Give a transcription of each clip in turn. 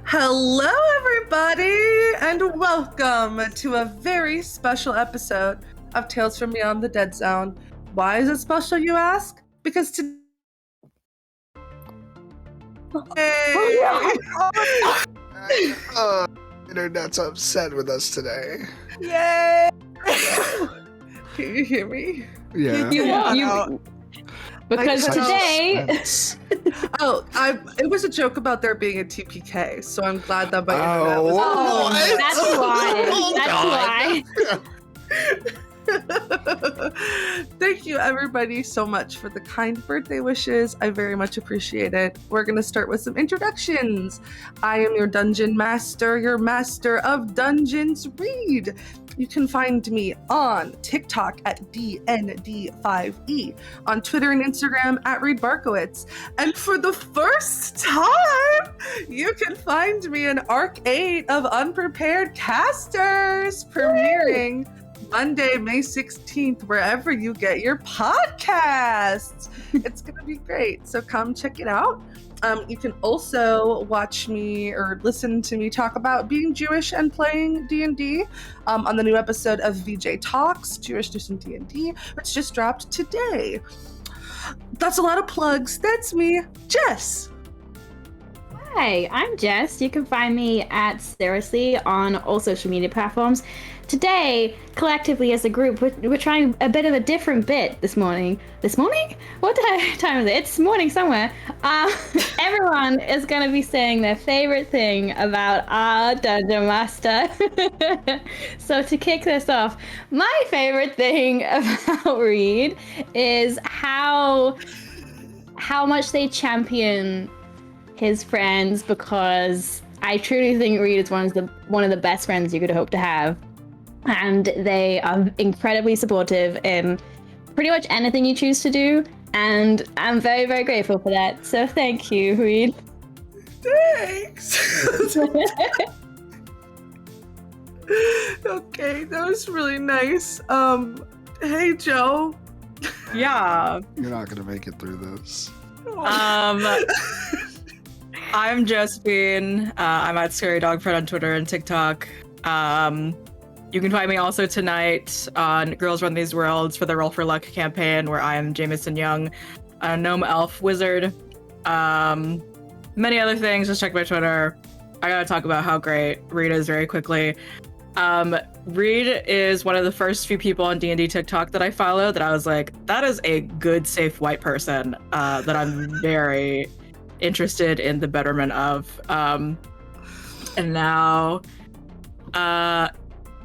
Hello, everybody, and welcome to a very special episode of Tales from Beyond the Dead Zone. Why is it special, you ask? Because today... Internet's upset with us today. Yay! Can you hear me? Yeah. Because today... it was a joke about there being a TPK, so I'm glad that my internet was... That's why. Thank you, everybody, so much for the kind birthday wishes. I very much appreciate it. We're going to start with some introductions. I am your dungeon master, your master of dungeons, Reed. You can find me on TikTok at DND5E, on Twitter and Instagram at Reed Barkowitz. And for the first time, you can find me in Arc 8 of Unprepared Casters, premiering Monday, May 16th, wherever you get your podcasts. It's going to be great. So come check it out. You can also watch me or listen to me talk about being Jewish and playing D&D on the new episode of VJ Talks, Jewish News and D&D, which just dropped today. That's a lot of plugs. That's me, Jess. Hi, I'm Jess. You can find me at Seriously on all social media platforms. Today, collectively as a group, we're trying a bit of a different bit this morning. This morning? What time is it? It's morning somewhere. Everyone is going to be saying their favorite thing about our Dungeon Master. So to kick this off, my favorite thing about Reed is how much they champion his friends, because I truly think Reed is one of the best friends you could hope to have. And they are incredibly supportive in pretty much anything you choose to do, and I'm very, very grateful for that. So thank you, Reed. Thanks. Okay, that was really nice. Hey Joe. Yeah. You're not gonna make it through this. I'm Josephine. I'm at Scary Dogfriend on Twitter and TikTok. You can find me also tonight on Girls Run These Worlds for the Roll for Luck campaign, where I am Jameson Young, a gnome elf wizard. Many other things. Just check my Twitter. I gotta talk about how great Reed is very quickly. Reed is one of the first few people on D&D TikTok that I follow that I was like, that is a good, safe white person that I'm very interested in the betterment of. And now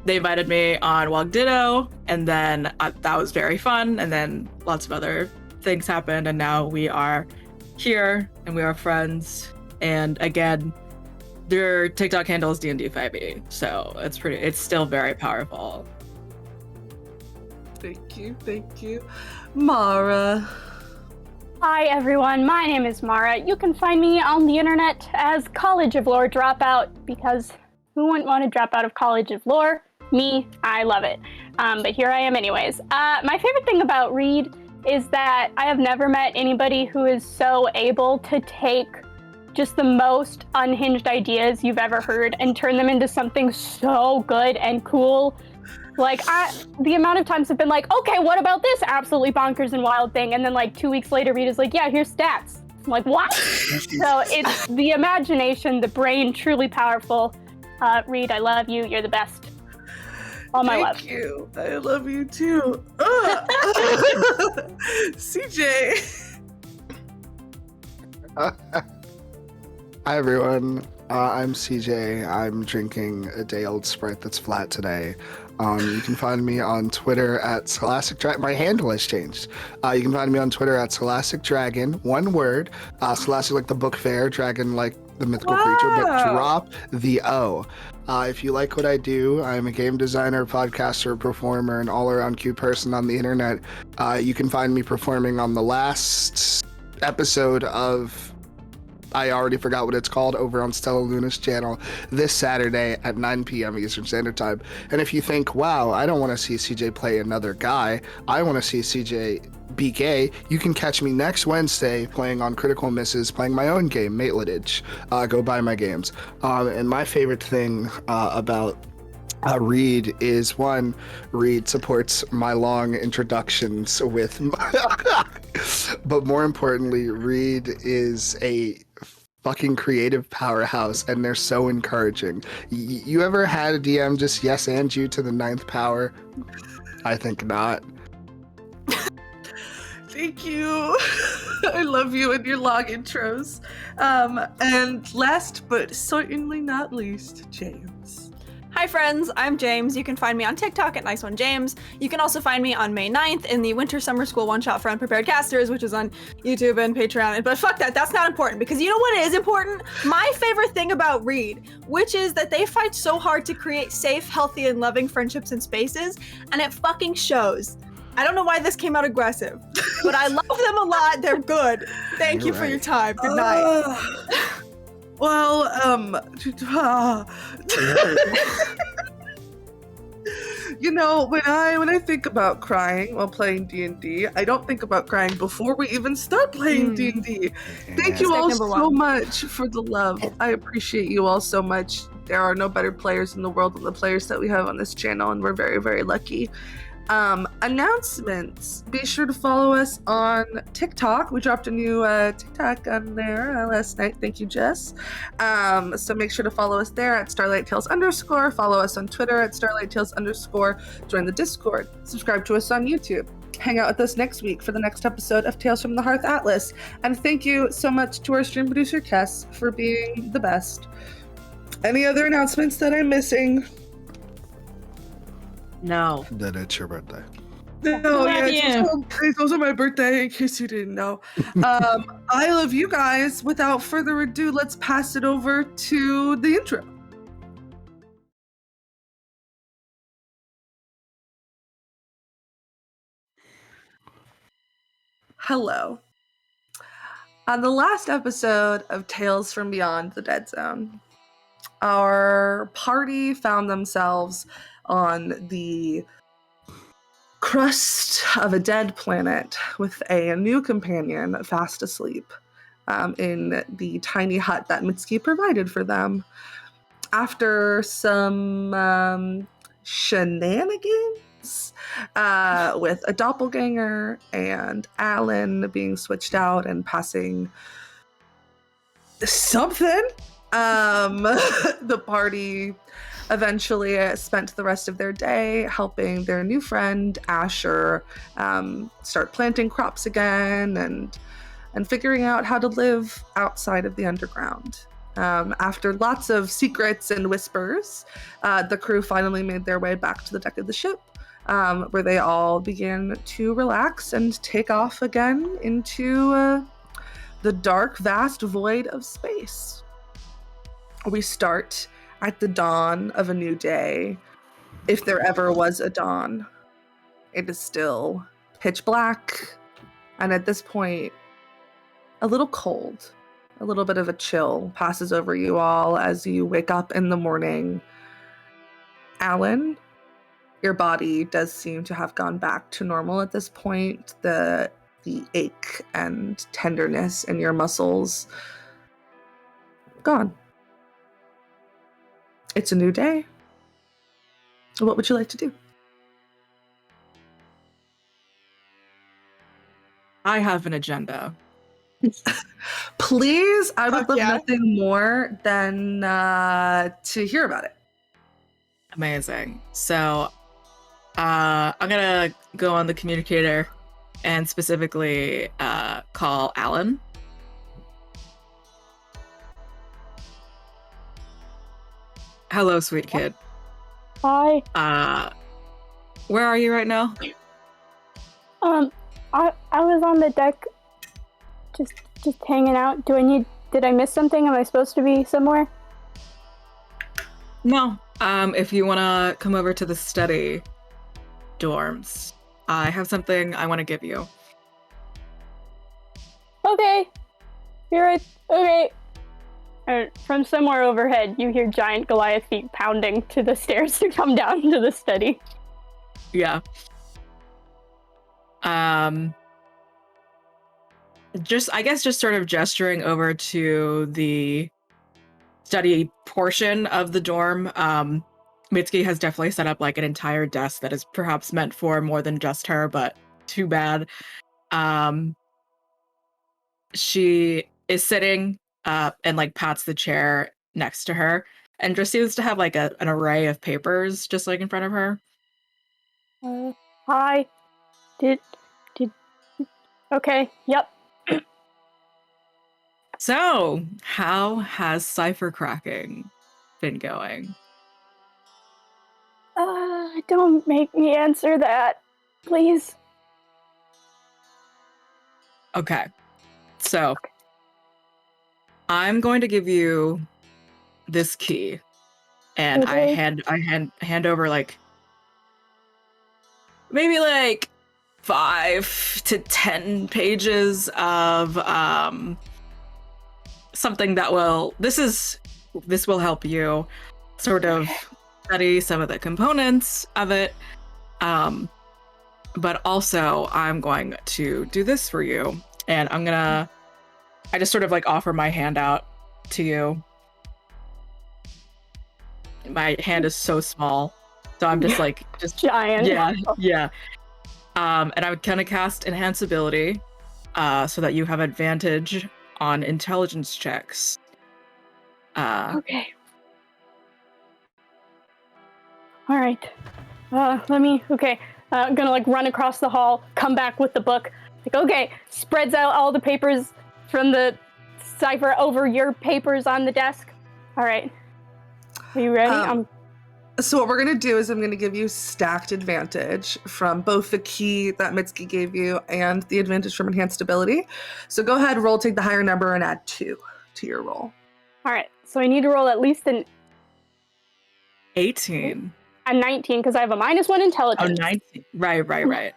they invited me on Wog Ditto, and then that was very fun, and then lots of other things happened, and now we are here, and we are friends, and again, their TikTok handle is D&D5e, so it's still very powerful. Thank you. Mara. Hi everyone, my name is Mara. You can find me on the internet as College of Lore Dropout, because who wouldn't want to drop out of College of Lore? Me, I love it. But here I am anyways. My favorite thing about Reed is that I have never met anybody who is so able to take just the most unhinged ideas you've ever heard and turn them into something so good and cool. Like, the amount of times I've been like, okay, what about this absolutely bonkers and wild thing? And then like 2 weeks later, Reed is like, yeah, here's stats. I'm like, what? So it's the imagination, the brain, truly powerful. Reed, I love you. You're the best. All my love. Thank you. I love you too. CJ. Hi everyone, I'm CJ. I'm drinking a day-old Sprite that's flat today. You can find me on Twitter at Scholastic Dragon. My handle has changed. You can find me on Twitter at Scholastic Dragon, one word. Scholastic like the book fair, dragon like the mythical creature, but drop the O. If you like what I do, I'm a game designer, podcaster, performer, and all-around cute person on the internet. You can find me performing on the last episode of, I already forgot what it's called, over on Stella Luna's channel this Saturday at 9 p.m. Eastern Standard Time. And if you think, wow, I don't want to see CJ play another guy, I want to see CJ be gay, you can catch me next Wednesday playing on Critical Misses, playing my own game, Mateledage. Go buy my games. And my favorite thing about Reed is, one, Reed supports my long introductions with but more importantly, Reed is a fucking creative powerhouse, and they're so encouraging. You ever had a DM just yes and you to the 9th power? I think not. Thank you. I love you and your long intros. And last but certainly not least, James. Hi friends, I'm James. You can find me on TikTok at NiceOneJames. You can also find me on May 9th in the Winter Summer School one-shot for unprepared casters, which is on YouTube and Patreon. But fuck that, that's not important, because you know what is important? My favorite thing about Reed, which is that they fight so hard to create safe, healthy, and loving friendships and spaces, and it fucking shows. I don't know why this came out aggressive, but I love them a lot. They're good. Thank you for your time. Good night. Well, you know, when I think about crying while playing D&D, I don't think about crying before we even start playing D&D. Thank you all so much for the love. I appreciate you all so much. There are no better players in the world than the players that we have on this channel, and we're very, very lucky. Announcements. Be sure to follow us on TikTok. We dropped a new TikTok on there last night. Thank you, Jess. So make sure to follow us there at Starlight Tales _. Follow us on Twitter at Starlight Tales _. Join the Discord. Subscribe to us on YouTube. Hang out with us next week for the next episode of Tales from the Hearth Atlas. And thank you so much to our stream producer, Tess, for being the best. Any other announcements that I'm missing? No. That it's your birthday. No, yeah, it's also my birthday, in case you didn't know. I love you guys. Without further ado, let's pass it over to the intro. Hello. On the last episode of Tales from Beyond the Dead Zone, our party found themselves on the crust of a dead planet with a new companion fast asleep in the tiny hut that Mitsuki provided for them. After some shenanigans with a doppelganger and Alan being switched out and passing something, the party eventually spent the rest of their day helping their new friend Asher start planting crops again and figuring out how to live outside of the underground. After lots of secrets and whispers, the crew finally made their way back to the deck of the ship, where they all began to relax and take off again into the dark, vast void of space. We start at the dawn of a new day, if there ever was a dawn. It is still pitch black, and at this point, a little cold. A little bit of a chill passes over you all as you wake up in the morning. Alan, your body does seem to have gone back to normal at this point. The ache and tenderness in your muscles, gone. It's a new day. What would you like to do? I have an agenda. Please, I would Fuck love yeah. nothing more than to hear about it. Amazing. So I'm gonna go on the communicator and specifically call Alan. Hello, sweet kid. Hi. Where are you right now? I was on the deck, just hanging out. Did I miss something? Am I supposed to be somewhere? No. If you wanna come over to the study dorms, I have something I want to give you. Okay. You're right. Okay. From somewhere overhead, you hear giant Goliath feet pounding to the stairs to come down to the study. Yeah. Just sort of gesturing over to the study portion of the dorm. Mitsuki has definitely set up like an entire desk that is perhaps meant for more than just her, but too bad. She is sitting and like pats the chair next to her and just seems to have like an array of papers just like in front of her. Hi. Did. Okay. Yep. So, how has cipher cracking been going? Don't make me answer that, please. Okay. So, I'm going to give you this key, and Okay. I hand over like maybe like 5 to 10 pages of something that this will help you sort of study some of the components of it. But also I'm going to do this for you, and I just sort of like offer my hand out to you. My hand is so small, so I'm just like Giant. yeah. And I would kind of cast enhance ability, so that you have advantage on intelligence checks. Okay. All right. Okay. I'm gonna like run across the hall, come back with the book. Like, okay, spreads out all the papers from the cipher over your papers on the desk. All right. Are you ready? So what we're going to do is I'm going to give you stacked advantage from both the key that Mitsuki gave you and the advantage from enhanced ability. So go ahead, roll, take the higher number, and add 2 to your roll. All right. So I need to roll at least an 18. a 19 because I have a -1 Oh, intelligence. 19. Right.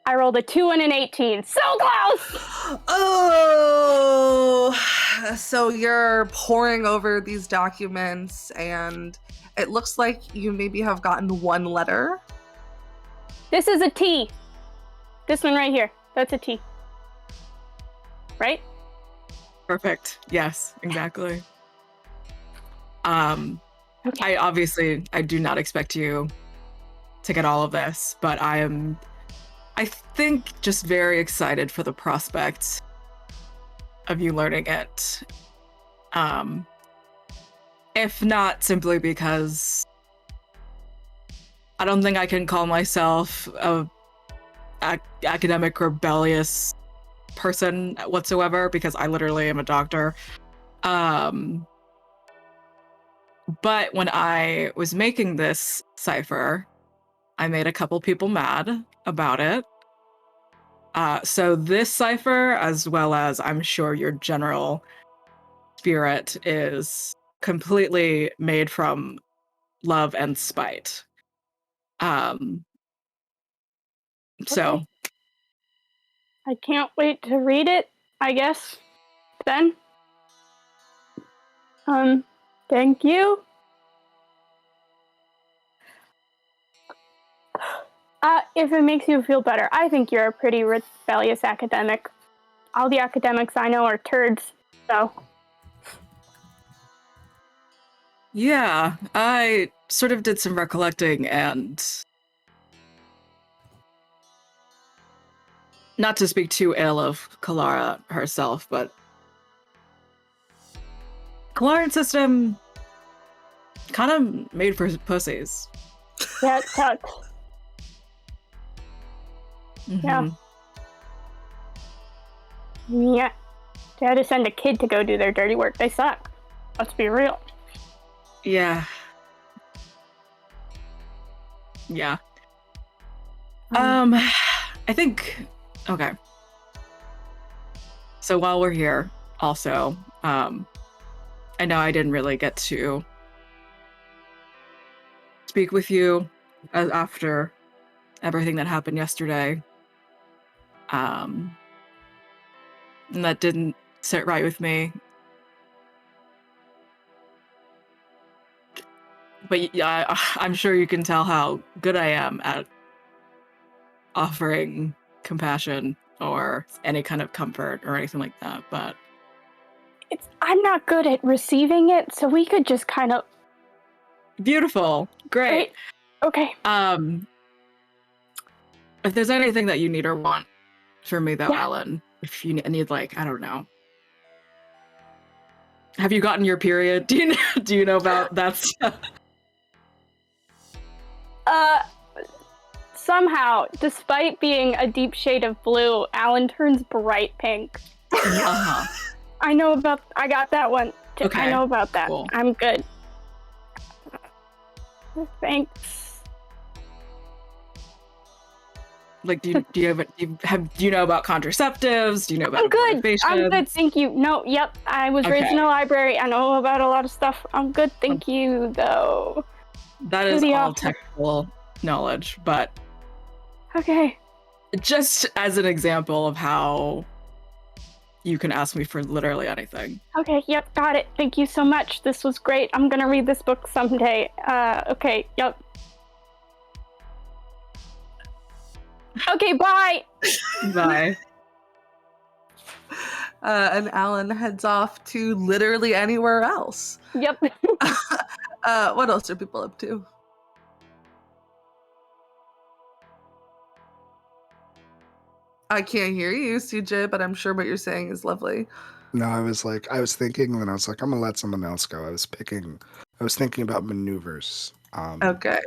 I rolled a 2 and an 18. So close! Oh, so you're poring over these documents, and it looks like you maybe have gotten one letter. This is a T. This one right here. That's a T. Right? Perfect. Yes, exactly. Okay. I do not expect you to get all of this, but I think just very excited for the prospect of you learning it. If not simply because I don't think I can call myself a academic rebellious person whatsoever, because I literally am a doctor. But when I was making this cipher, I made a couple people mad about it. So this cipher, as well as I'm sure your general spirit, is completely made from love and spite. So Okay. I can't wait to read it, I guess, then. Thank you. If it makes you feel better, I think you're a pretty rebellious academic. All the academics I know are turds, so. yeah, I sort of did some recollecting, and not to speak too ill of Kalara herself, but Kalaran system kind of made for pussies. Yeah, it sucks. Yeah. Yeah. They had to send a kid to go do their dirty work. They suck. Let's be real. Yeah. I think, okay. So while we're here, also, I know I didn't really get to speak with you after everything that happened yesterday. And that didn't sit right with me. But yeah, I'm sure you can tell how good I am at offering compassion or any kind of comfort or anything like that. But I'm not good at receiving it, so we could just kind of. beautiful, great. Right? Okay. If there's anything that you need or want from me, though, Yeah. Ellen, if you need, like, I don't know. Have you gotten your period? Do you know about that stuff? Somehow, despite being a deep shade of blue, Alan turns bright pink. Uh-huh. I got that one. Okay. I know about that. Cool. I'm good. Thanks. Like, do you know about contraceptives? Do you know about I'm good. abortifacient? I'm good. Thank you. No, yep. I was raised in a library. I know about a lot of stuff. I'm good. Thank you, though. That is all technical knowledge, but okay. Just as an example of how you can ask me for literally anything. Okay, yep, got it. Thank you so much. This was great. I'm gonna read this book someday. Okay, yep. Okay, bye! Bye. And Alan heads off to literally anywhere else. Yep. What else are people up to? I can't hear you, CJ, but I'm sure what you're saying is lovely. No, I was thinking, and then I was like, I'm gonna let someone else go. I was thinking about maneuvers. Okay.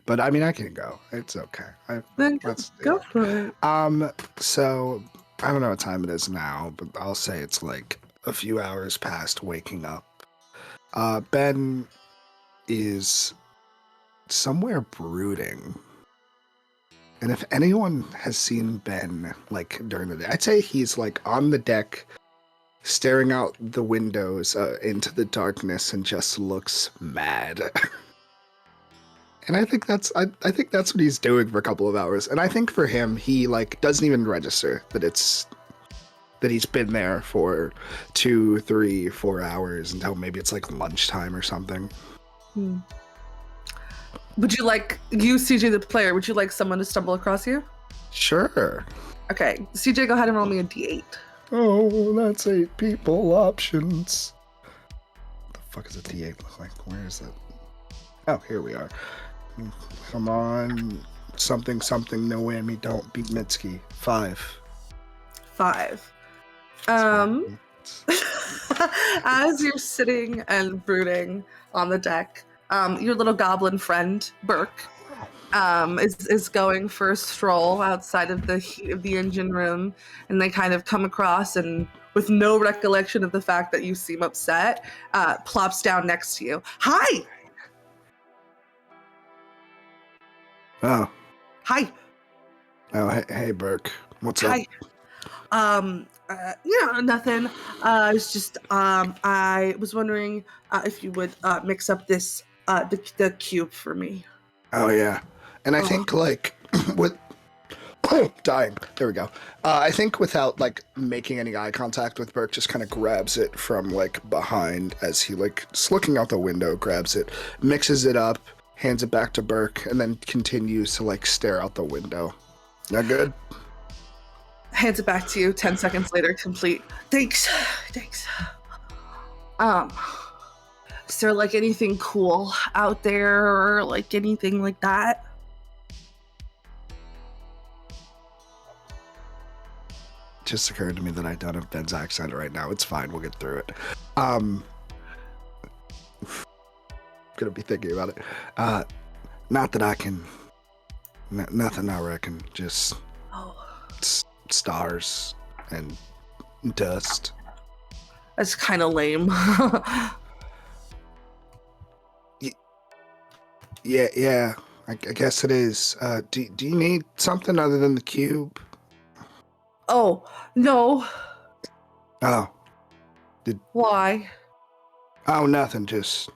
But I mean, I can go. It's okay. Then Let's go for it. So I don't know what time it is now, but I'll say it's like a few hours past waking up. Ben is somewhere brooding. And if anyone has seen Ben, like, during the day, I'd say he's, like, on the deck, staring out the windows into the darkness and just looks mad. And I think that's what he's doing for a couple of hours. And I think for him, he like doesn't even register that he's been there for 2, 3, 4 hours until maybe it's like lunchtime or something. Would you like, you CJ the player, would you like someone to stumble across you? Sure. Okay, CJ, go ahead and roll me a d8. Oh, that's 8 people options. What the fuck does a D8 look like? Where is that? Oh, here we are. Come on. Something, no whammy, don't beat Mitski. 5. 5. As you're sitting and brooding on the deck, your little goblin friend, Burke, is going for a stroll outside of the heat of the engine room, and they kind of come across and, with no recollection of the fact that you seem upset, plops down next to you. Hi! Oh. Hi! Oh, hey, Burke. What's Hi. Nothing. It's just, I was wondering if you would mix up this, the cube for me. Oh, yeah. And I think, like, with... dying. There we go. I think without, like, making any eye contact with Burke, just kind of grabs it from, like, behind as he, like, is looking out the window, grabs it, mixes it up, hands it back to Burke, and then continues to, like, stare out the window. That good? Hands it back to you. 10 seconds later, complete. Thanks. Is there like anything cool out there or like anything like that? It just occurred to me that I don't have Ben's accent right now. It's fine. We'll get through it. Gonna be thinking about it. Not that I can. Nothing, I reckon. Just. Stars and dust. That's kind of lame. Yeah. I guess it is. Do you need something other than the cube? Oh, no. Oh. Why? Oh, nothing. Just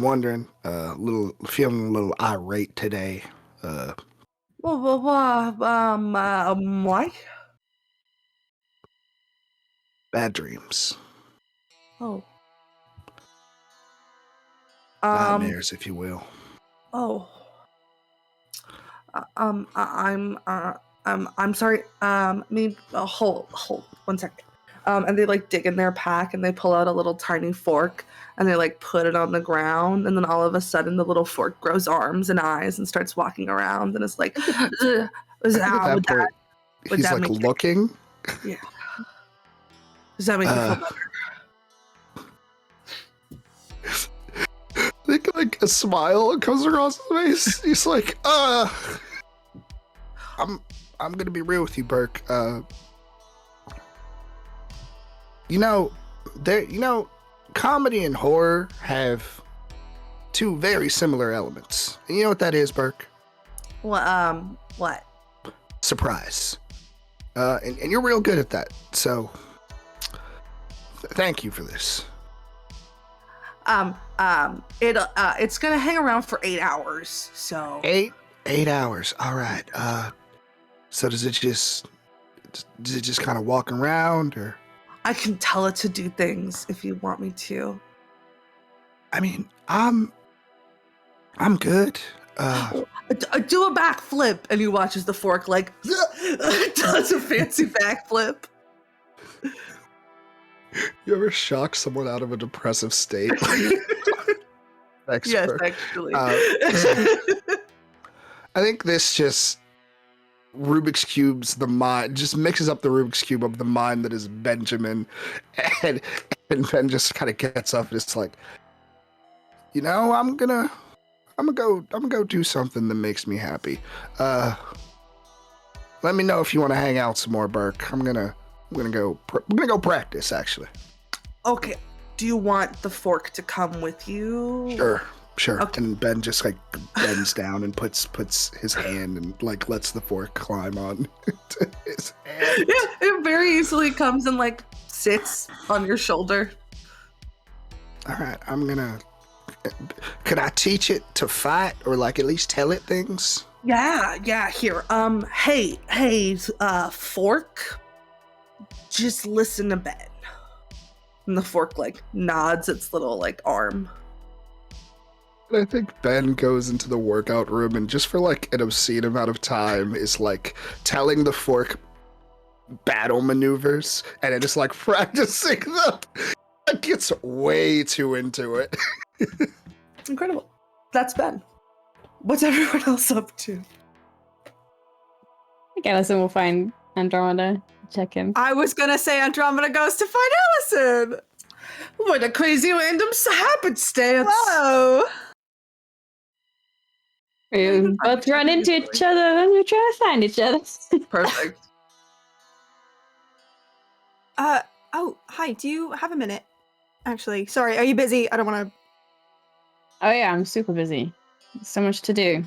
wondering. Feeling a little irate today. Why? Bad dreams. Oh. Nightmares, if you will. Oh. I'm sorry. Maybe hold 1 second. And they like dig in their pack and they pull out a little tiny fork and they like put it on the ground, and then all of a sudden the little fork grows arms and eyes and starts walking around and it's like, would He's that like make looking. Yeah. Does that make you feel better? I think like a smile comes across his face. He's like, I'm gonna be real with you, Burke. Comedy and horror have 2 very similar elements. And you know what that is, Burke? Well, what? Surprise. And you're real good at that. So, thank you for this. It's gonna hang around for 8 hours. So 8 hours. All right. So does it just kind of walk around, or? I can tell it to do things if you want me to. I mean, I'm good. Do a backflip, and you watch as the fork like does a fancy backflip. You ever shock someone out of a depressive state? Yes, actually. I think this just Rubik's Cube's the mind, just mixes up the Rubik's Cube of the mind that is Benjamin, and Ben just kind of gets up and it's like, I'm gonna go do something that makes me happy. Let me know if you want to hang out some more, Burke. I'm gonna go practice, actually. Okay. Do you want the fork to come with you? Sure. Okay. And Ben just like bends down and puts his hand and like lets the fork climb on to his hand. Yeah, it very easily comes and like sits on your shoulder. All right, I'm gonna Could I teach it to fight or like at least tell it things? Yeah, here. Hey, fork. Just listen to Ben. And the fork like nods its little like arm. And I think Ben goes into the workout room and just for like an obscene amount of time is like telling the fork battle maneuvers and it is like practicing them. It gets way too into it. Incredible. That's Ben. What's everyone else up to? I think Allison will find Andromeda. Check him. I was gonna say Andromeda goes to find Allison. What a crazy random happenstance. Whoa. We both run into each other when we're trying to find each other. Perfect. Oh, hi. Do you have a minute? Actually, sorry. Are you busy? I don't want to. Oh yeah, I'm super busy. So much to do.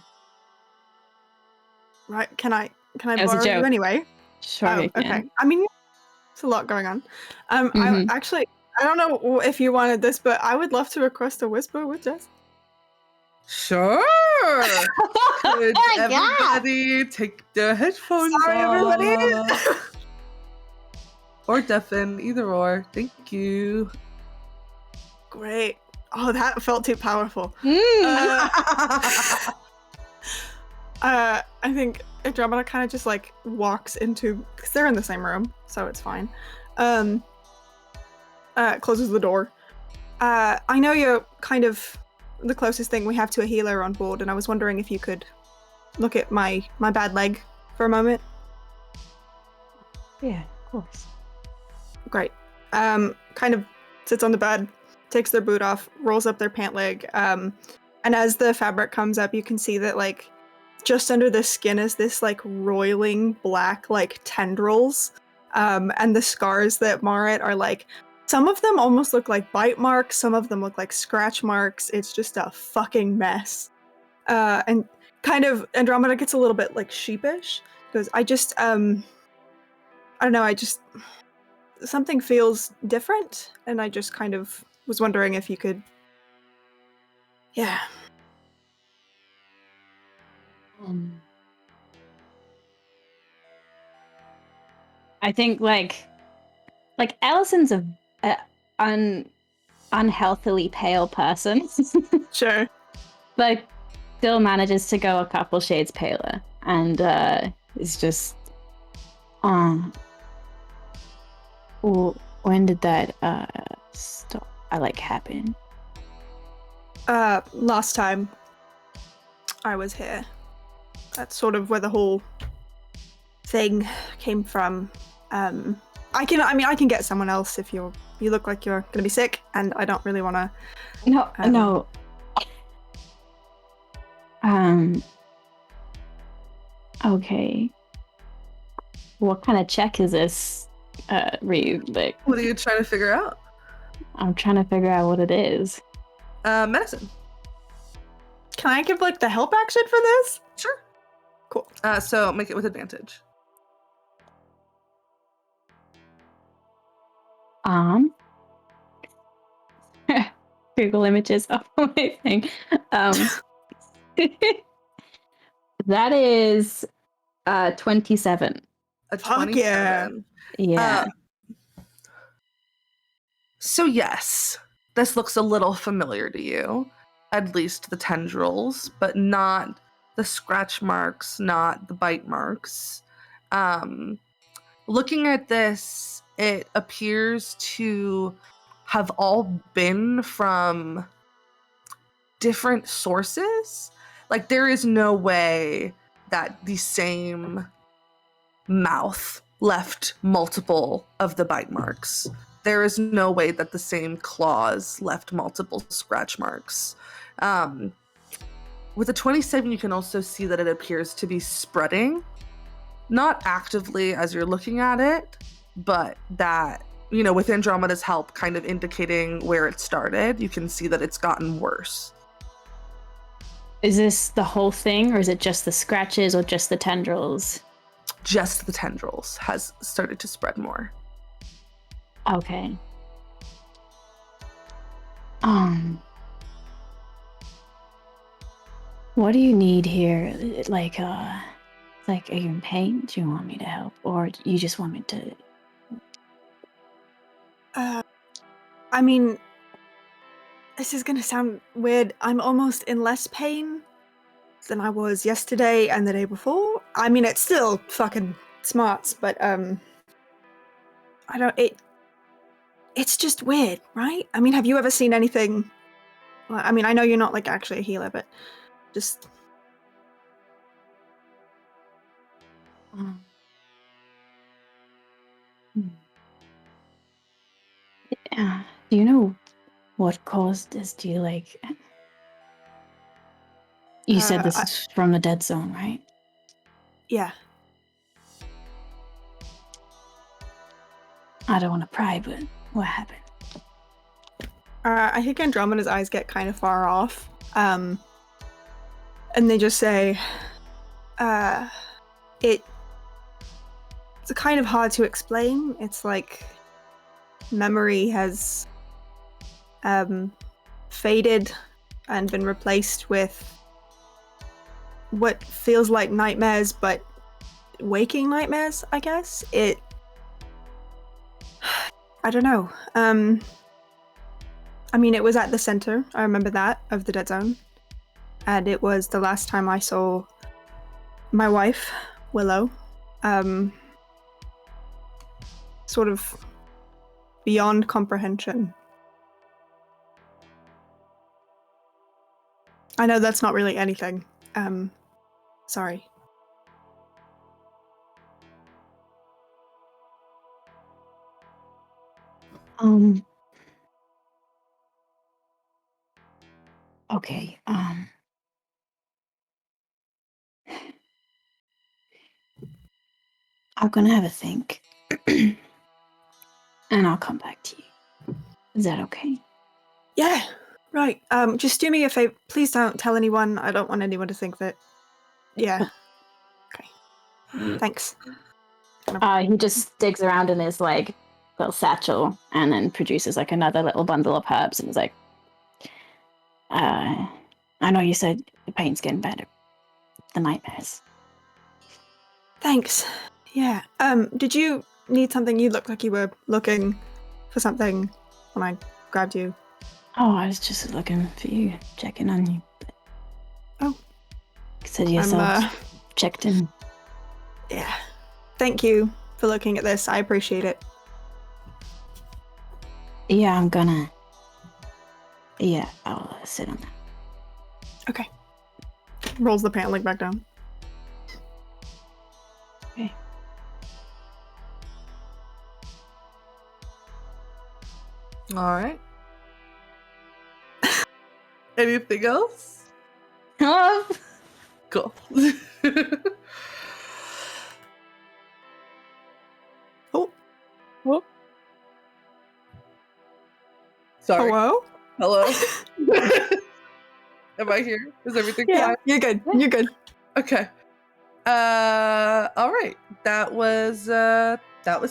Right? Can I As a borrow you joke. anyway? Sure you can. Okay. I mean, it's a lot going on. Mhm. I don't know if you wanted this, but I would love to request a whisper with Jess. Sure. Could everybody take their headphones Sorry, everybody. off? Or deafen, either or. Thank you. Great. Oh, that felt too powerful. I think Andromeda kind of just like walks into, because they're in the same room, so it's fine. Closes the door. I know you're kind of the closest thing we have to a healer on board, and I was wondering if you could look at my bad leg for a moment. Yeah, of course. Great. Kind of sits on the bed, takes their boot off, rolls up their pant leg, and as the fabric comes up, you can see that like just under the skin is this like roiling black like tendrils, and the scars that mar it are like, some of them almost look like bite marks, some of them look like scratch marks. It's just a fucking mess. And kind of Andromeda gets a little bit like sheepish because I don't know, something feels different, and I just kind of was wondering if you could, yeah. I think like Allison's a unhealthily pale person, Sure. but still manages to go a couple shades paler, and it's just when did that stop? Happen? Last time I was here. That's sort of where the whole thing came from. I can get someone else if you look like you're gonna be sick, and I don't really want to. No. Okay. What kind of check is this? Reed, like, What are you trying to figure out? I'm trying to figure out what it is. Medicine. Can I give like the help action for this? Sure. Cool. So make it with advantage. Google images of my thing. That is 27. A Fuck 27. Yeah. So yes, this looks a little familiar to you. At least the tendrils, but not the scratch marks, not the bite marks. Looking at this, it appears to have all been from different sources. Like, there is no way that the same mouth left multiple of the bite marks. There is no way that the same claws left multiple scratch marks. With a 27, you can also see that it appears to be spreading. Not actively as you're looking at it, but that, with Andromeda's help kind of indicating where it started, you can see that it's gotten worse. Is this the whole thing, or is it just the scratches, or just the tendrils? Just the tendrils has started to spread more. Okay. What do you need here? Like, are you in pain? Do you want me to help? Or you just want me to... I mean, this is gonna sound weird. I'm almost in less pain than I was yesterday and the day before. I mean, it's still fucking smarts, but I don't. It's just weird, right? I mean, have you ever seen anything? Well, I mean, I know you're not like actually a healer, but just. Yeah. Do you know what caused this? Do you like... You said this is from the dead zone, right? Yeah. I don't want to pry, but what happened? I think Andromeda's eyes get kind of far off, and they just say, it's kind of hard to explain. It's like memory has faded and been replaced with what feels like nightmares, but waking nightmares, I guess. I don't know. I mean, it was at the center, I remember that, of the dead zone. And it was the last time I saw my wife, Willow. Sort of beyond comprehension. I know that's not really anything. Sorry. Okay, I'm gonna have a think. And I'll come back to you. Is that okay? Yeah, right. Just do me a favor. Please don't tell anyone. I don't want anyone to think that. Yeah. Okay. Thanks. He just digs around in his like little satchel and then produces like another little bundle of herbs and is like, I know you said the pain's getting better. The nightmares. Thanks. Yeah. Did you need something? You looked like you were looking for something when I grabbed you. Oh, I was just looking for you, checking on you. Oh. You said yourself checked in. Yeah. Thank you for looking at this. I appreciate it. Yeah, I'm gonna. Yeah, I'll sit on that. Okay. Rolls the pant leg back down. Okay. All right. Anything else? Oh. Cool. Oh. Sorry. Hello? Hello. Am I here? Is everything Yeah, fine? you're good. You're good. Okay. All right. That was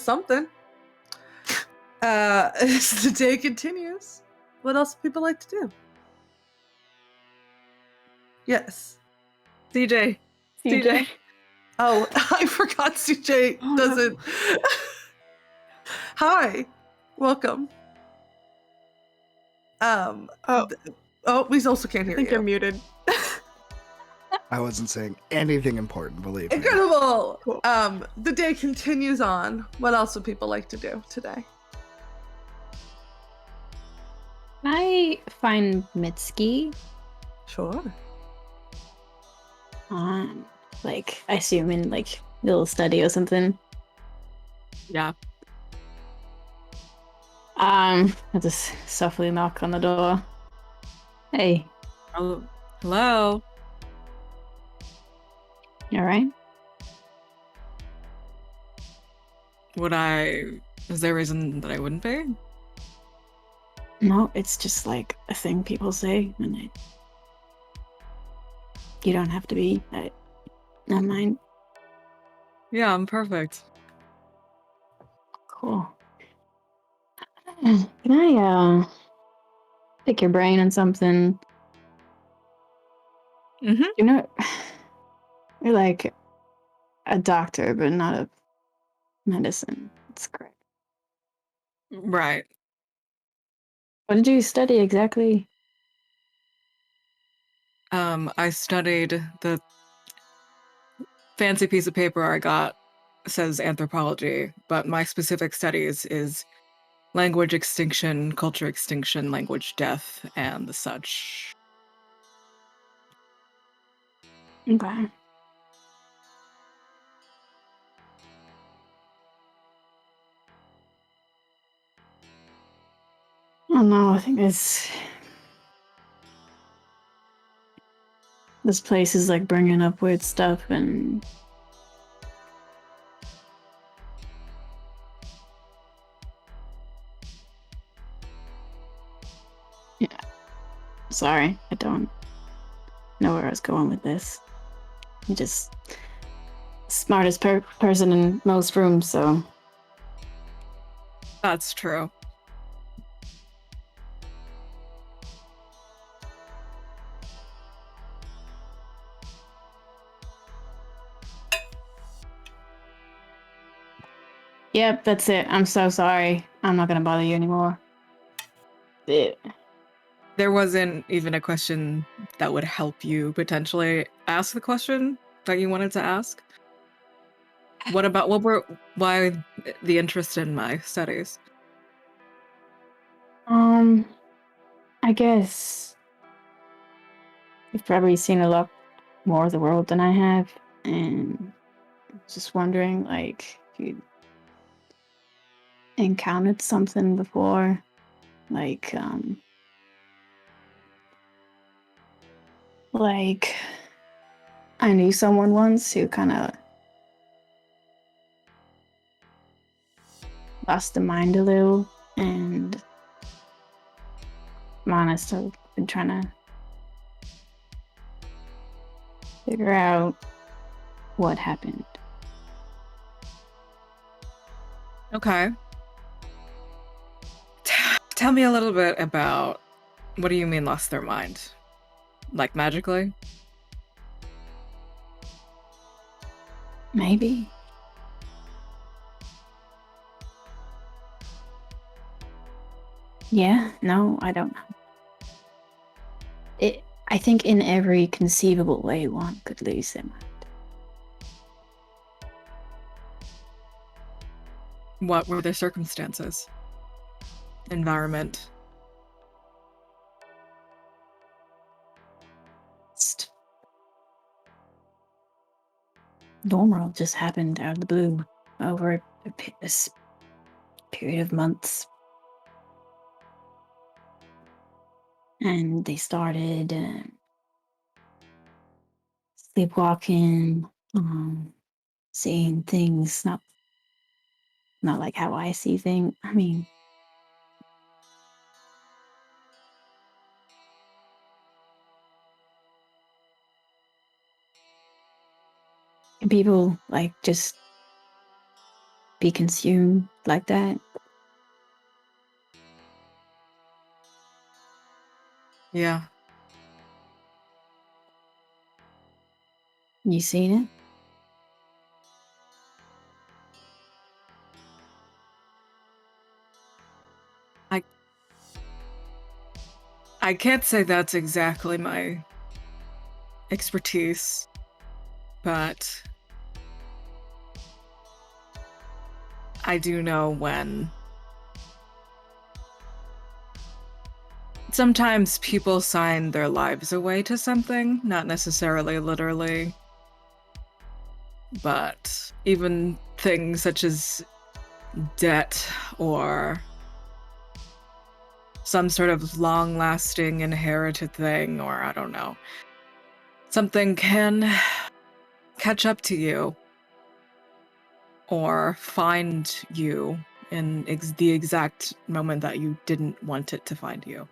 something. As the day continues, what else do people like to do? Yes. CJ. Oh, I forgot CJ Oh, no. doesn't. Hi. Welcome. We also can't I hear think you. you're muted. I wasn't saying anything important, believe me. Incredible. Cool. The day continues on. What else would people like to do today? Can I find Mitski? Sure. Like, I assume in like little study or something. Yeah. I'll just softly knock on the door. Hey, Oh, hello. you alright? Is there a reason that I wouldn't be? No, it's just like a thing people say, and you don't have to be. Never mind. Yeah, I'm perfect. Cool. Can I pick your brain on something? Mm-hmm. You know, you're like a doctor, but not a medicine. It's great. Right. What did you study exactly? I studied the fancy piece of paper I got says anthropology, but my specific studies is language extinction, culture extinction, language death, and the such. Okay. I don't know. I think this place is like bringing up weird stuff, and yeah. Sorry, I don't know where I was going with this. You're just smartest person in most rooms, so That's true. yep, that's it. I'm so sorry. I'm not gonna bother you anymore. There wasn't even a question that would help you potentially ask the question that you wanted to ask. Why the interest in my studies? I guess you've probably seen a lot more of the world than I have, and just wondering, like, if you encountered something before, like I knew someone once who kind of lost their mind a little, and I'm honest, I've been trying to figure out what happened. Okay. Tell me a little bit about what do you mean lost their mind? Like magically? Maybe. Yeah, no, I don't know. I think in every conceivable way one could lose their mind. What were their circumstances? Environment? Just normal, just happened out of the blue over this period of months. And they started sleepwalking, seeing things not like how I see things. I mean, can people like just be consumed like that? Yeah. You seen it? I can't say that's exactly my expertise, but I do know when sometimes people sign their lives away to something, not necessarily literally, but even things such as debt or some sort of long-lasting inherited thing, or I don't know. Something can catch up to you or find you in the exact moment that you didn't want it to find you.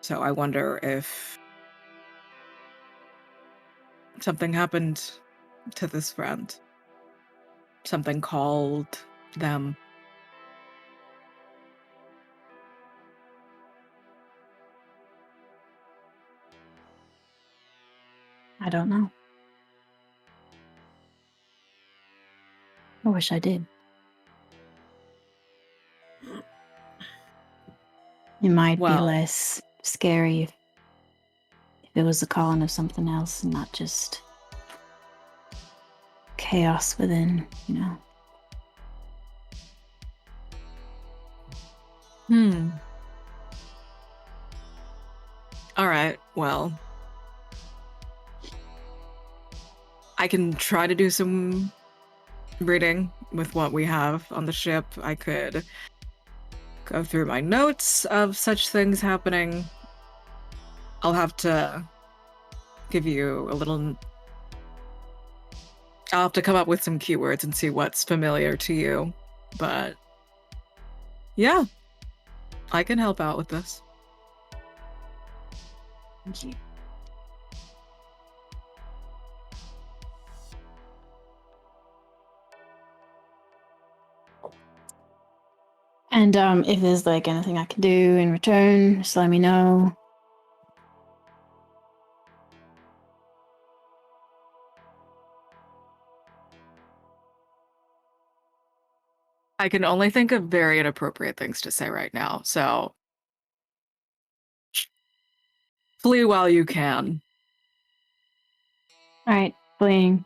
So I wonder if something happened to this friend. Something called them. don't know. I wish I did. It might be Well. less scary if it was the calling of something else and not just chaos within, you know. All right, well. I can try to do some reading with what we have on the ship. I could go through my notes of such things happening. I'll have to give you a little... I'll have to come up with some keywords and see what's familiar to you. But yeah, I can help out with this. Thank you. And if there's like anything I can do in return, just let me know. I can only think of very inappropriate things to say right now, so flee while you can. All right, fleeing.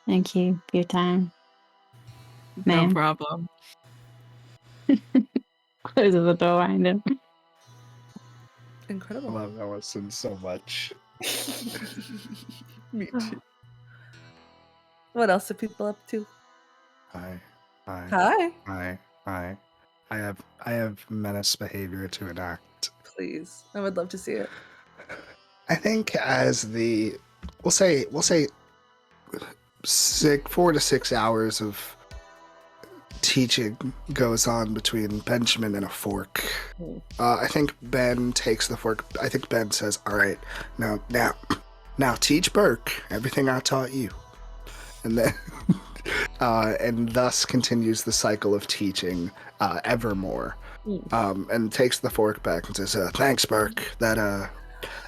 Thank you for your time. No Ma'am. problem. Closes the door behind him. I Incredible. love Ellison so much. Me too. What else are people up to? Hi. Hi. Hi. I have menace behavior to enact. Please. I would love to see it. I think as the we'll say 4 to 6 hours of teaching goes on between Benjamin and a fork. I think Ben takes the fork. I think Ben says, "All right, now teach Burke everything I taught you," and then and thus continues the cycle of teaching evermore. And takes the fork back and says, "Thanks, Burke. That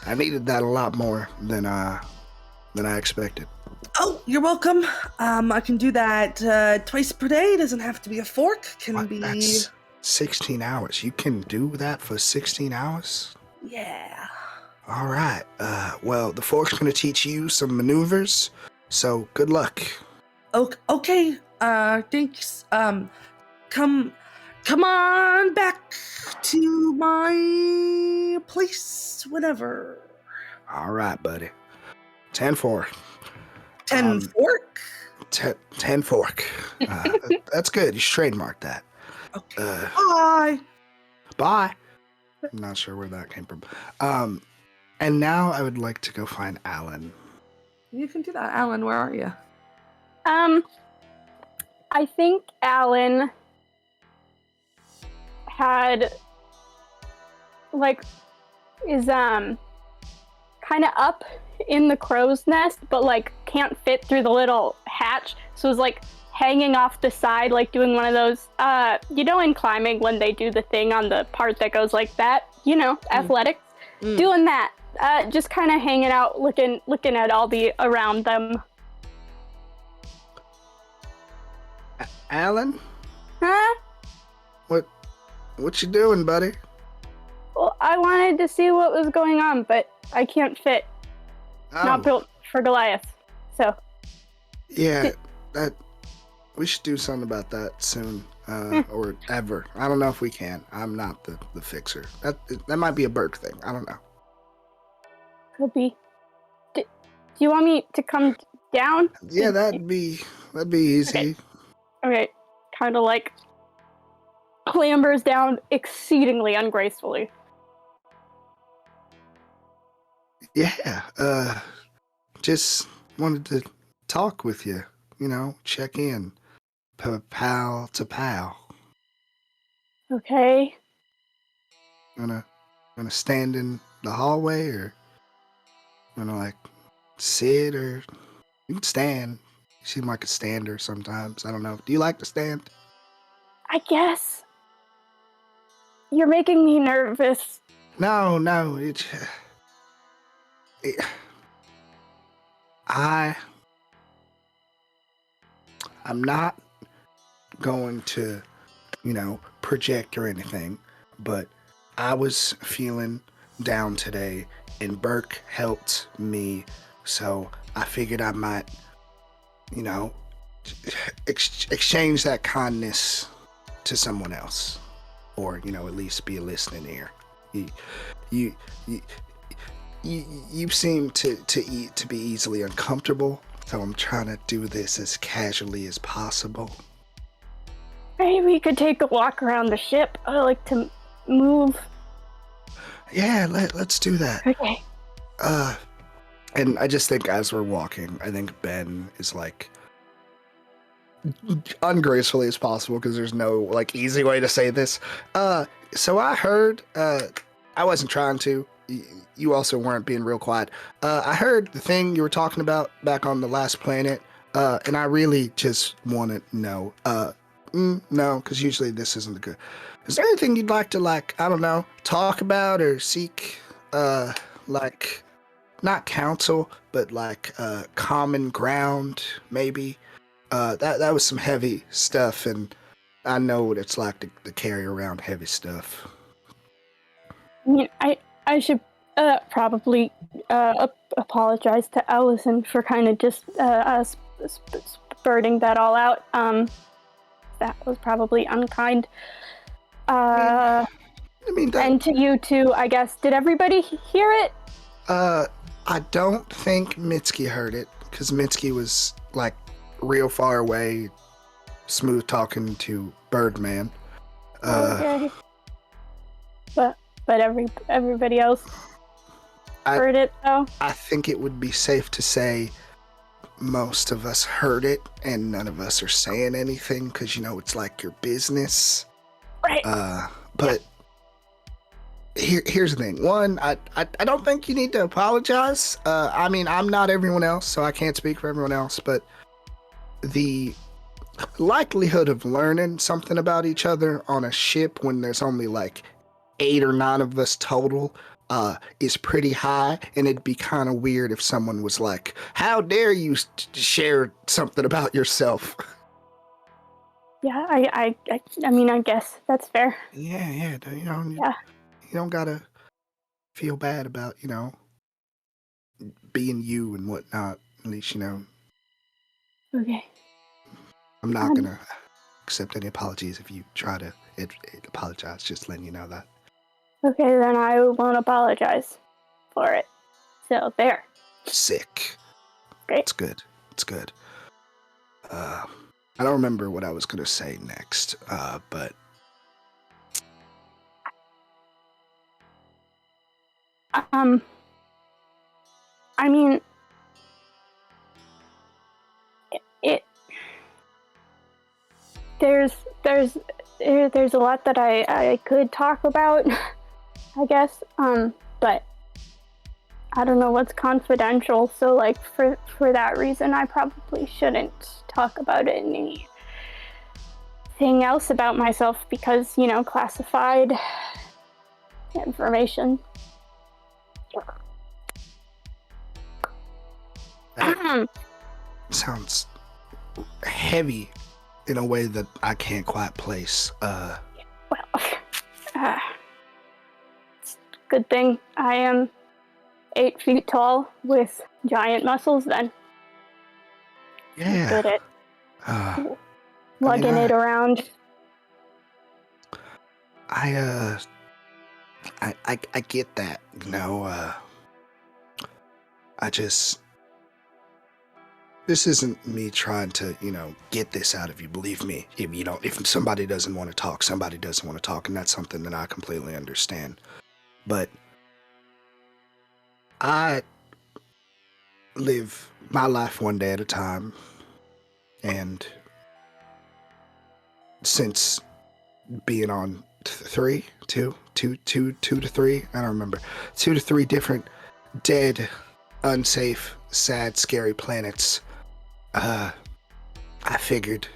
I needed that a lot more than I expected." Oh, you're welcome. I can do that twice per day. Doesn't have to be a fork. Can What? be. That's 16 hours. You can do that for 16 hours? Yeah. All right. Well, the fork's going to teach you some maneuvers, so good luck. Okay. Thanks. Come on back to my place whenever. All right, buddy. 10-4. 10 fork. 10 fork. That's good. You should trademark that. Okay. Bye. Bye. I'm not sure where that came from. And now I would like to go find Alan. You can do that. Alan, where are you? I think Alan is kind of up in the crow's nest, but like can't fit through the little hatch, so is like hanging off the side, like doing one of those in climbing when they do the thing on the part that goes like that, athletics. Doing that, just kind of hanging out, looking at all the around them. Alan? Huh? What you doing, buddy? Well, I wanted to see what was going on, but I can't fit. Not built for Goliath. So. Yeah, we should do something about that soon, or ever. I don't know if we can. I'm not the fixer. That might be a Burke thing. I don't know. Could be. Do you want me to come down? Yeah, that'd be easy. Okay. Kind of like clambers down exceedingly ungracefully. Yeah, just wanted to talk with you, check in, pal to pal. Okay. Gonna stand in the hallway, or like sit, or you can stand. You seem like a stander sometimes. I don't know. Do you like to stand? I guess. You're making me nervous. No, I'm not going to, project or anything, but I was feeling down today and Burke helped me, so I figured I might, exchange that kindness to someone else, or at least be a listening ear. You seem to be easily uncomfortable, so I'm trying to do this as casually as possible. Maybe we could take a walk around the ship. I like to move. Yeah, let's do that. Okay. And I just think as we're walking, I think Ben is like, ungracefully as possible, because there's no easy way to say this. So I heard, I wasn't trying to, you also weren't being real quiet. I heard the thing you were talking about back on the last planet, and I really just want to know, no, because usually this isn't good. Is there anything you'd like to I don't know, talk about or seek, not counsel, but common ground, maybe? That was some heavy stuff, and I know what it's like to carry around heavy stuff. I mean, I should probably apologize to Allison for kind of just spurting that all out. That was probably unkind. I mean that... And to you too, I guess. Did everybody hear it? I don't think Mitski heard it, because Mitski was real far away, smooth talking to Birdman. Okay. But everybody else heard it though? I think it would be safe to say most of us heard it, and none of us are saying anything, because it's your business. Right. But here's the thing. One, I don't think you need to apologize. I mean, I'm not everyone else, so I can't speak for everyone else, but the likelihood of learning something about each other on a ship when there's only 8 or 9 of us total is pretty high, and it'd be kind of weird if someone was like, how dare you share something about yourself? Yeah, I mean, I guess that's fair. Yeah, Yeah. You don't gotta feel bad about, being you and whatnot. At least, Okay. I'm not gonna accept any apologies if you try to apologize, just letting you know that. Okay, then I won't apologize for it. So, there. Sick. Great. It's good. I don't remember what I was gonna say next, but... I mean... There's a lot that I could talk about, I guess, but I don't know what's confidential, so for that reason I probably shouldn't talk about anything else about myself, because classified information. That sounds heavy in a way that I can't quite place. Well, it's a good thing I am 8 feet tall with giant muscles then. Yeah. Good at lugging it around. I get that, this isn't me trying to, get this out of you. Believe me, if somebody doesn't want to talk, somebody doesn't want to talk, and that's something that I completely understand. But I live my life one day at a time, and since being on 2 to 3, I don't remember, 2 to 3 different dead, unsafe, sad, scary planets, I figured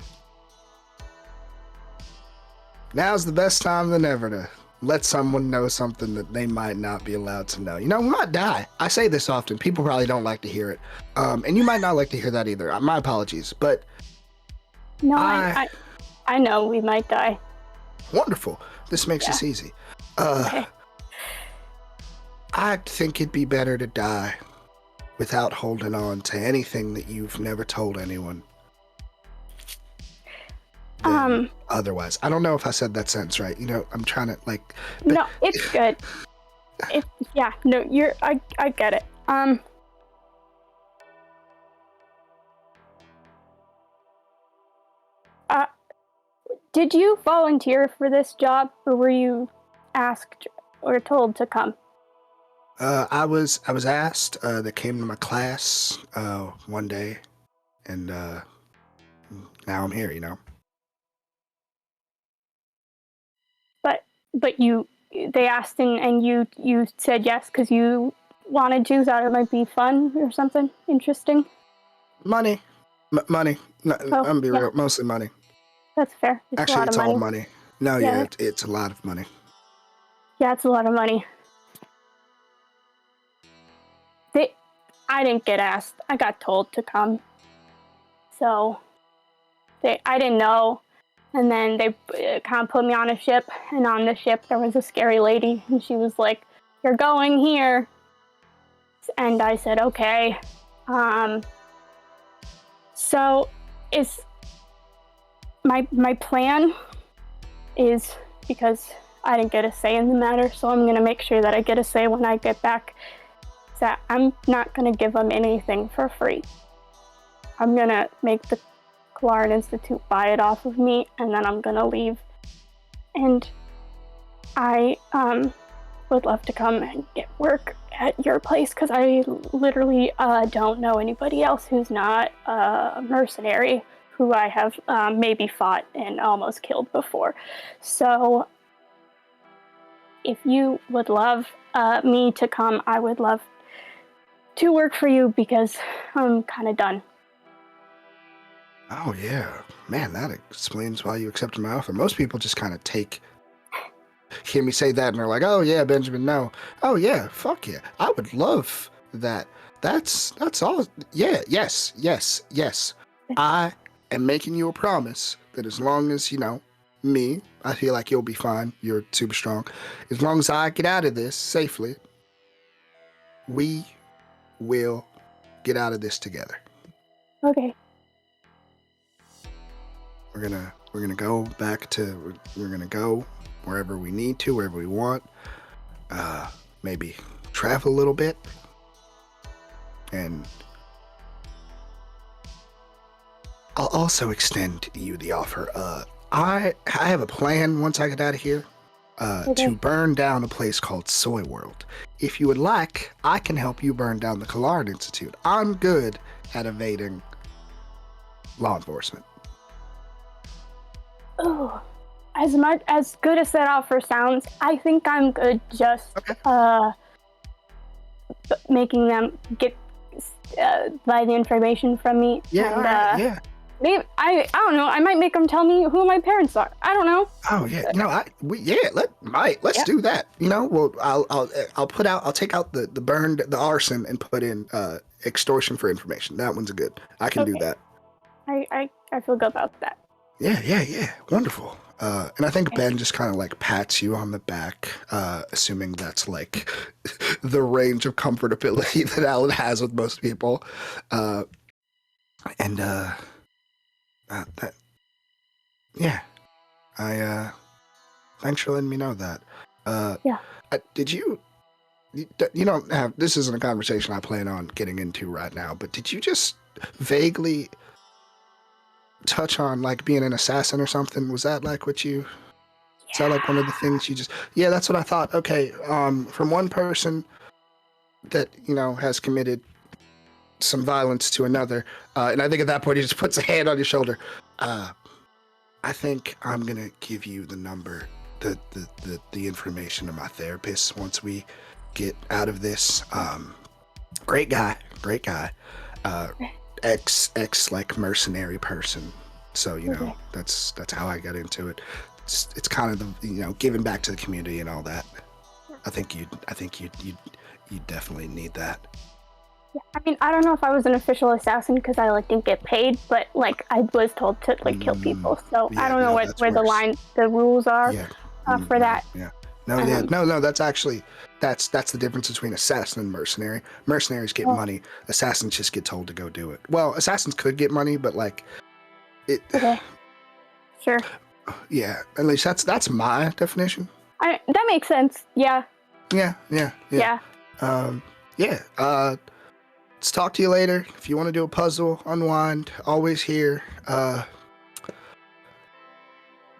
now's the best time than ever to let someone know something that they might not be allowed to know. You know, we might die. I say this often. People probably don't like to hear it. And you might not like to hear that either. My apologies. But No, I know we might die. wonderful. This makes this easy. Okay. I think it'd be better to die without holding on to anything that you've never told anyone. Otherwise, I don't know if I said that sentence right. You know, I'm trying to like. No, it's good. No, I get it. Did you volunteer for this job, or were you asked or told to come? I was asked. That came to my class one day, and now I'm here. You know. But they asked and you said yes because you wanted to, thought it might be fun or something interesting. Money. Money. No, I'm gonna be real. Mostly money. That's fair. Actually, it's all money. No, yeah, it's a lot of money. Yeah, it's a lot of money. I didn't get asked. I got told to come. So I didn't know. And then they kind of put me on a ship, and on the ship there was a scary lady, and she was like, "You're going here." And I said, "Okay." So it's my plan is, because I didn't get a say in the matter, so I'm gonna make sure that I get a say when I get back, that I'm not gonna give them anything for free. I'm gonna make the Kalaran Institute buy it off of me, and then I'm gonna leave. And I would love to come and get work at your place, because I literally don't know anybody else who's not a mercenary who I have maybe fought and almost killed before. So if you would love me to come, I would love to work for you, because I'm kind of done. Oh yeah, man, that explains why you accepted my offer. Most people just kind of hear me say that and they're like, "Oh yeah, Benjamin, no. Oh yeah, fuck yeah, I would love that. That's all. Yeah, yes. I am making you a promise that as long as me, I feel like you'll be fine. You're super strong. As long as I get out of this safely, we will get out of this together." Okay. We're gonna go back to. We're gonna go wherever we need to, wherever we want. Maybe travel a little bit, and I'll also extend you the offer. I have a plan once I get out of here. To burn down a place called Soy World. If you would like, I can help you burn down the Kalaran Institute. I'm good at evading law enforcement. Oh, as good as that offer sounds, I think I'm good just making them get buy the information from me. Yeah, and, yeah. Maybe I don't know. I might make them tell me who my parents are. I don't know. Oh yeah, let's do that. Well, I'll take out the arson and put in extortion for information. That one's good. I can do that. I feel good about that. Yeah. Wonderful. And I think Ben just kind of like pats you on the back, assuming that's like the range of comfortability that Alan has with most people. Thanks for letting me know that. Did you don't have, this isn't a conversation I plan on getting into right now, but did you just vaguely touch on like being an assassin or something? Was that like what you, is that like one of the things you just, that's what I thought. Okay. From one person that, has committed some violence to another. And I think at that point he just puts a hand on your shoulder. I think I'm gonna give you the number, the information of my therapist once we get out of this. Great guy. Ex like mercenary person. So that's how I got into it. it's kind of the giving back to the community and all that. I think you definitely need that. Yeah, I mean, I don't know if I was an official assassin because I didn't get paid, but I was told to kill people. So Yeah, I don't know where worse. the rules are Yeah. for that. Yeah. No. That's actually that's the difference between assassin and mercenary. Mercenaries get money. Assassins just get told to go do it. Well, assassins could get money, but it. Okay. Sure. Yeah. At least that's my definition. That makes sense. Yeah. Yeah. Yeah. Let's talk to you later. If you want to do a puzzle, unwind, always here.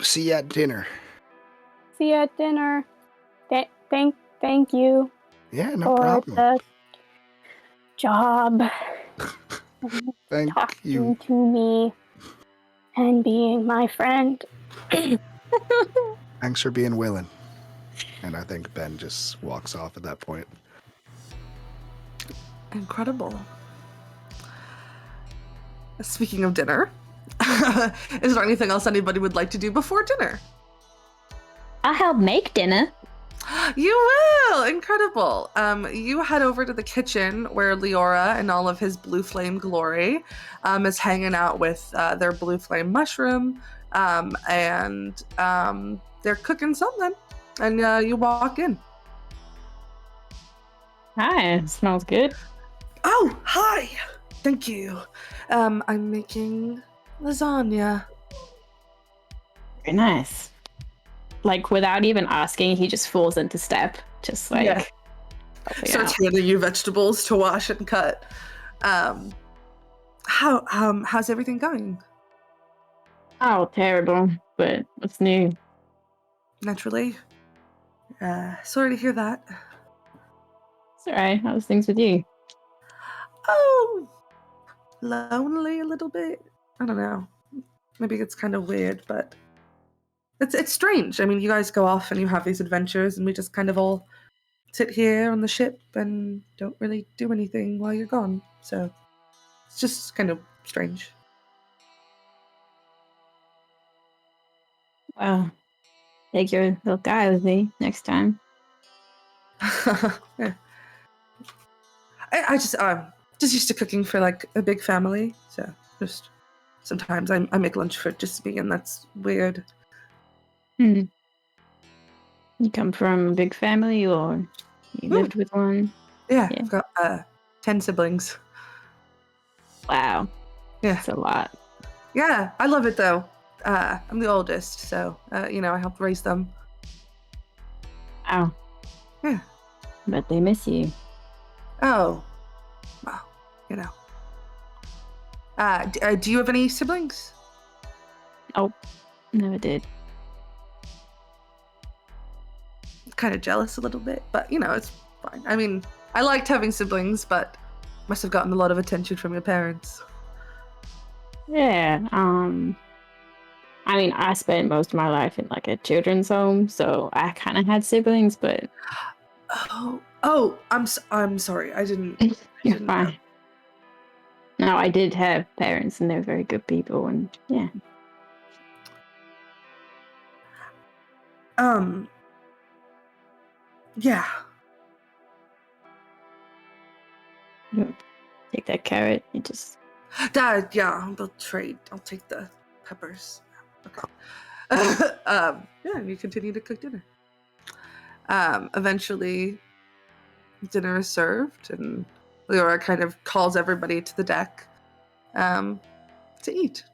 See you at dinner. See you at dinner. Thank you Yeah, no for problem. the job. Thank talking you. to me and being my friend. Thanks for being willing. And I think Ben just walks off at that point. Incredible. Speaking of dinner, is there anything else anybody would like to do before dinner? I'll help make dinner. You will! Incredible. You head over to the kitchen where Leora and all of his blue flame glory is hanging out with their blue flame mushroom, and they're cooking something, and you walk in. Hi, smells good. Oh, hi! Thank you. I'm making lasagna. Very nice. Without even asking, he just falls into step. Just Yeah. helping Starts out. handing you vegetables to wash and cut. How's everything going? Oh, terrible. But what's new? Naturally. Sorry to hear that. It's alright. How's things with you? Oh, lonely a little bit. I don't know. Maybe it's kind of weird, but it's strange. I mean, you guys go off and you have these adventures, and we just kind of all sit here on the ship and don't really do anything while you're gone. So it's just kind of strange. Well, take your little guy with me next time. Yeah. I just used to cooking for a big family, so just sometimes I make lunch for just me, and that's weird. You come from a big family, or you lived with one? Yeah, Yeah. I've got 10 siblings. Wow. Yeah. That's a lot. Yeah, I love it though. I'm the oldest, so I helped raise them. Wow. Yeah. But they miss you. Oh, well, do you have any siblings? Never did. Kind of jealous a little bit, but it's fine. I mean, I liked having siblings, but must have gotten a lot of attention from your parents. Yeah. I mean, I spent most of my life in a children's home, so I kind of had siblings, but Oh, I'm sorry. I didn't. you're didn't know. fine. No, I did have parents, and they're very good people, and yeah. Yeah. You don't take that carrot. You just Dad, yeah, I'll trade. I'll take the peppers. Okay. Yeah, you continue to cook dinner. Eventually, dinner is served, and Leora kind of calls everybody to the deck to eat.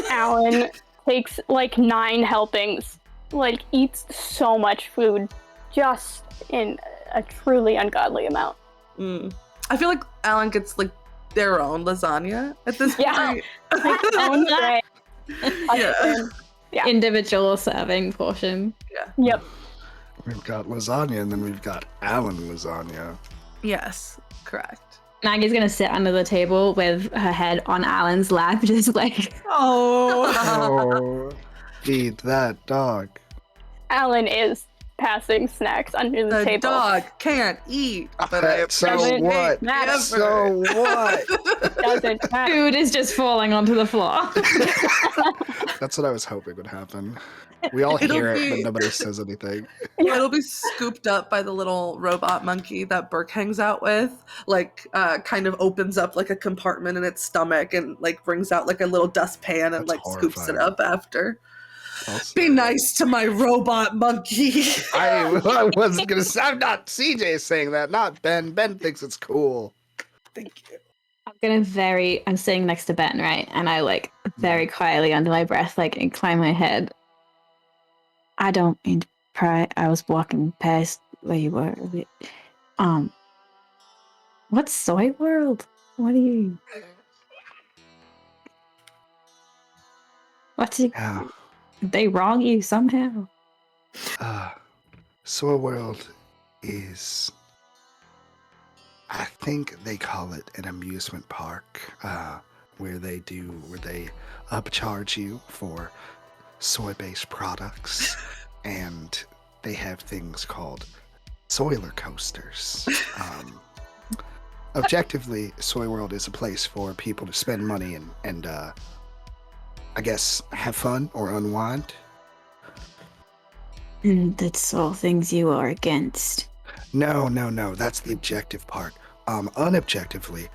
Alan takes 9 helpings, eats so much food just in a truly ungodly amount. I feel like Alan gets their own lasagna at this Yeah. point. Own tray. Yeah. Yeah. individual serving portion. Yep. We've got lasagna, and then we've got Alan lasagna. Yes, correct. Maggie's gonna sit under the table with her head on Alan's lap, just Oh. Oh, feed that dog. Alan is passing snacks under the The table. dog can't eat, but I So appreciate what? matter. So what? Doesn't matter. Food is just falling onto the floor. That's what I was hoping would happen. We all It'll hear it, be- but nobody says anything. It'll be scooped up by the little robot monkey that Burke hangs out with. Like, kind of opens up like a compartment in its stomach and like brings out like a little dustpan and That's like scoops it horrifying. up after. Also, Be nice to my robot monkey. I wasn't gonna say. I'm not. CJ saying that, not Ben. Ben thinks it's cool. Thank you. I'm sitting next to Ben, right? And I like very quietly under my breath, like incline my head. I don't mean to pry. I was walking past where you were. What's Soy World? What are you? What's it? Yeah. Did they wrong you somehow? Soy World is, I think they call it an amusement park, where they upcharge you for soy-based products, and they have things called soiler coasters. Objectively, Soy World is a place for people to spend money and I guess have fun or unwind. And that's all things you are against. No, that's the objective part. Unobjectively,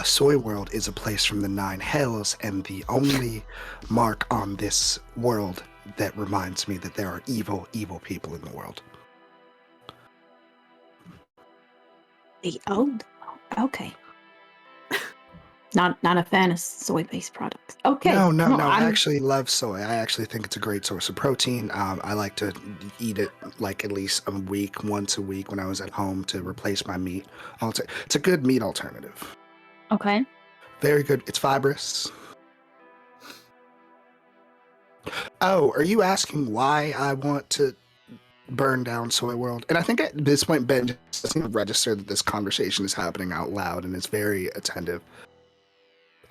Soy World is a place from the 9 hells and the only mark on this world that reminds me that there are evil people in the world. Okay. Not a fan of soy-based products. Okay. No, I I'm- actually love soy. I actually think it's a great source of protein. I like to eat it like at least once a week when I was at home to replace my meat. It's a good meat alternative. Okay. Very good. It's fibrous. Oh, are you asking why I want to burn down Soy World? And I think at this point, Ben just doesn't register that this conversation is happening out loud and is very attentive.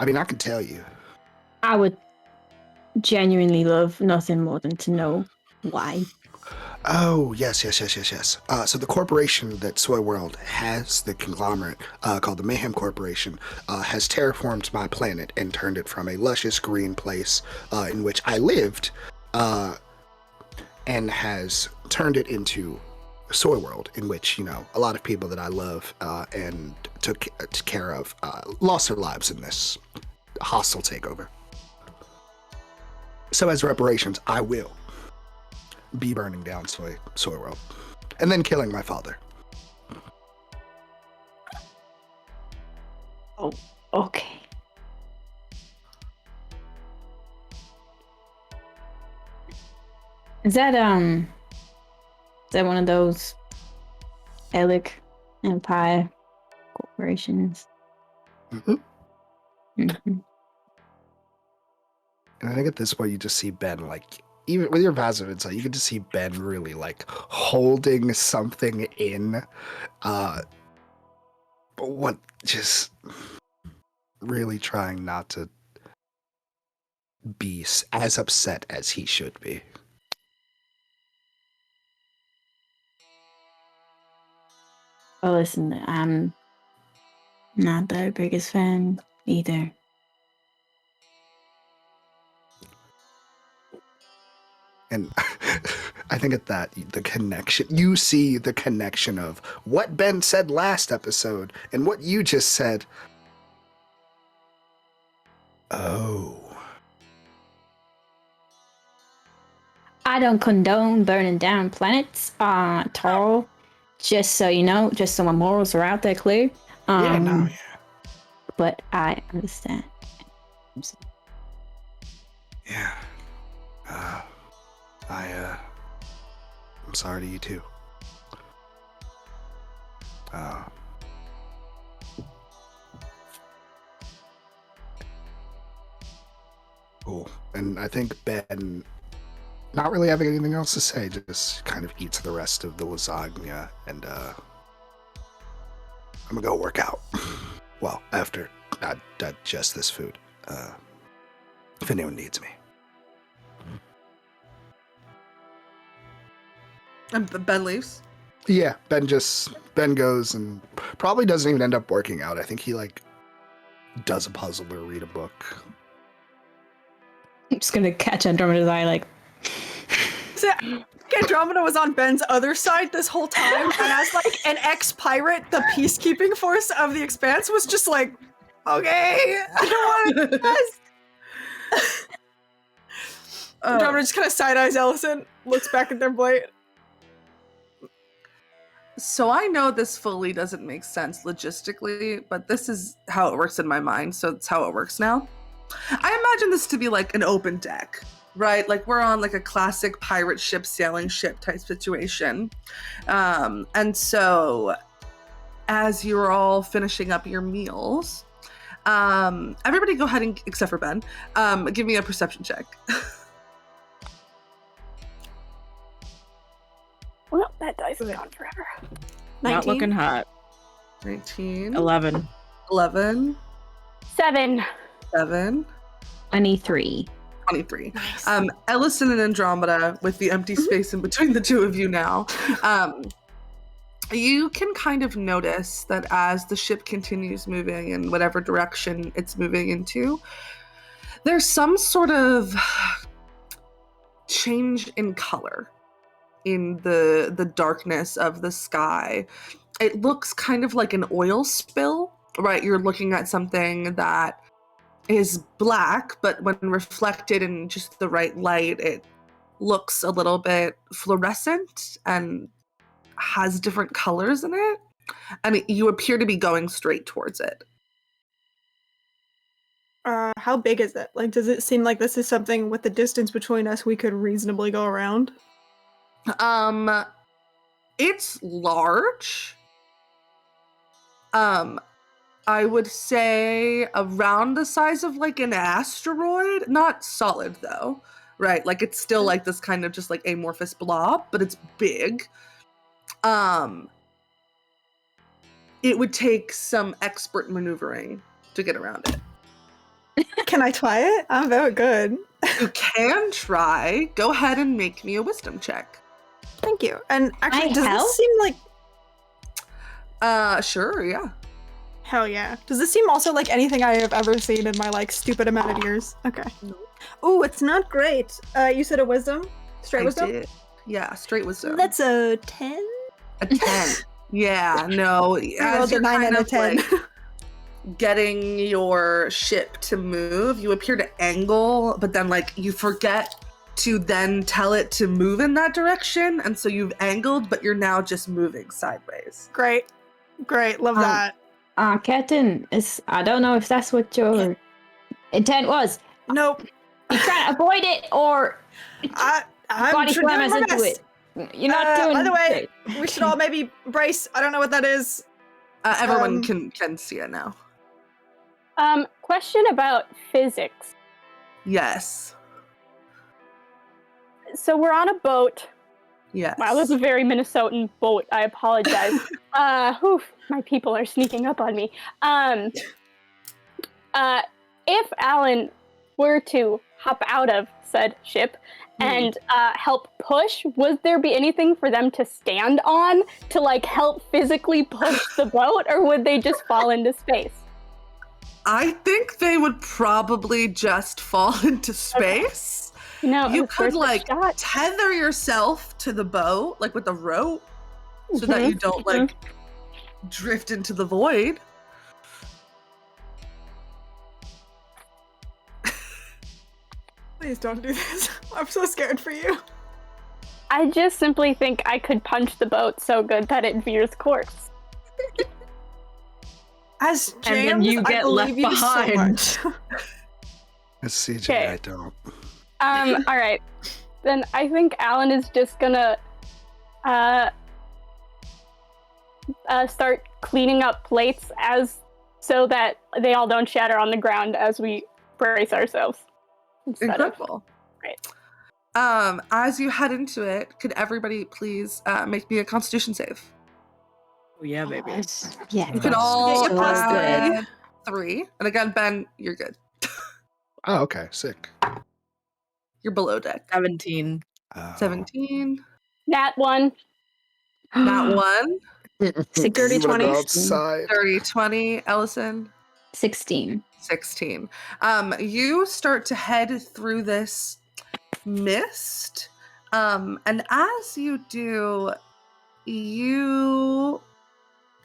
I mean, I can tell you. I would genuinely love nothing more than to know why. Oh, yes. So the corporation that Soy World has, the conglomerate called the Mayhem Corporation, has terraformed my planet and turned it from a luscious green place in which I lived, and has turned it into Soy World, in which, a lot of people that I love and took care of lost their lives in this hostile takeover. So as reparations, I will be burning down Soy World, and then killing my father. Oh, okay. Is that one of those Elic Empire corporations? Mm-hmm. Mm-hmm. And I think at this point you just see Ben, like, even with your passive insight, you can just see Ben really like holding something in, but just really trying not to be as upset as he should be. Well, listen, I'm not the biggest fan either. And I think at that, you see the connection of what Ben said last episode and what you just said. Oh. I don't condone burning down planets at all. Just so you know, just so my morals are out there clear. Yeah. But I understand. Yeah. I'm sorry to you too. Cool. And I think Ben, not really having anything else to say, just kind of eats the rest of the lasagna, and I'm gonna go work out. Well, after I digest this food, if anyone needs me. And Ben leaves. Yeah, Ben goes and probably doesn't even end up working out. I think he like does a puzzle or read a book. I'm just gonna catch Andromeda's eye, like. So, Andromeda was on Ben's other side this whole time, and as like an ex-pirate, the peacekeeping force of the Expanse was just like, okay, I don't want to. Andromeda just kind of side eyes Ellison, looks back at their blade. So I know this fully doesn't make sense logistically, but this is how it works in my mind, so it's how it works now. I imagine this to be like an open deck, right? Like we're on like a classic pirate ship, sailing ship type situation. And so as you're all finishing up your meals, everybody go ahead and, except for Ben, give me a perception check. Well, that dice is gone forever. Not 19. looking hot. 19. 11. 11. 7. 7. 23. 23. Nice. Ellison and Andromeda, with the empty space in between the two of you now, you can kind of notice that as the ship continues moving in whatever direction it's moving into, there's some sort of change in color in the darkness of the sky. It looks kind of like an oil spill, right? You're looking at something that is black, but when reflected in just the right light, it looks a little bit fluorescent and has different colors in it. And you appear to be going straight towards it. How big is it? Like, does it seem like this is something with the distance between us we could reasonably go around? It's large. I would say around the size of like an asteroid, not solid though, right? Like it's still like this kind of just like amorphous blob, but it's big. It would take some expert maneuvering to get around it. Can I try it? I'm very good. You can try. Go ahead and make me a wisdom check. Thank you. And actually, I does help? this seem like... Sure, yeah. Hell yeah. Does this seem also like anything I have ever seen in my, like, stupid amount of years? Okay. Ooh, it's not great. You said a wisdom? Straight I wisdom? did. Yeah, straight wisdom. That's a 10? A 10. Yeah, no. I As rolled a you're 9 kind and a of 10. like getting your ship to move, you appear to angle, but then like you forget to then tell it to move in that direction, and so you've angled, but you're now just moving sideways. Great. Great. Love that. Captain, I don't know if that's what your intent was. Nope. You're trying to avoid it, or I'm body doing slam us my into best. it. You're not doing By the way, it. we should all maybe brace. I don't know what that is. Everyone can see it now. Question about physics. Yes. So we're on a boat. Yes. Wow, this is a very Minnesotan boat. I apologize. My people are sneaking up on me. If Alan were to hop out of said ship and help push, would there be anything for them to stand on to like help physically push the boat, or would they just fall into space? I think they would probably just fall into space. You know, You it's could worth a like shot. tether yourself to the boat, like with a rope, so that you don't like drift into the void. Please don't do this. I'm so scared for you. I just simply think I could punch the boat so good that it veers course. As James, And then you I get believe left you behind. So much. As CJ, Okay. I don't. All right. Then I think Alan is just gonna start cleaning up plates so that they all don't shatter on the ground as we brace ourselves. Incredible. Right. As you head into it, could everybody please make me a Constitution save? Oh, yeah, baby. Yeah. You can all Get your plus add 3. And again, Ben, you're good. Oh, okay. Sick. You're below deck. 17. 17. Nat 1. Not one. Security I'm gonna 20. go outside. Dirty 20. Ellison. 16. 16. You start to head through this mist. And as you do, you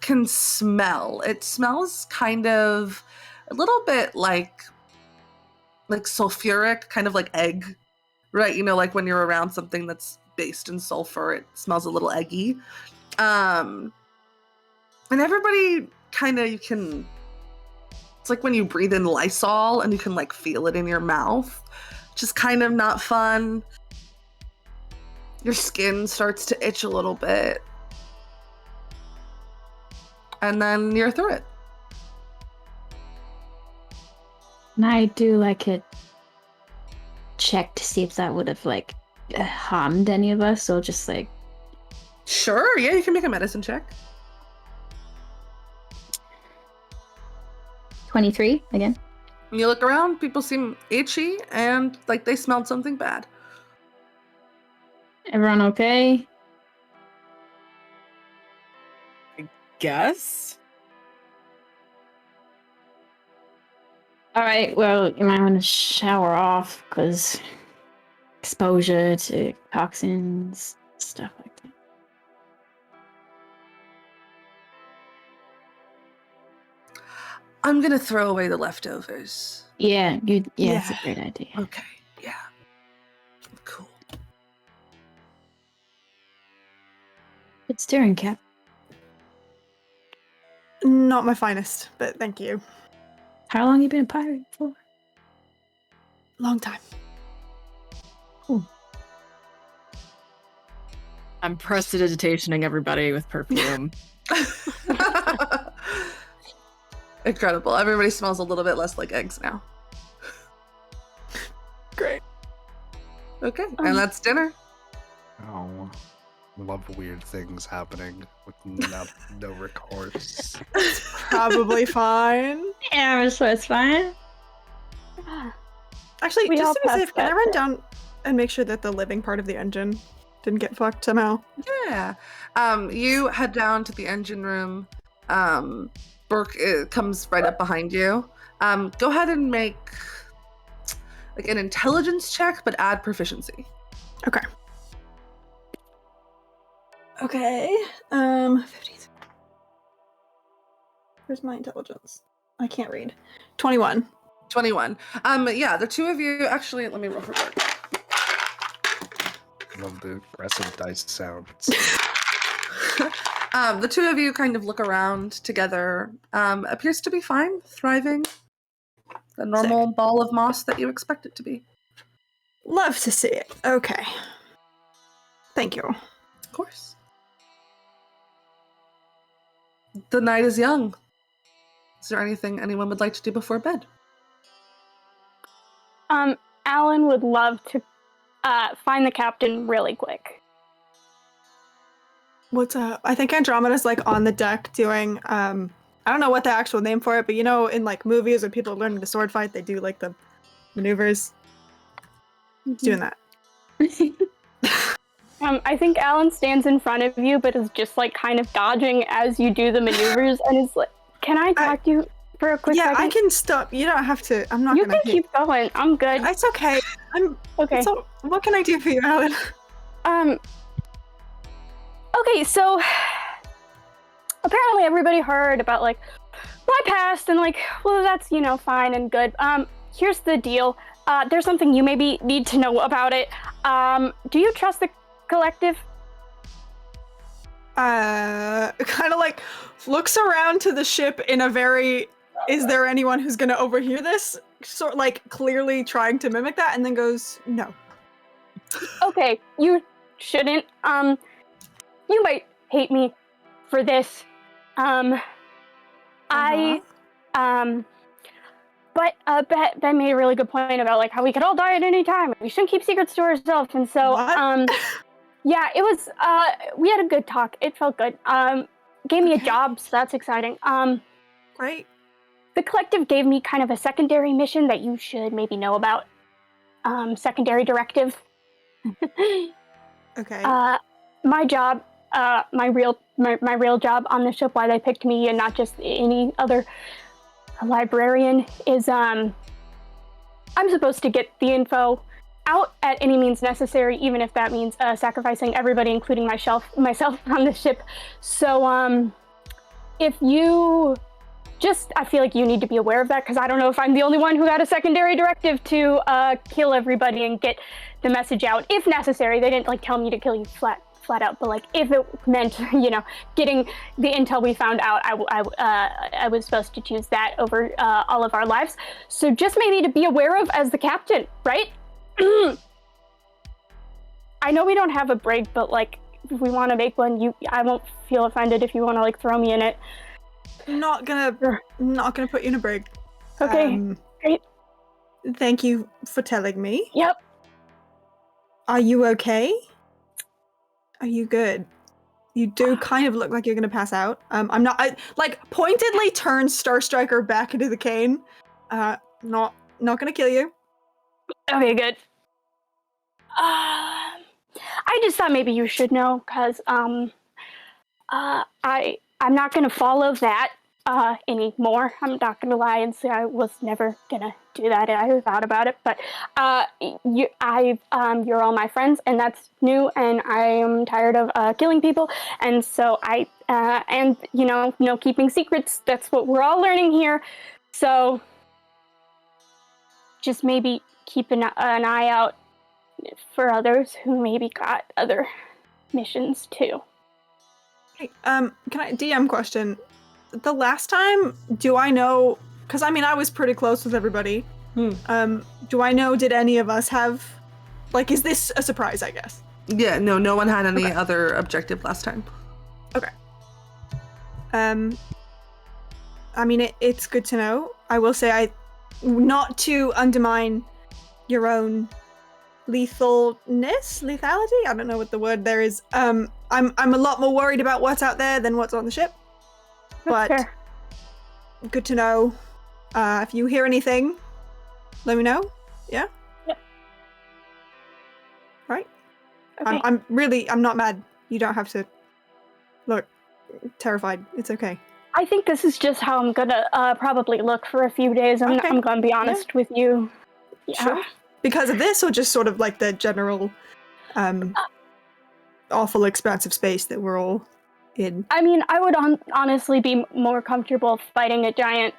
can smell. It smells kind of a little bit like sulfuric, kind of like egg, right? You know, like when you're around something that's based in sulfur, it smells a little eggy. And everybody kind of, it's like when you breathe in Lysol and you can like feel it in your mouth, which is kind of not fun. Your skin starts to itch a little bit. And then you're through it. And I do like a check to see if that would have like harmed any of us, or just like. Sure, yeah, you can make a medicine check. 23 again. And you look around, people seem itchy and like they smelled something bad. Everyone okay? Guess. All right. Well, you might want to shower off because exposure to toxins, stuff like that. I'm gonna throw away the leftovers. Yeah, it's a great idea. Okay, yeah. Cool. Good steering, Cap. Not my finest, but thank you. How long you been a pirate for? Long time. I'm prestidigitationing everybody with perfume. Incredible. Everybody smells a little bit less like eggs now. Great. Okay, and that's dinner. Oh, love weird things happening with no recourse. Probably fine. Yeah, so it's fine. Actually, We all just to be passed safe, can I that run bit. down and make sure that the living part of the engine didn't get fucked somehow? Yeah. You head down to the engine room. Burke comes right up behind you. Go ahead and make like an intelligence check, but add proficiency. Okay. Okay. 15. Where's my intelligence? I can't read. 21. 21. Yeah, the two of you actually, let me roll for Burke. Love the aggressive dice sounds. The two of you kind of look around together. Appears to be fine, thriving. The normal ball of moss that you expect it to be. Love to see it. Okay. Thank you. Of course. The night is young. Is there anything anyone would like to do before bed? Alan would love to find the captain really quick. What's up? I think Andromeda's like on the deck doing I don't know what the actual name for it, but you know in like movies when people are learning to sword fight, they do like the maneuvers. He's doing that. I think Alan stands in front of you, but is just like kind of dodging as you do the maneuvers, and is like, "Can I talk to you for a quick second?" I can stop. You don't have to. I'm not You gonna can keep going. I'm good. It's okay. I'm Okay. So, what can I do for you, Alan? Okay, so apparently everybody heard about like my past and like, well, that's, you know, fine and good. Here's the deal. There's something you maybe need to know about it. Do you trust the collective? Kind of like looks around to the ship in a very, is there anyone who's gonna overhear this? Sort like clearly trying to mimic that, and then goes, no. Okay, you shouldn't. You might hate me for this. But Ben made a really good point about like how we could all die at any time. We shouldn't keep secrets to ourselves. And so, What? yeah, it was. We had a good talk. It felt good. Gave me a job, so that's exciting. Great. The collective gave me kind of a secondary mission that you should maybe know about. Secondary directive. Okay. my job, my real job on the ship, why they picked me and not just any other librarian, is I'm supposed to get the info out at any means necessary, even if that means sacrificing everybody, including myself on the ship. So if you I feel like you need to be aware of that, because I don't know if I'm the only one who got a secondary directive to kill everybody and get the message out if necessary. They didn't like tell me to kill you flat out, but like if it meant, getting the intel we found out, I was supposed to choose that over all of our lives. So just maybe to be aware of as the captain, right? I know we don't have a break, but like if we want to make one, I won't feel offended if you want to like throw me in it. Not gonna put you in a break. Okay, great. Thank you for telling me. Yep. Are you okay? Are you good? You do kind of look like you're gonna pass out. I pointedly turn Star Striker back into the cane. Not gonna kill you. Okay, good. I just thought maybe you should know, because I'm not gonna follow that anymore. I'm not gonna lie and say I was never gonna do that. I thought about it, but you're all my friends, and that's new. And I am tired of killing people, and so and no keeping secrets. That's what we're all learning here. So just maybe keep an eye out for others who maybe got other missions too. Hey, can I DM question? The last time, do I know? Because I mean, I was pretty close with everybody. Do I know? Did any of us have? Like, is this a surprise? I guess. Yeah. No one had any other objective last time. Okay. I mean, it's good to know. I will say, not to undermine your own lethality. I don't know what the word there is. I'm a lot more worried about what's out there than what's on the ship. That's But fair. good to know. If you hear anything, let me know. Yeah. Yep. Right. Okay. I'm not mad. You don't have to look terrified. It's okay. I think this is just how I'm gonna probably look for a few days. I'm gonna be honest with you. Yeah. Sure. Because of this, or just sort of like the general awful expansive space that we're all in? I mean, I would honestly be more comfortable fighting a giant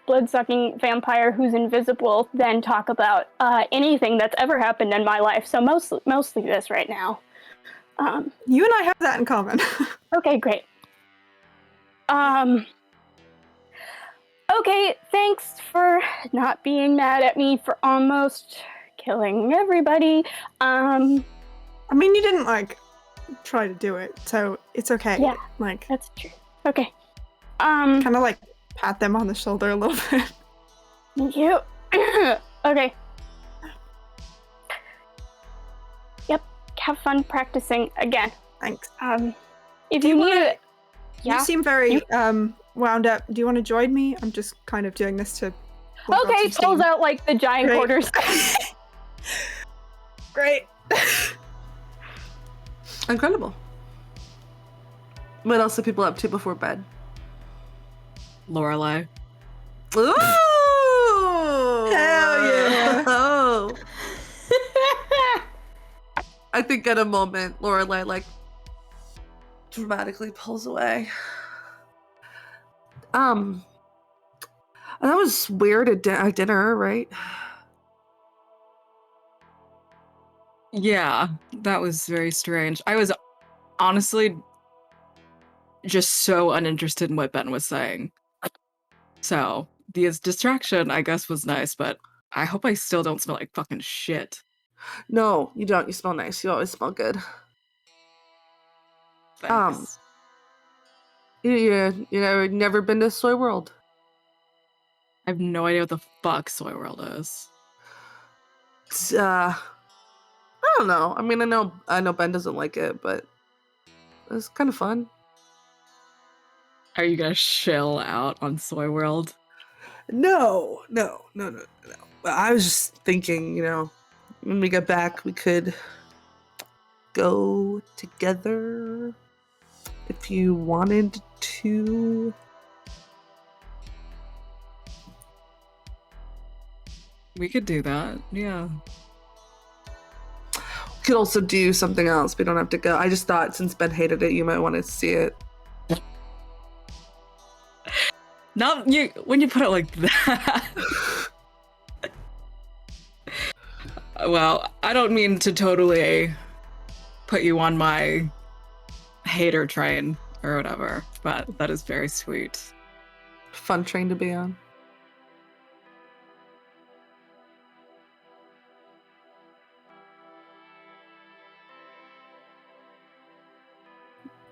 blood-sucking vampire who's invisible than talk about anything that's ever happened in my life. So mostly this right now. You and I have that in common. Okay, great. Okay, thanks for not being mad at me for almost killing everybody. I mean, you didn't like try to do it, so it's okay. Yeah, like that's true. Okay. kind of like pat them on the shoulder a little bit. Thank you. Okay. Yep. Have fun practicing again. Thanks. If you need it. You seem very wound up. Do you want to join me? I'm just kind of doing this to. Okay, pulls out like the giant Great. quarters. Great. Incredible. What else are people up to before bed? Lorelai. Ooh! Hell yeah. Oh. I think at a moment, Lorelai like dramatically pulls away. That was weird at dinner, right? Yeah, that was very strange. I was honestly just so uninterested in what Ben was saying. So the distraction, I guess, was nice, but I hope I still don't smell like fucking shit. No, you don't. You smell nice. You always smell good. Thanks. You know, never been to Soy World. I have no idea what the fuck Soy World is. It's, I don't know. I mean, I know Ben doesn't like it, but it's kind of fun. Are you gonna chill out on Soy World? No. But I was just thinking, you know, when we get back, we could go together if you wanted to. We could do that. Yeah. We could also do something else. We don't have to go. I just thought since Ben hated it, you might want to see it. Not you when you put it like that. Well, I don't mean to totally put you on my hater train or whatever, but that is very sweet. Fun train to be on.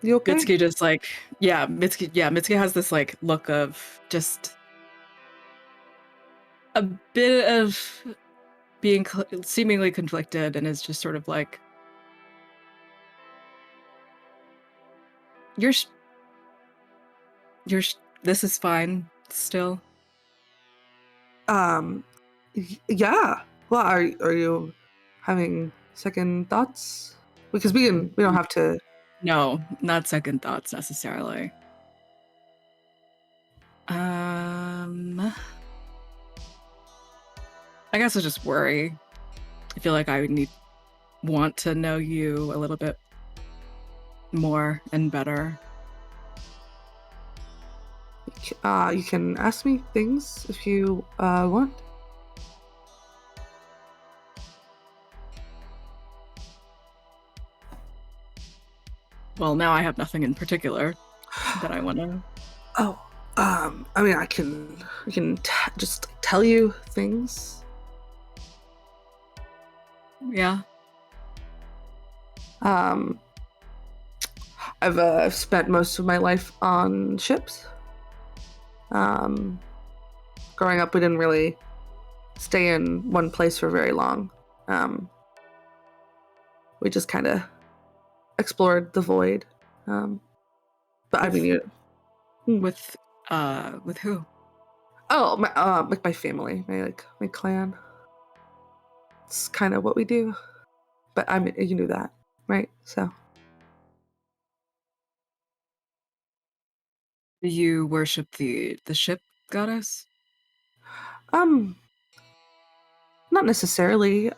You okay? Mitsuki just like, Mitsuki has this like look of just a bit of being seemingly conflicted, and is just sort of like, this is fine still. Yeah. Well, are you having second thoughts? Because we don't have to. No, not second thoughts necessarily. I guess I just worry. I feel like I want to know you a little bit more and better. You can ask me things if you want. Well, now I have nothing in particular that I want to. Oh, I mean, I can just tell you things. Yeah. I've spent most of my life on ships. Growing up, we didn't really stay in one place for very long. We just kind of explored the void. But I mean, with who? Oh, like my family, my clan. It's kind of what we do. But I mean, you knew that, right? So. Do you worship the ship goddess? Not necessarily.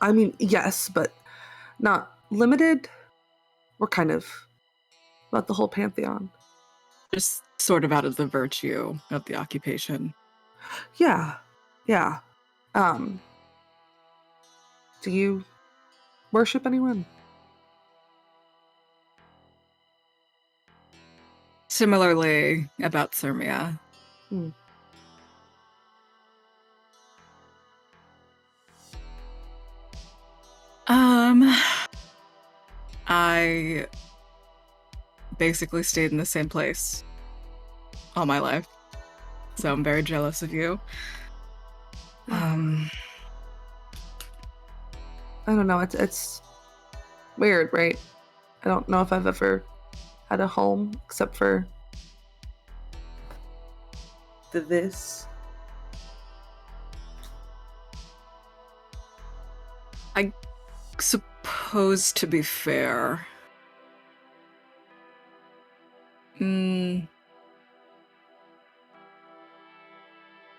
I mean, yes, but not limited. We're kind of about the whole pantheon. Just sort of out of the virtue of the occupation. Yeah. Do you worship anyone? Similarly about Sirmia. I basically stayed in the same place all my life, so I'm very jealous of you. I don't know. It's weird, right? I don't know if I've ever had a home except for this. I suppose, to be fair,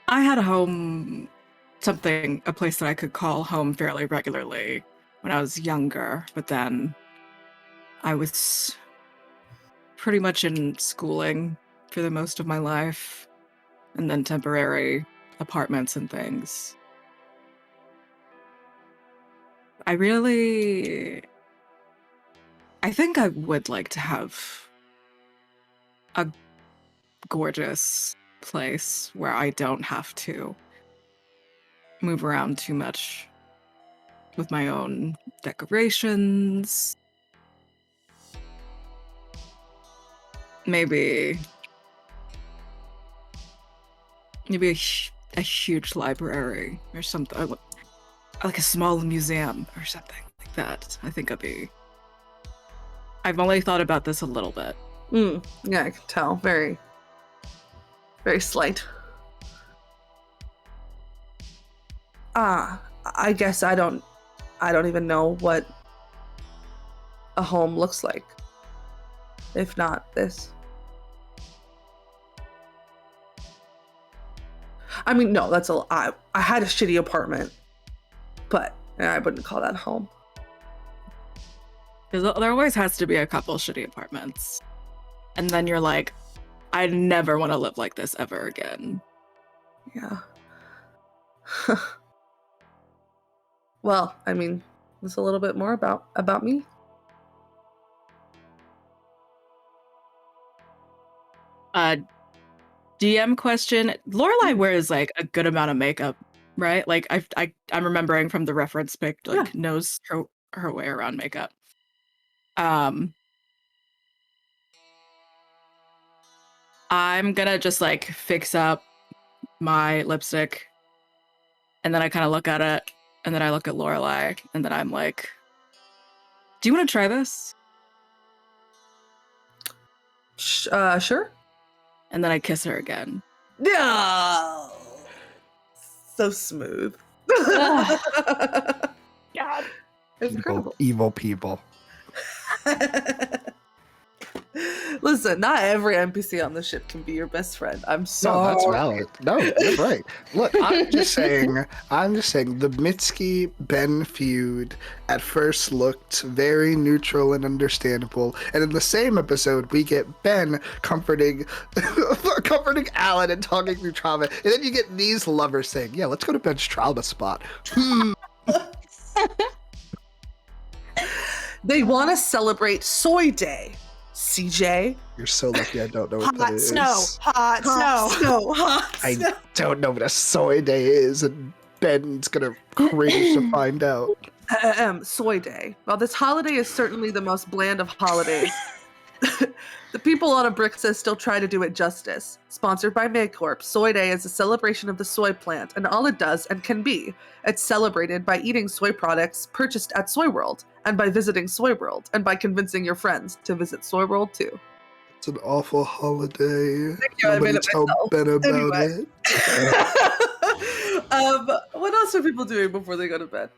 I had a home, a place that I could call home fairly regularly when I was younger, but then I was pretty much in schooling for the most of my life, and then temporary apartments and things. I think I would like to have a gorgeous place where I don't have to move around too much with my own decorations. Maybe a huge library or something, like a small museum or something like that. I think I've only thought about this a little bit. Yeah, I can tell. Very, very slight. I guess I don't even know what a home looks like. If not this. I mean, no, that's I had a shitty apartment, but I wouldn't call that home. Because there always has to be a couple shitty apartments. And then you're like, I never want to live like this ever again. Yeah. Well, I mean, that's a little bit more about me. DM question. Lorelai wears like a good amount of makeup, right? Like I'm remembering from the reference pic, like knows her way around makeup. I'm gonna just like fix up my lipstick, and then I kind of look at it, and then I look at Lorelai, and then I'm like, "Do you want to try this?" Sure. And then I kiss her again. No, so smooth. God. It's incredible. Evil people. Listen, not every NPC on the ship can be your best friend. I'm sorry. No, that's valid. No, you're right. Look, I'm just saying the Mitski Ben feud at first looked very neutral and understandable. And in the same episode, we get Ben comforting Alan and talking through trauma. And then you get these lovers saying, yeah, let's go to Ben's trauma spot. They want to celebrate Soy Day. CJ, you're so lucky I don't know what that is. Hot snow. I don't know what a soy day is, and Ben's gonna cringe to find out. Soy Day. Well, this holiday is certainly the most bland of holidays. The people on Abrixa still try to do it justice. Sponsored by Maycorp, Soy Day is a celebration of the soy plant and all it does and can be. It's celebrated by eating soy products purchased at Soy World, and by visiting Soy World, and by convincing your friends to visit Soy World too. It's an awful holiday. Thank you, I made it tell myself. Ben about Anyway. it. What else are people doing before they go to bed?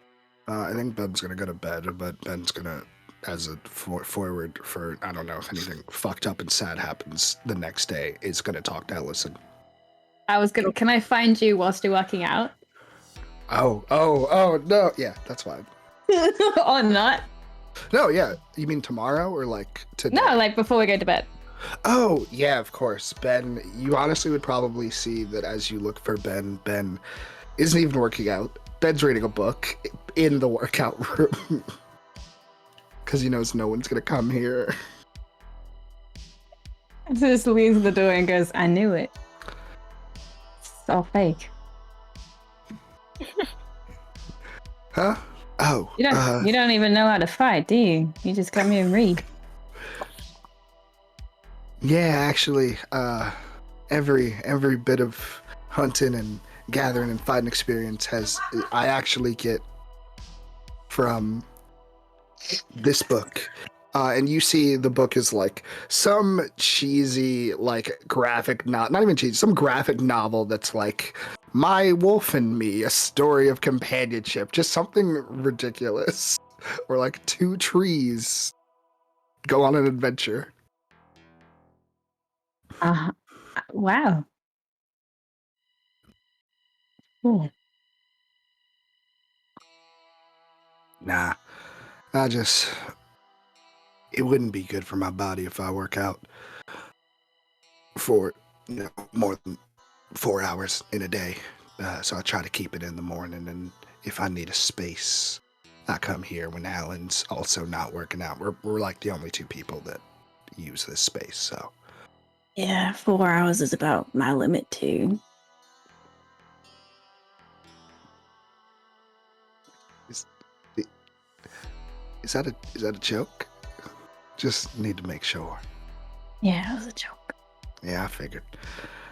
I think Ben's gonna go to bed, but Ben's gonna, as a forward for, I don't know if anything fucked up and sad happens the next day, is gonna talk to Ellison. Can I find you whilst you're working out? Oh, no. Yeah, that's fine. Or not? No, yeah. You mean tomorrow or like today? No, like before we go to bed. Oh, yeah, of course. Ben, you honestly would probably see that as you look for Ben isn't even working out. Ben's reading a book in the workout room. Because he knows no one's going to come here. Just leaves the door and goes, I knew it. It's all fake. Huh? Oh. You don't even know how to fight, do you? You just come here and read. Yeah, actually, every bit of hunting and gathering and fighting experience I actually get from this book. And you see the book is like some cheesy, like graphic, not even cheesy, some graphic novel that's like My Wolf and Me, a story of companionship, just something ridiculous. Or like two trees go on an adventure. Wow. Cool. Nah, it wouldn't be good for my body if I work out for more than 4 hours in a day. So I try to keep it in the morning, and if I need a space, I come here when Alan's also not working out. We're like the only two people that use this space, so. Yeah, 4 hours is about my limit too. Is that a joke? Just need to make sure. Yeah, it was a joke. Yeah, I figured.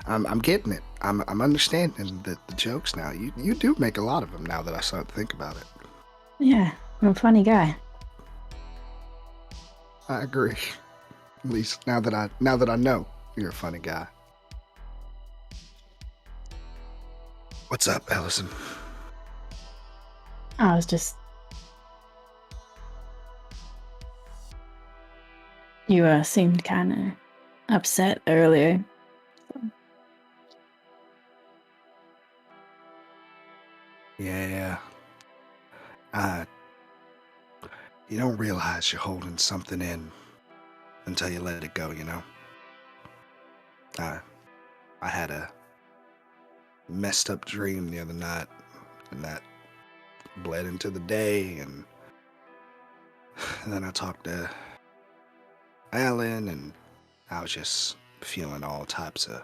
I'm getting it. I'm understanding the jokes now. You do make a lot of them now that I start to think about it. Yeah, I'm a funny guy. I agree. At least now that I know you're a funny guy. What's up, Ellison? I was just You seemed kind of upset earlier. Yeah. You don't realize you're holding something in until you let it go, you know? I had a messed up dream the other night, and that bled into the day, and then I talked to Alan, and I was just feeling all types of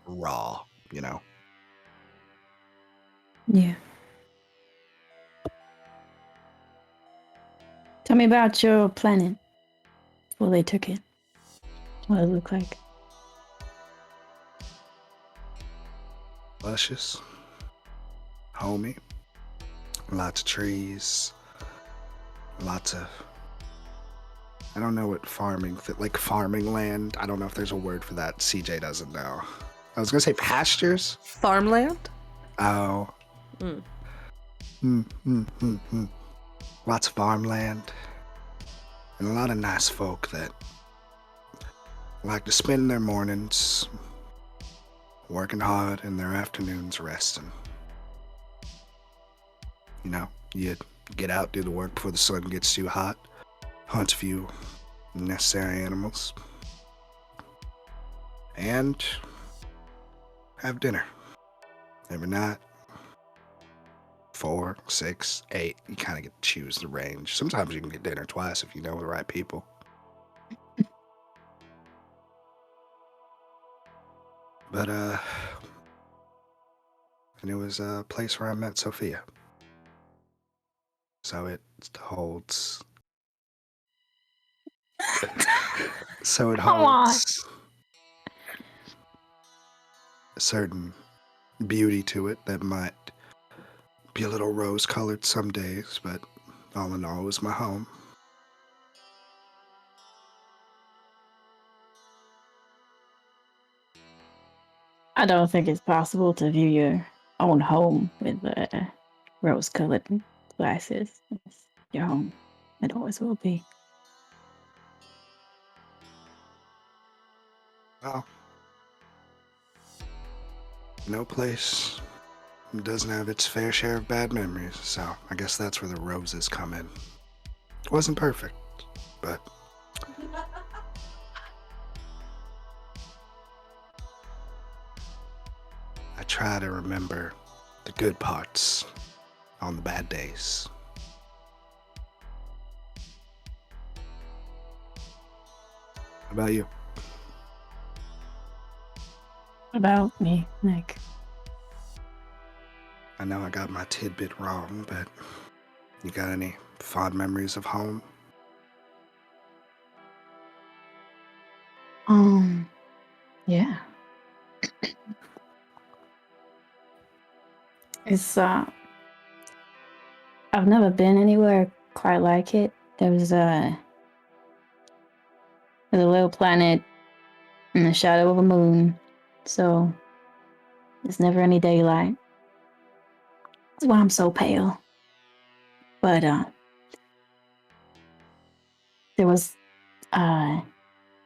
raw, you know? Yeah. Tell me about your planet. Well, they took it. What does it look like? Luscious, homey, lots of trees, lots of, I don't know what farming, like farming land. I don't know if there's a word for that. CJ doesn't know. I was gonna say pastures. Farmland? Oh. Mm. Lots of farmland. And a lot of nice folk that like to spend their mornings working hard and their afternoons resting. You know, you get out, do the work before the sun gets too hot, hunt a few necessary animals, and have dinner every night. 4, 6, 8. You kind of get to choose the range. Sometimes you can get dinner twice if you know the right people. But, and it was a place where I met Sophia. So it holds. So it Come on. holds a certain beauty to it that might be a little rose-colored some days, but all in all, it was my home. I don't think it's possible to view your own home with rose-colored glasses. It's your home. It always will be. Well, no place doesn't have its fair share of bad memories, so I guess that's where the roses come in. It wasn't perfect, but I try to remember the good parts on the bad days. What about you? About me, Nick. I know I got my tidbit wrong, but you got any fond memories of home? Yeah. It's I've never been anywhere quite like it. There's a little planet in the shadow of a moon, so there's never any daylight. That's why I'm so pale. But there was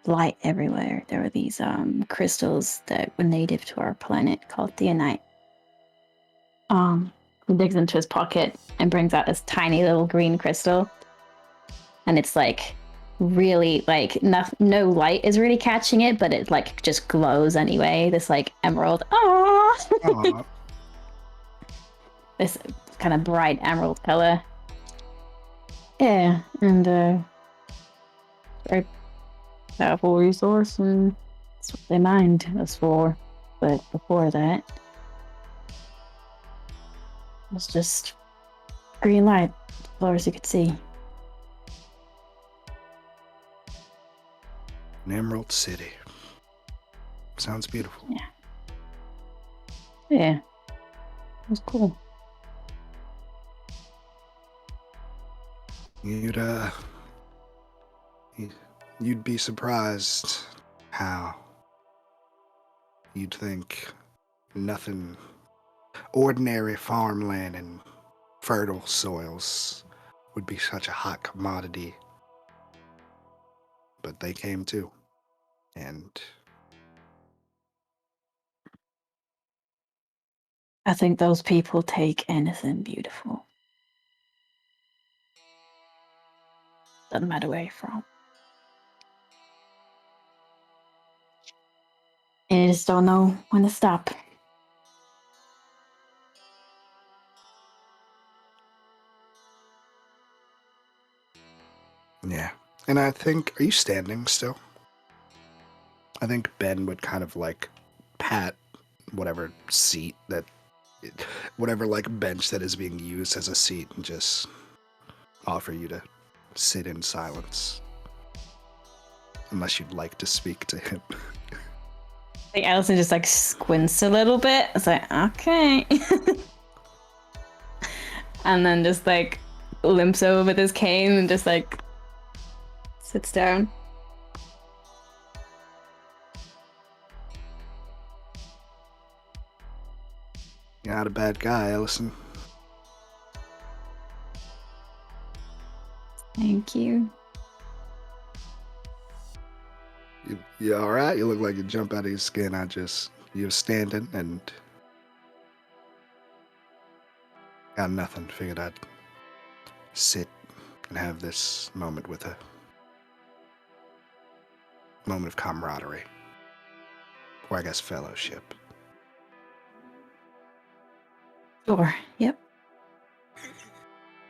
light everywhere. There were these crystals that were native to our planet called theonite. He digs into his pocket and brings out this tiny little green crystal, and it's like really like no light is really catching it, but it like just glows anyway. This like emerald, Aw. this kind of bright emerald color. Yeah, and very powerful resource, and that's what they mined us for. But before that, it was just green light as far as you could see. An Emerald City. Sounds beautiful. Yeah, it was cool. You'd be surprised how you'd think nothing, ordinary farmland and fertile soils would be such a hot commodity but they came too. And I think those people take anything beautiful. Doesn't matter where you're from. And you just don't know when to stop. yeah. And I think, are you standing still? I think Ben would kind of like pat whatever seat that, whatever like bench that is being used as a seat and just offer you to sit in silence. Unless you'd like to speak to him. I think Allison just like squints a little bit. It's like, okay. And then just like limps over with his cane and just like sits down. You're not a bad guy, Allison. Thank you. You all right? You look like you jump out of your skin. You're standing and got nothing. Figured I'd sit and have this moment with her. Moment of camaraderie. Or I guess fellowship. Sure. Yep.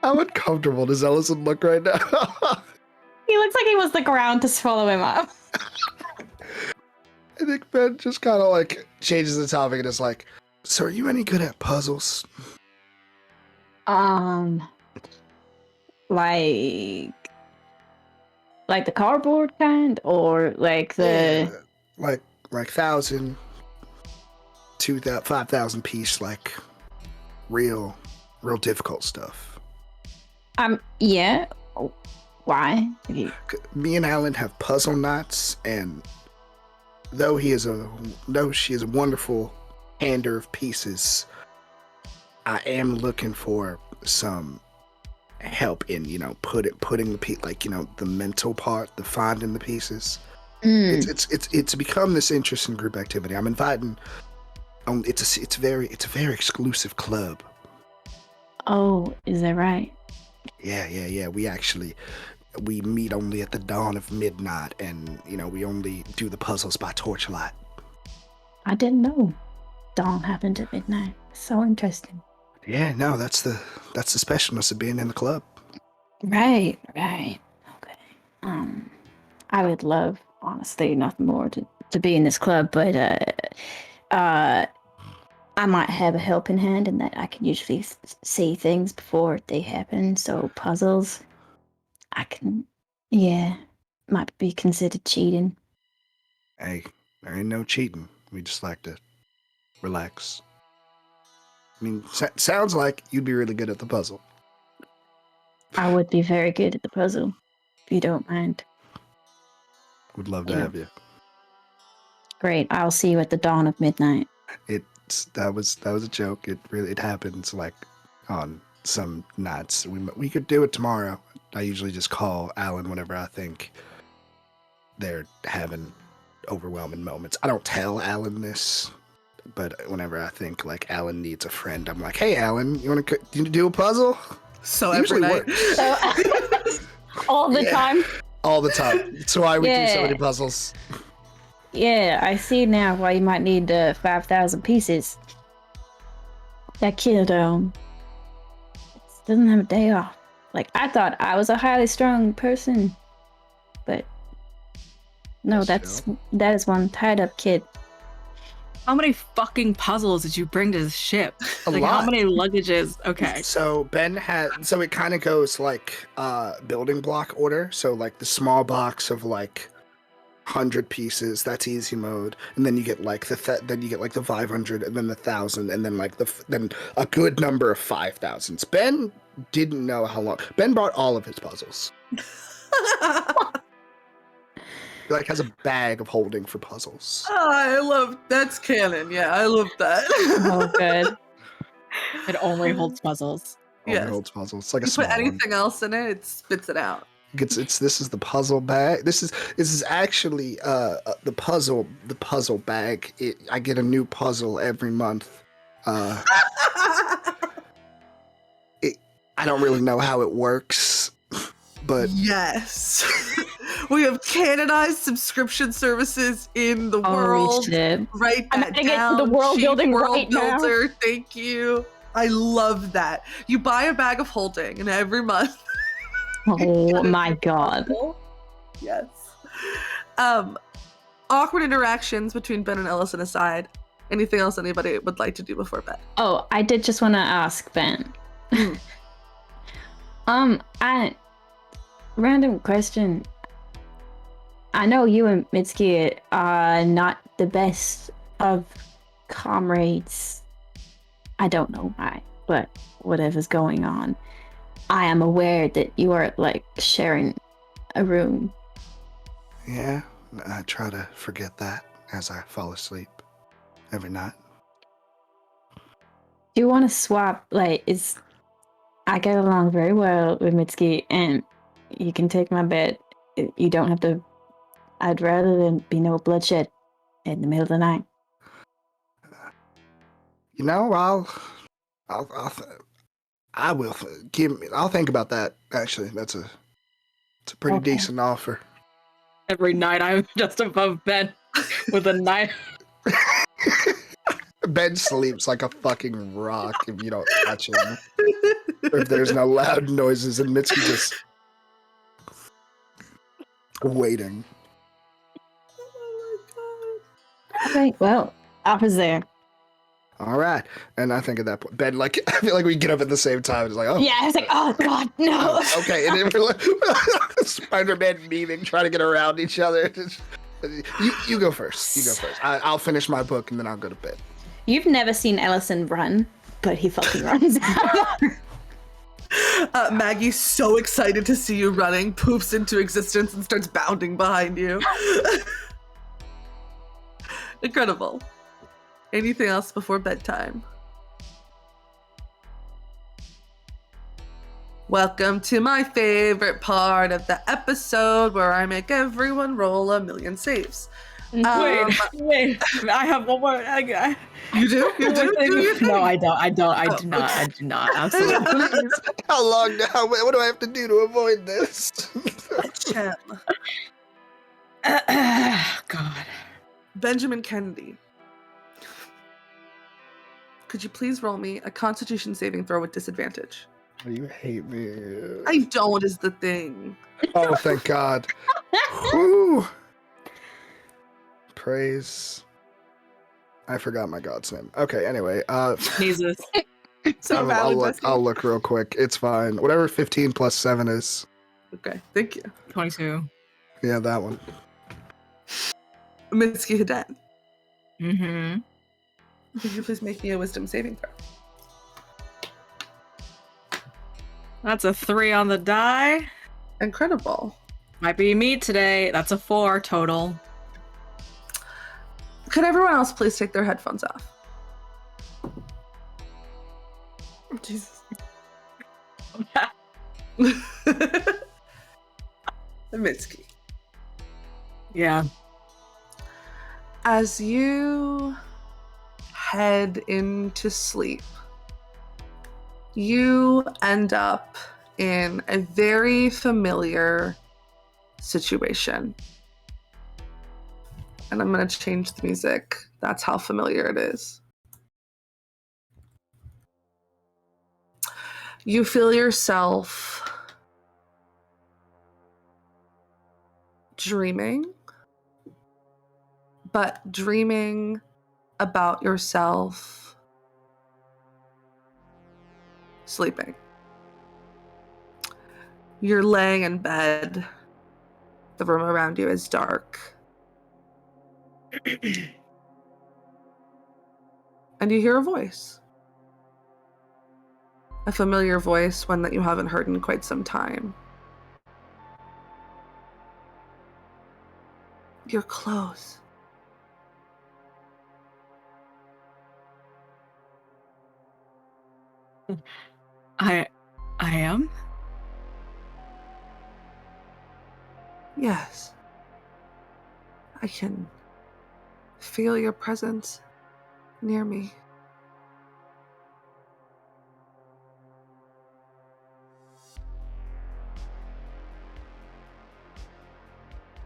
How uncomfortable does Ellison look right now? He looks like he wants the ground to swallow him up. I think Ben just kind of like changes the topic and is like, so are you any good at puzzles? Like the cardboard kind, or like the Yeah, like 1,000, 2,000, 5,000 piece, like real difficult stuff. Yeah. Why? Me and Alan have puzzle nights, and though she is a wonderful hander of pieces, I am looking for some help in, putting the mental part, the finding the pieces. It's become this interesting group activity. I'm inviting. It's a very exclusive club. Oh, is that right? Yeah. We meet only at the dawn of midnight, and we only do the puzzles by torchlight. I didn't know dawn happened at midnight. So interesting. Yeah, no, that's the specialness of being in the club. Right. Okay. I would love, honestly, nothing more to be in this club, but I might have a helping hand in that I can usually see things before they happen. So puzzles, might be considered cheating. Hey, there ain't no cheating. We just like to relax. I mean, sounds like you'd be really good at the puzzle. I would be very good at the puzzle, if you don't mind. Would love to have you. Great. I'll see you at the dawn of midnight. That was a joke. It happens like on some nights. We could do it tomorrow. I usually just call Alan whenever I think they're having overwhelming moments. I don't tell Alan this, but whenever I think like Alan needs a friend, I'm like, "Hey, Alan, you want to do a puzzle?" So every night. All the time. All the time. That's why we do so many puzzles. Yeah, I see now why you might need 5,000 pieces. That kid doesn't have a day off. Like, I thought I was a highly strung person, but no, that is one tied up kid. How many fucking puzzles did you bring to the ship? A lot. How many luggages? Okay. So Ben so it kind of goes like building block order. So like the small box of like 100 pieces, that's easy mode, and then you get like the 500, and then the 1,000, and then like then a good number of 5,000s. Ben didn't know how long. Ben brought all of his puzzles. He like has a bag of holding for puzzles. Oh, I love that's canon. Yeah, I love that. Oh, good. It only holds puzzles. Only Yes. holds puzzles. It's like a You small put anything else in it, it spits it out. This is the puzzle bag. This is actually the puzzle bag. I get a new puzzle every month. Uh, I don't really know how it works, but Yes. We have canonized subscription services in the Holy world. shit. Write I'm that adding it to down. the world Chief building world right now. builder. Thank you. I love that. You buy a bag of holding, and every month. Oh my god. Yes. Awkward interactions between Ben and Ellison aside. Anything else anybody would like to do before bed? Oh, I did just want to ask Ben. Random question. I know you and Mitsuki are not the best of comrades. I don't know why, but whatever's going on. I am aware that you are like sharing a room. yeah, I try to forget that as I fall asleep every night. Do you want to swap? Like, I get along very well with Mitsuki, and you can take my bed. You don't have to. I'd rather than be no bloodshed in the middle of the night. You know, I'll think about that. Actually, it's a pretty Okay. decent offer. Every night I'm just above Ben with a knife. Ben sleeps like a fucking rock if you don't touch him. Or if there's no loud noises and Mitsuki just waiting. Okay, well, offer's there. All right, and I think at that point, Ben, like, I feel like we get up at the same time. It's like, oh, Yeah, I was like, oh god, no. okay, and then we're like, Spider-Man memeing, trying to get around each other. You go first. You go first. I'll finish my book and then I'll go to bed. You've never seen Ellison run, but he fucking runs. Maggie's so excited to see you running, poops into existence and starts bounding behind you. Incredible. Anything else before bedtime? Welcome to my favorite part of the episode where I make everyone roll 1,000,000 saves. Wait, I have one more. You do? You do? Do your thing. No, I don't. I do okay. not. I do not. Absolutely. How long now? What do I have to do to avoid this? Gem. God. Benjamin Kennedy. Could you please roll me a Constitution saving throw with disadvantage? You hate me. I don't is the thing. Oh, thank God. Whew. Praise. I forgot my god's name. Okay, anyway. Jesus. So valid. Bestie. I'll look real quick. It's fine. Whatever 15 plus 7 is. Okay, thank you. 22. Yeah, that one. Mitsuki Haden. Mm-hmm. Could you please make me a wisdom saving throw? That's a 3 on the die. Incredible. Might be me today. That's a 4 total. Could everyone else please take their headphones off? Jesus. Mitsuki. Yeah. As you head into sleep, you end up in a very familiar situation. And I'm going to change the music. That's how familiar it is. You feel yourself dreaming, but dreaming about yourself sleeping. You're laying in bed. The room around you is dark. And you hear a voice. A familiar voice, one that you haven't heard in quite some time. Your clothes. I am? Yes. I can feel your presence near me.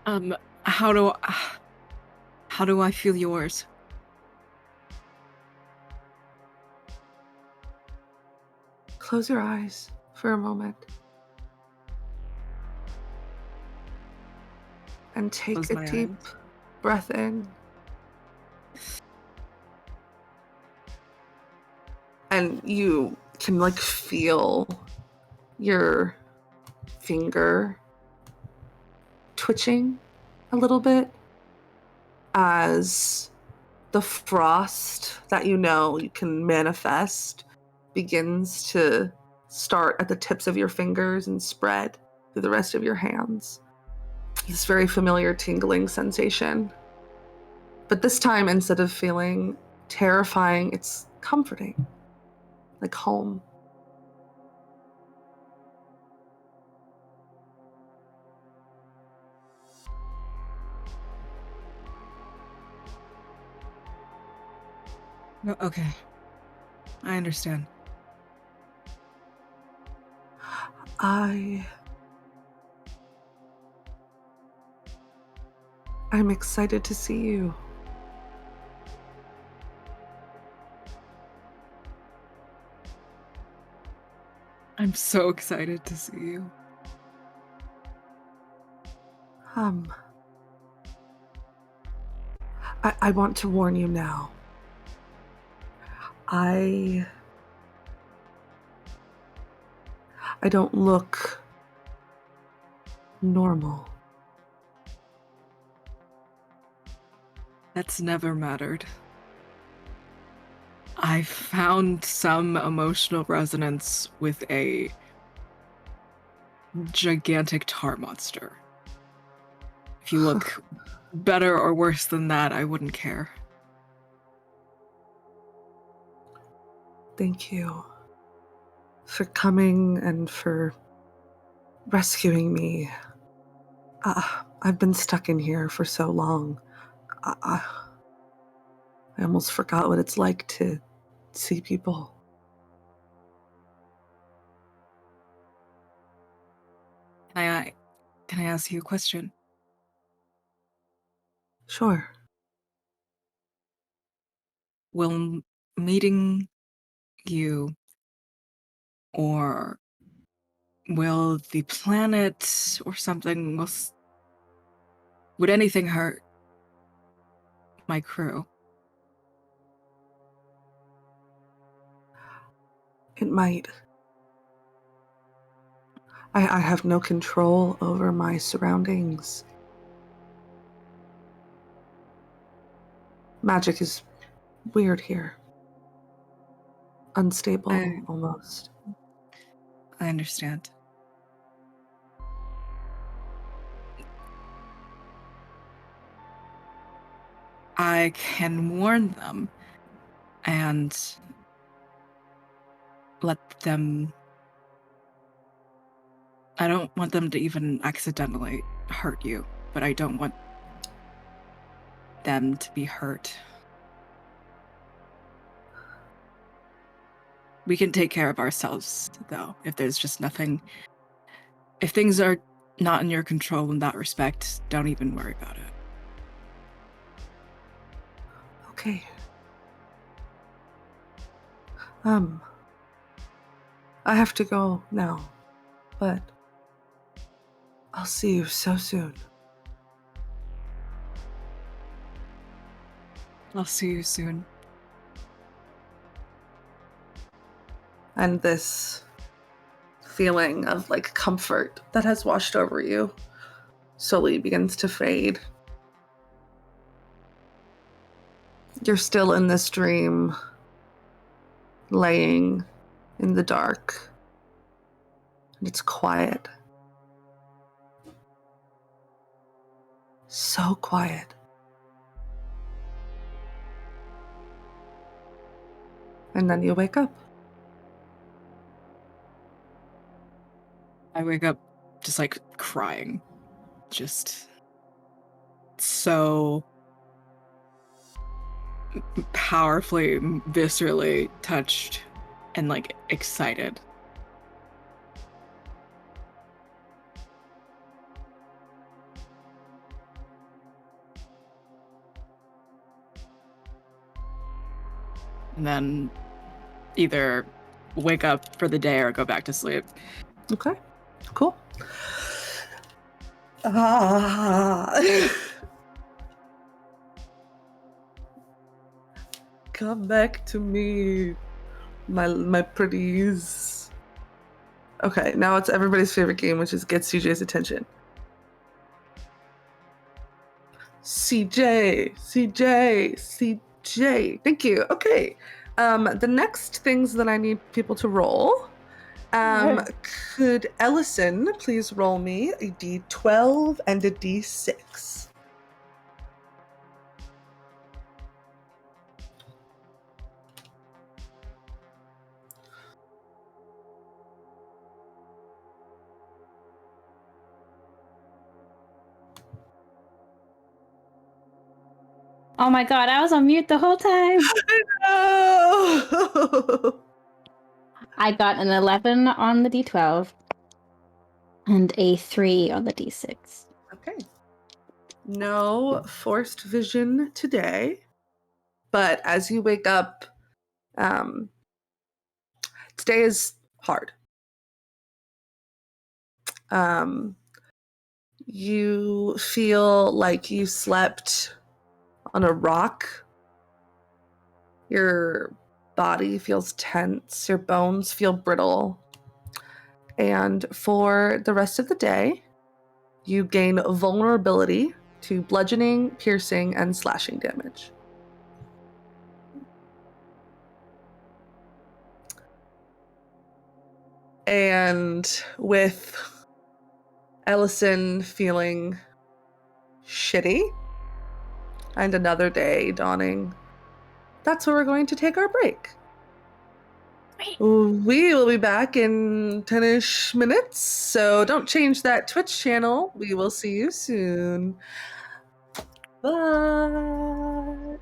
Um, how do I feel yours? Close your eyes for a moment and take Close a my deep eyes. breath in. And you can like feel your finger twitching a little bit as the frost that you can manifest begins to start at the tips of your fingers and spread through the rest of your hands. This very familiar tingling sensation. But this time, instead of feeling terrifying, it's comforting, like home. No, okay. I understand. I'm excited to see you. I'm so excited to see you. I want to warn you now. I don't look normal. That's never mattered. I found some emotional resonance with a gigantic tar monster. If you look better or worse than that, I wouldn't care. Thank you for coming and for rescuing me. I've been stuck in here for so long. I almost forgot what it's like to see people. Can I ask you a question? Sure. Will meeting you, or will the planet or something, would anything hurt my crew? It might. I have no control over my surroundings. Magic is weird here. Unstable, almost. I understand. I can warn them and let them. I don't want them to even accidentally hurt you, but I don't want them to be hurt. We can take care of ourselves, though, if there's just nothing. If things are not in your control in that respect, don't even worry about it. Okay. I have to go now, but I'll see you so soon. I'll see you soon. And this feeling of like comfort that has washed over you slowly begins to fade. You're still in this dream, laying in the dark, and it's quiet. So quiet. And then you wake up. I wake up just like crying, just so powerfully, viscerally touched and like excited. And then either wake up for the day or go back to sleep. Okay, cool. Ah. Come back to me, my pretties. Okay, now it's everybody's favorite game, which is get CJ's attention. CJ. Thank you. Okay. The next things that I need people to roll. Could Ellison please roll me a D12 and a D6? Oh my god, I was on mute the whole time. No! I got an 11 on the D12 and a 3 on the D6. Okay. No forced vision today, but as you wake up, today is hard. You feel like you slept on a rock. Your body feels tense, your bones feel brittle. And for the rest of the day, you gain vulnerability to bludgeoning, piercing, and slashing damage. And with Ellison feeling shitty and another day dawning, that's where we're going to take our break. We will be back in 10-ish minutes, so don't change that Twitch channel. We will see you soon. Bye.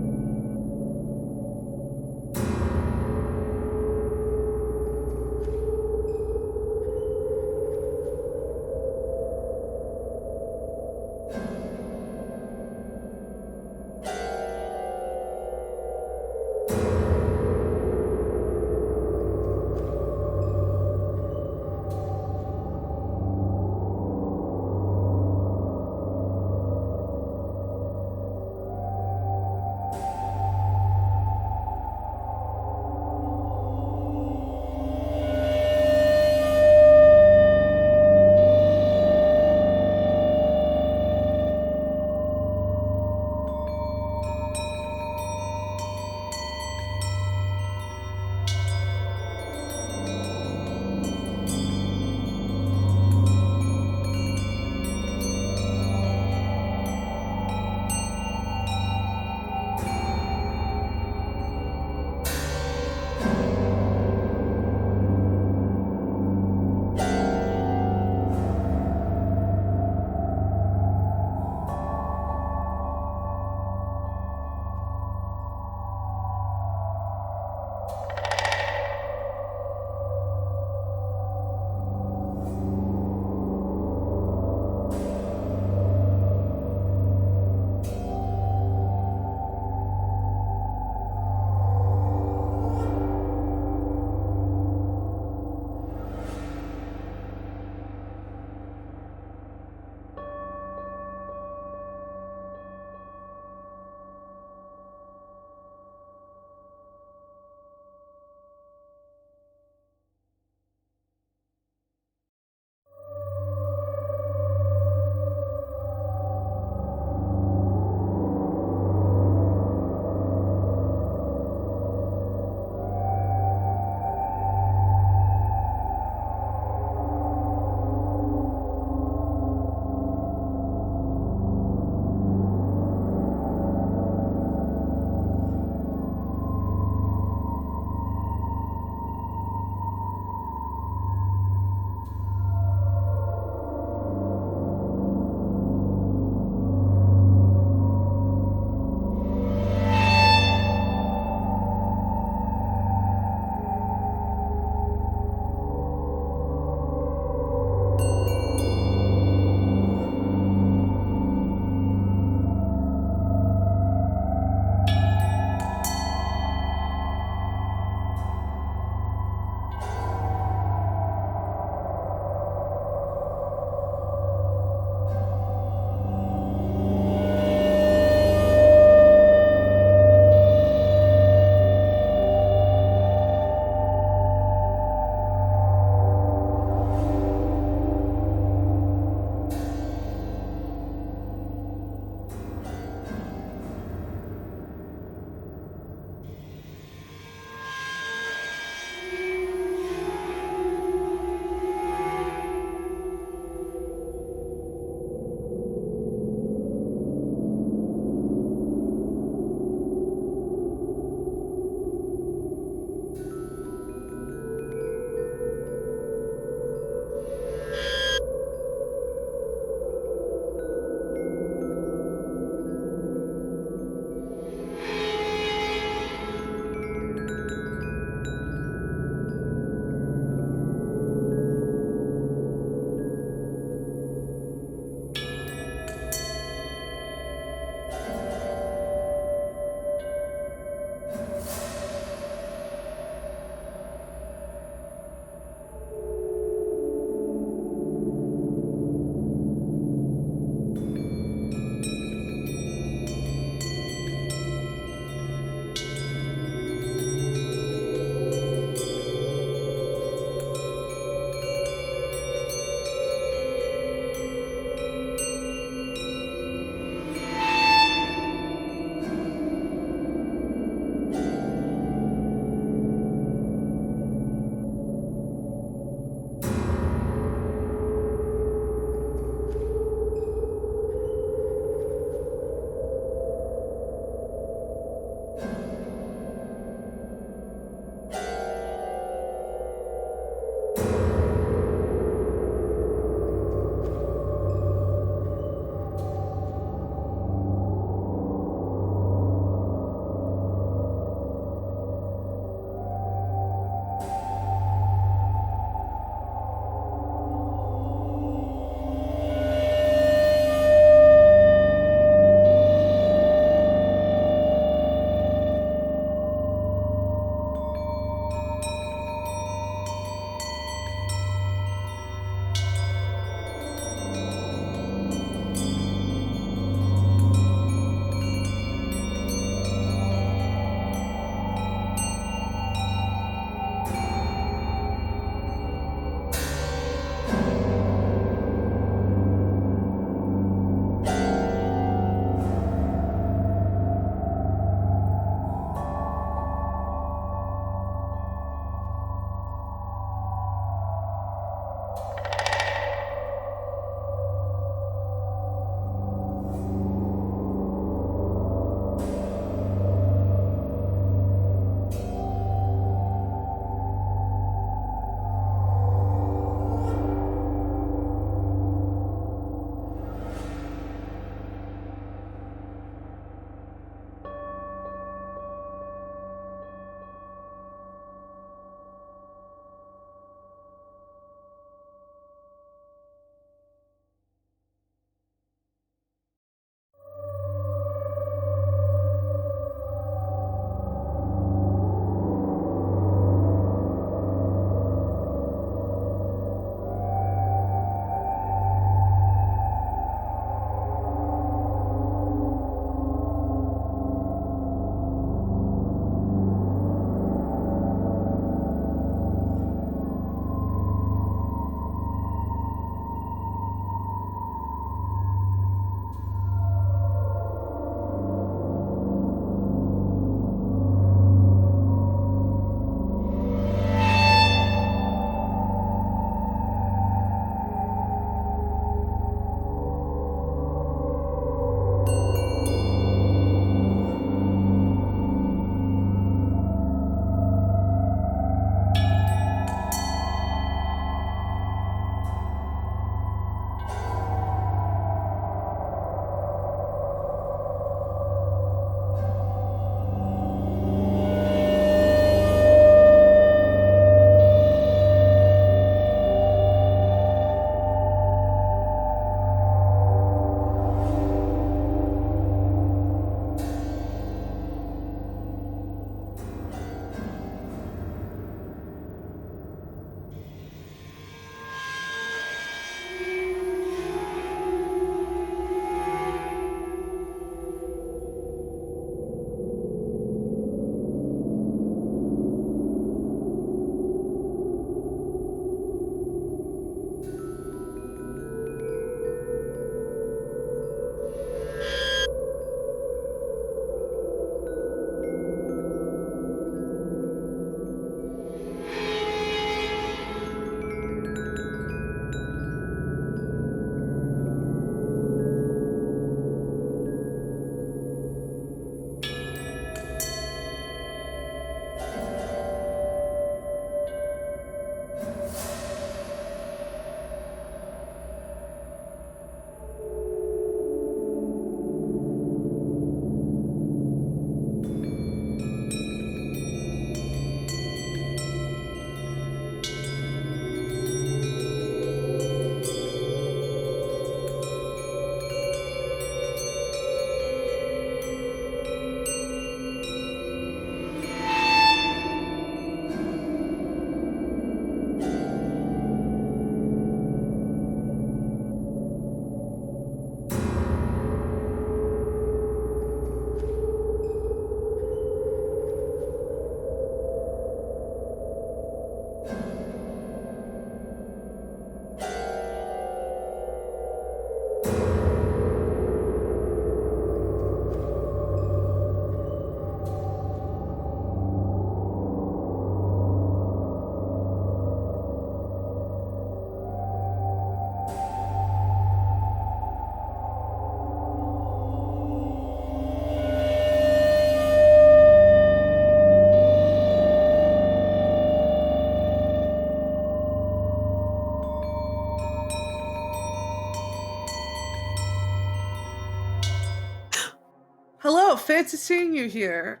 fancy seeing you here.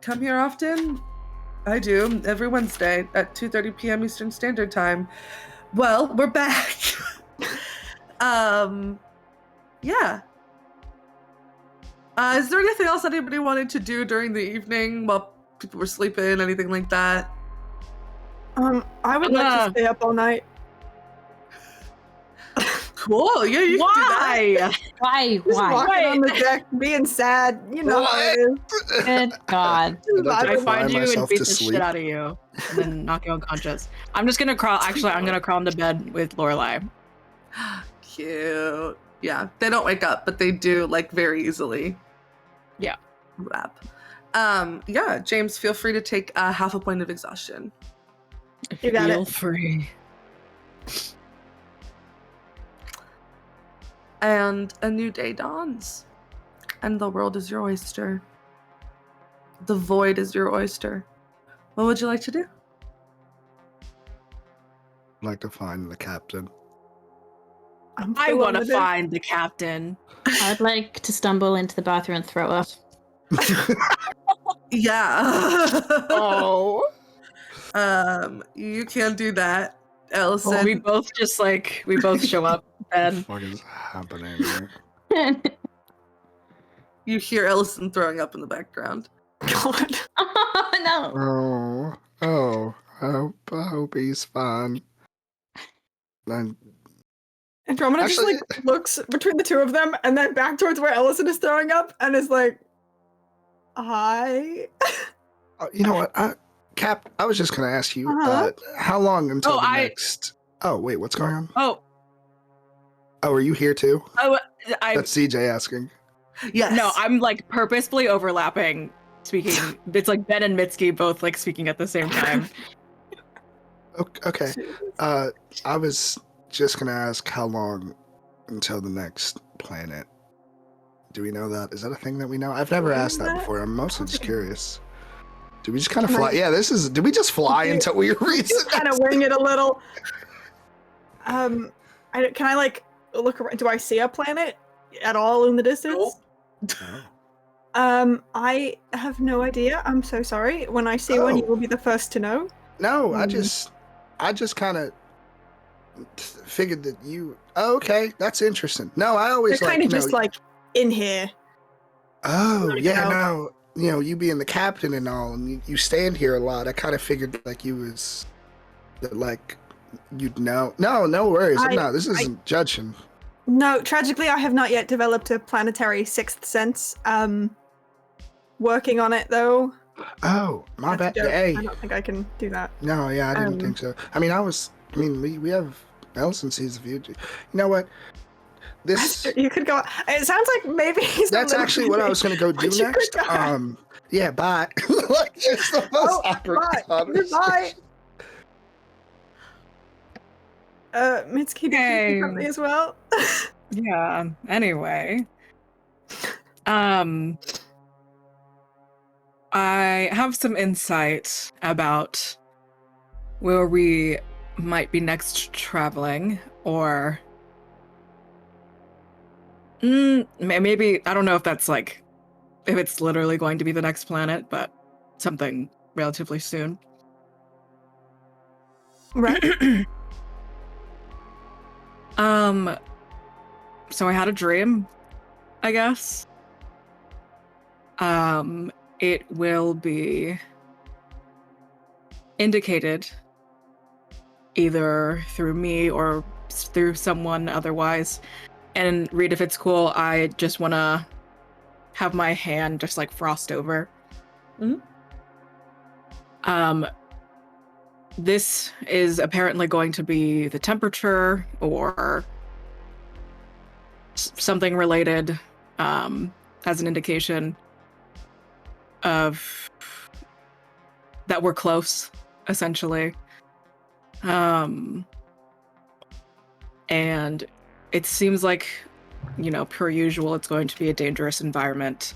Come here often? I do, every Wednesday at 2:30 p.m. Eastern Standard Time. Well, we're back. Yeah. Is there anything else anybody wanted to do during the evening while people were sleeping, anything like that? I would like to stay up all night. Cool, yeah, you can do that. Why? Just walking on the deck, being sad. You know how it is. Good God. I'd like to I cry find you and myself beat to the sleep. shit out of you, and then knock you unconscious. I'm just gonna crawl. Actually, I'm gonna crawl into bed with Lorelai. Cute. Yeah, they don't wake up, but they do like very easily. Yeah. Wrap. Yeah, James, feel free to take half a point of exhaustion. You got Feel it. free. And a new day dawns. And the world is your oyster. The void is your oyster. What would you like to do? I'd like to find the captain. I want to find the captain. I'd like to stumble into the bathroom and throw up. Yeah. Oh. You can do that, Ellison. Well, we both show up What the and fuck is happening here? You hear Ellison throwing up in the background. God. Oh, no. I hope he's fine. And Andromeda just Actually- like looks between the two of them and then back towards where Ellison is throwing up and is like, "Hi." you know what, Cap? I was just gonna ask you, Uh-huh. how long until Oh, the I- next? Oh, wait, what's going on? oh, Are you here too? I That's CJ asking. Yes. no, I'm like purposefully overlapping speaking. It's like Ben and Mitski both like speaking at the same time. Okay. I was just gonna ask how long until the next planet. Do we know that? Is that a thing that we know? I've never asked that before. I'm mostly just curious. Do we just kind of fly? Yeah, do we just fly until we reach You kind of wing it a little. Can I like look around? Do I see a planet at all in the distance? I have no idea. I'm so sorry. When I see one, you will be the first to know. No, I just kind of figured that you. Oh, okay, that's interesting. No, I always They're like kind of you know, just like in here. Oh, Like, yeah, no. no. You know, you being the captain and all, and you stand here a lot. I kind of figured like you was, that like, you'd know. No worries. This isn't judging. No, tragically, I have not yet developed a planetary sixth sense. Working on it though. Oh, my bad. That's a joke. Hey. I don't think I can do that. No, yeah, I didn't think so. I mean, we have Ellison sees the future. You know what? This You could go. It sounds like maybe he's. that's actually what I was gonna go do You could next. go. Yeah, bye. Like just the most awkward Bye. conversation. Goodbye. Mitski, did you Hey. do something as well? Yeah. Anyway, I have some insight about where we might be next traveling, or maybe I don't know if that's like if it's literally going to be the next planet, but something relatively soon. Right. So I had a dream, I guess. It will be indicated either through me or through someone otherwise. And Reed, if it's cool, I just want to have my hand just like frost over. Mhm. This is apparently going to be the temperature or something related, as an indication of that we're close, essentially. And it seems like, you know, per usual, it's going to be a dangerous environment.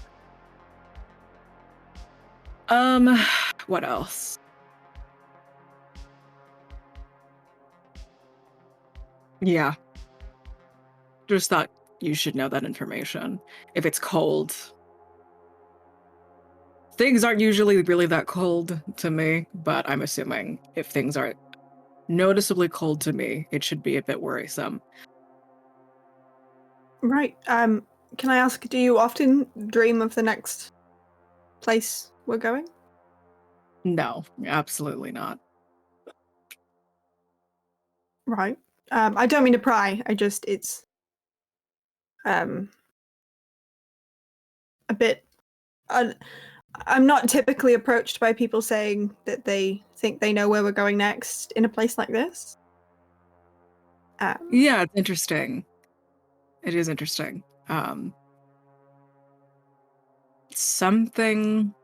What else? Yeah. Just thought you should know that information. If it's cold, things aren't usually really that cold to me, but I'm assuming if things aren't noticeably cold to me, it should be a bit worrisome. Right. Can I ask, do you often dream of the next place we're going? No, absolutely not. Right. I don't mean to pry. It's a bit. I'm not typically approached by people saying that they think they know where we're going next in a place like this. Yeah, it's interesting. It is interesting. Something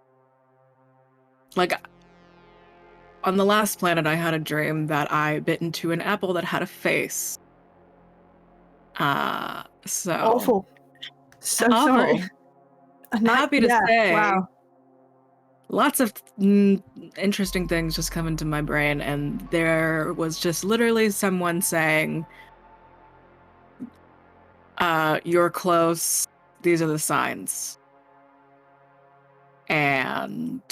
like on the last planet, I had a dream that I bit into an apple that had a face. So Awful. So awful. sorry. Happy to say. Wow. Lots of interesting things just come into my brain, and there was just literally someone saying, "You're close. These are the signs." And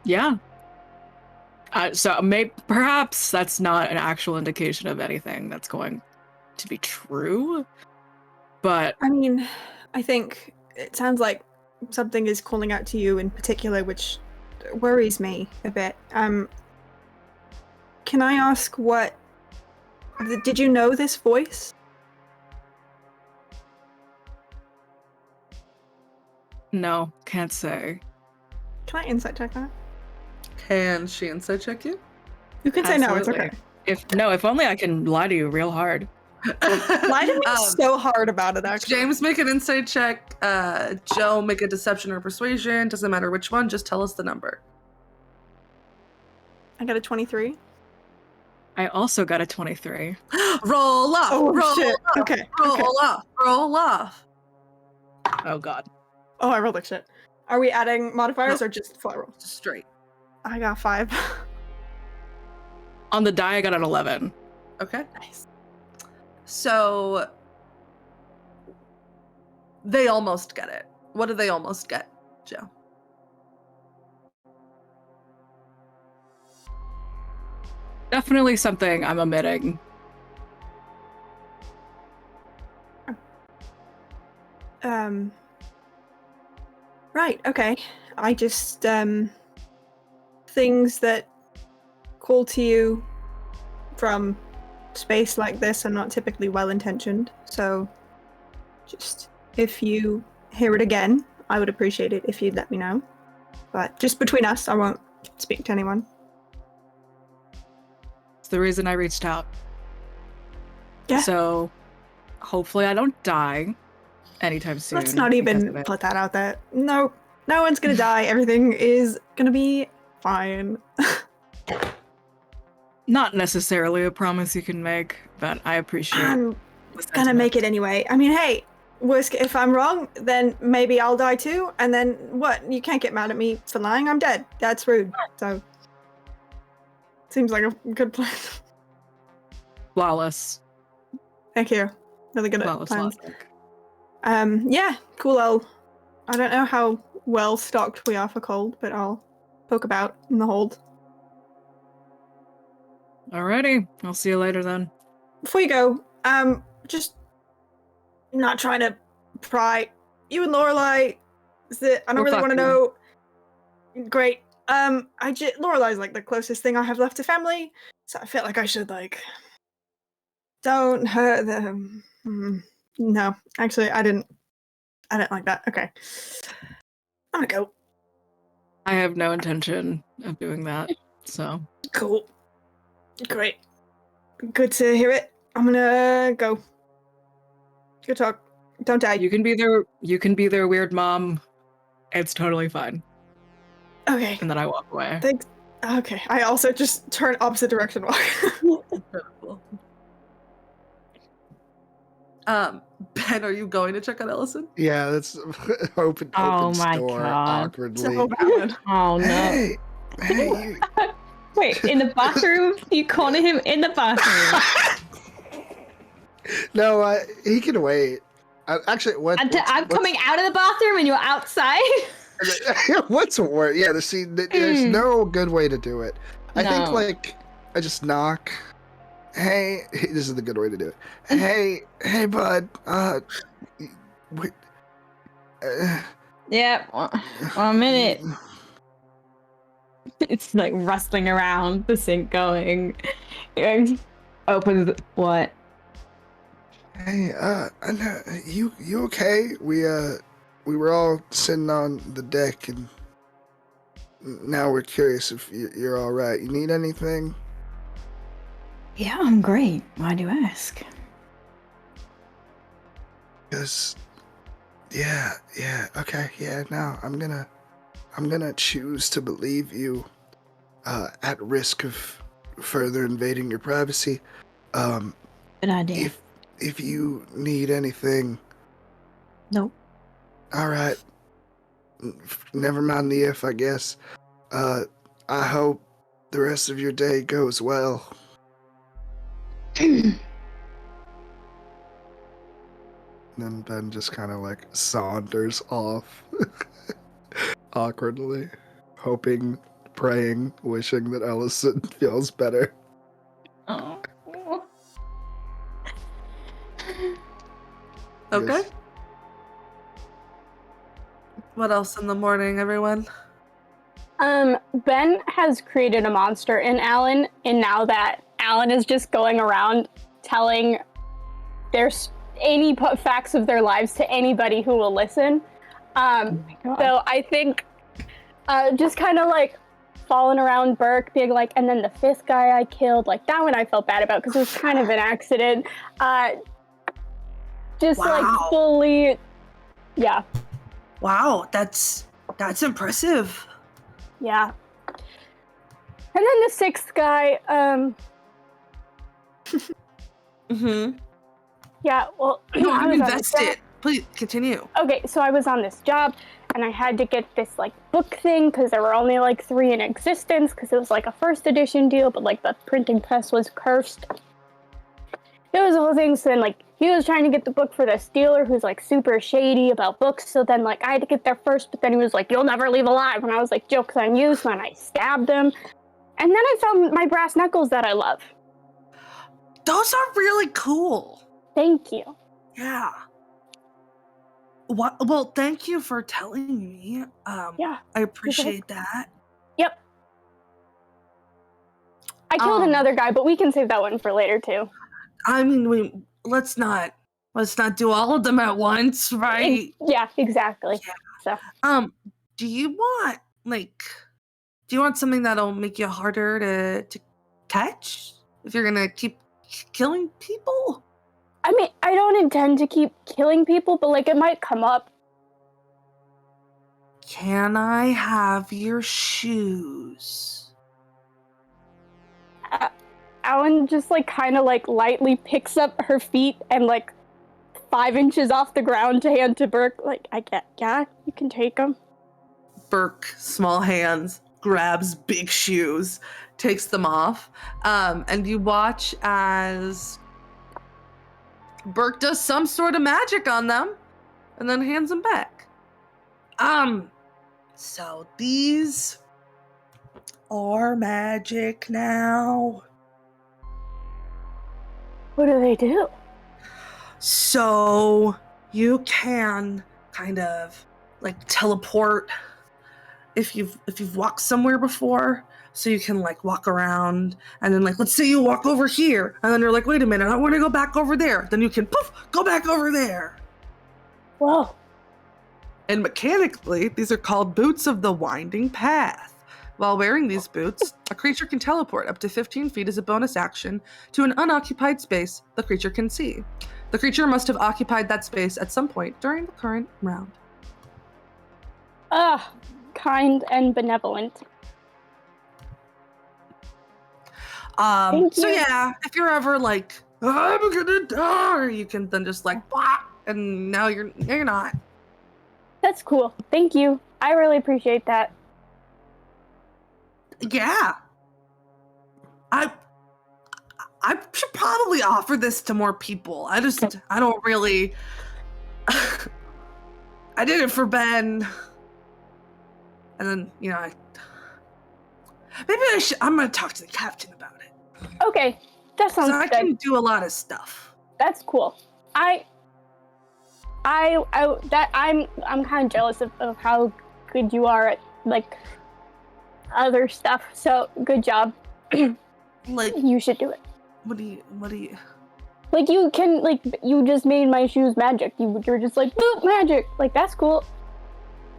yeah. So perhaps that's not an actual indication of anything that's going to be true, but I mean, I think it sounds like something is calling out to you in particular, which worries me a bit. Can I ask what? Did you know this voice? no, can't say. Can I insight check that? Can she insight check you? You can say no. It's okay. If only I can lie to you real hard. Lie to me so hard about it, actually. James, make an insight check. Joe, make a deception or persuasion. Doesn't matter which one. Just tell us the number. I got a 23. I also got a 23. Roll off. Oh, roll shit. off. Okay. Roll okay. off. Roll off. Oh god. Oh, I rolled like shit. Are we adding modifiers or just flat roll? Just straight. I got 5. On the die, I got an 11. Okay. Nice. So they almost get it. What do they almost get, Joe? Definitely something I'm omitting. Right, okay. I just, things that call to you from space like this are not typically well-intentioned, so just, if you hear it again, I would appreciate it if you'd let me know. But just between us, I won't speak to anyone. It's the reason I reached out. Yeah. So, hopefully I don't die anytime soon. Let's not because even of it. put that out there. No one's gonna die. Everything is gonna be fine. Not necessarily a promise you can make, but I appreciate I'm the gonna sentiment. make it anyway. I mean, hey, if I'm wrong, then maybe I'll die too, and then what? You can't get mad at me for lying. I'm dead. That's rude. So, seems like a good plan. Flawless. Thank you. Really good at Flawless plans. logic. Yeah, cool. I don't know how well stocked we are for cold, but I'll poke about in the hold. Alrighty, I'll see you later then. Before you go, just not trying to pry. You and Lorelai, I don't really fuck want to you. know. Great. Lorelai's like the closest thing I have left to family, so I feel like I should don't hurt them. No, actually, I didn't like that. Okay, I'm gonna go. I have no intention of doing that, so. Cool. Great. Good to hear it. I'm gonna go. Good talk. Don't die. You can be their weird mom. It's totally fine. Okay. And then I walk away. Thanks. Okay. I also just turn opposite direction walk. Incredible. Ben, are you going to check on Ellison? Yeah, that's open my door God. awkwardly. So valid. Oh no. Hey, hey, Wait, in the bathroom? You corner him in the bathroom. No, he can wait. Actually, I'm coming out of the bathroom and you're outside. What's worse? Yeah, there's no good way to do it. I think No. I just knock. Hey, this is the good way to do it. Hey, bud. Wait. Yeah, 1 minute. It's like rustling around the sink going. Opens what? Hey, you okay? We were all sitting on the deck, and now we're curious if you're all right. You need anything? Yeah, I'm great. Why do you ask? Because, yeah, okay, yeah. Now I'm gonna choose to believe you, at risk of further invading your privacy. Good idea. If you need anything. Nope. All right. Never mind the if, I guess. I hope the rest of your day goes well. Then Ben just kind of like saunters off awkwardly, hoping, praying, wishing that Ellison feels better. Oh. Okay. Yes. What else in the morning, everyone? Ben has created a monster in Alan, and now that Alan is just going around telling any facts of their lives to anybody who will listen. So I think just kind of like falling around Burke, being like, and then the fifth guy I killed, like that one I felt bad about because it was kind of an accident. Just like fully, yeah. Wow, that's impressive. Yeah. And then the sixth guy, Mm-hmm. yeah, well, No, I I'm was on this job. invested. Please continue. Okay, so I was on this job and I had to get this like book thing because there were only like 3 in existence because it was like a first edition deal, but like the printing press was cursed. It was a whole thing. So then like he was trying to get the book for this dealer who's like super shady about books. So then like I had to get there first, but then he was like, "You'll never leave alive." And I was like, "Joke's on you." So then I stabbed him. And then I found my brass knuckles that I love. Those are really cool. Thank you. Yeah. What? Well, thank you for telling me. Yeah. I appreciate that. Yep. I killed another guy, but we can save that one for later too. I mean, let's not do all of them at once, right? Yeah, exactly. Yeah. So. Do you want something that'll make you harder to catch if you're gonna keep killing people? I mean, I don't intend to keep killing people, but like it might come up. Can I have your shoes? Alan just like kind of like lightly picks up her feet and like 5 inches off the ground to hand to Burke. Like, yeah, you can take them. Burke, small hands, grabs big shoes, takes them off, and you watch as Burke does some sort of magic on them and then hands them back. So these are magic now. What do they do? So you can kind of like teleport if you've walked somewhere before. So you can like walk around and then like, let's say you walk over here and then you're like, wait a minute, I want to go back over there. Then you can poof, go back over there. Whoa. And mechanically, these are called boots of the winding path. While wearing these boots, a creature can teleport up to 15 feet as a bonus action to an unoccupied space the creature can see. The creature must have occupied that space at some point during the current round. Kind and benevolent. So yeah, if you're ever like, I'm gonna die, you can then just like, blah, and now you're not. That's cool. Thank you. I really appreciate that. I should probably offer this to more people. I don't really. I did it for Ben, and then maybe I should. I'm gonna talk to the captain about it. Okay, that sounds So I good. can do a lot of stuff. That's cool. I'm kind of jealous of how good you are at like other stuff. So good job. Like, You should do it. what do you? Like you can you just made my shoes magic. You're just like boop magic. Like that's cool.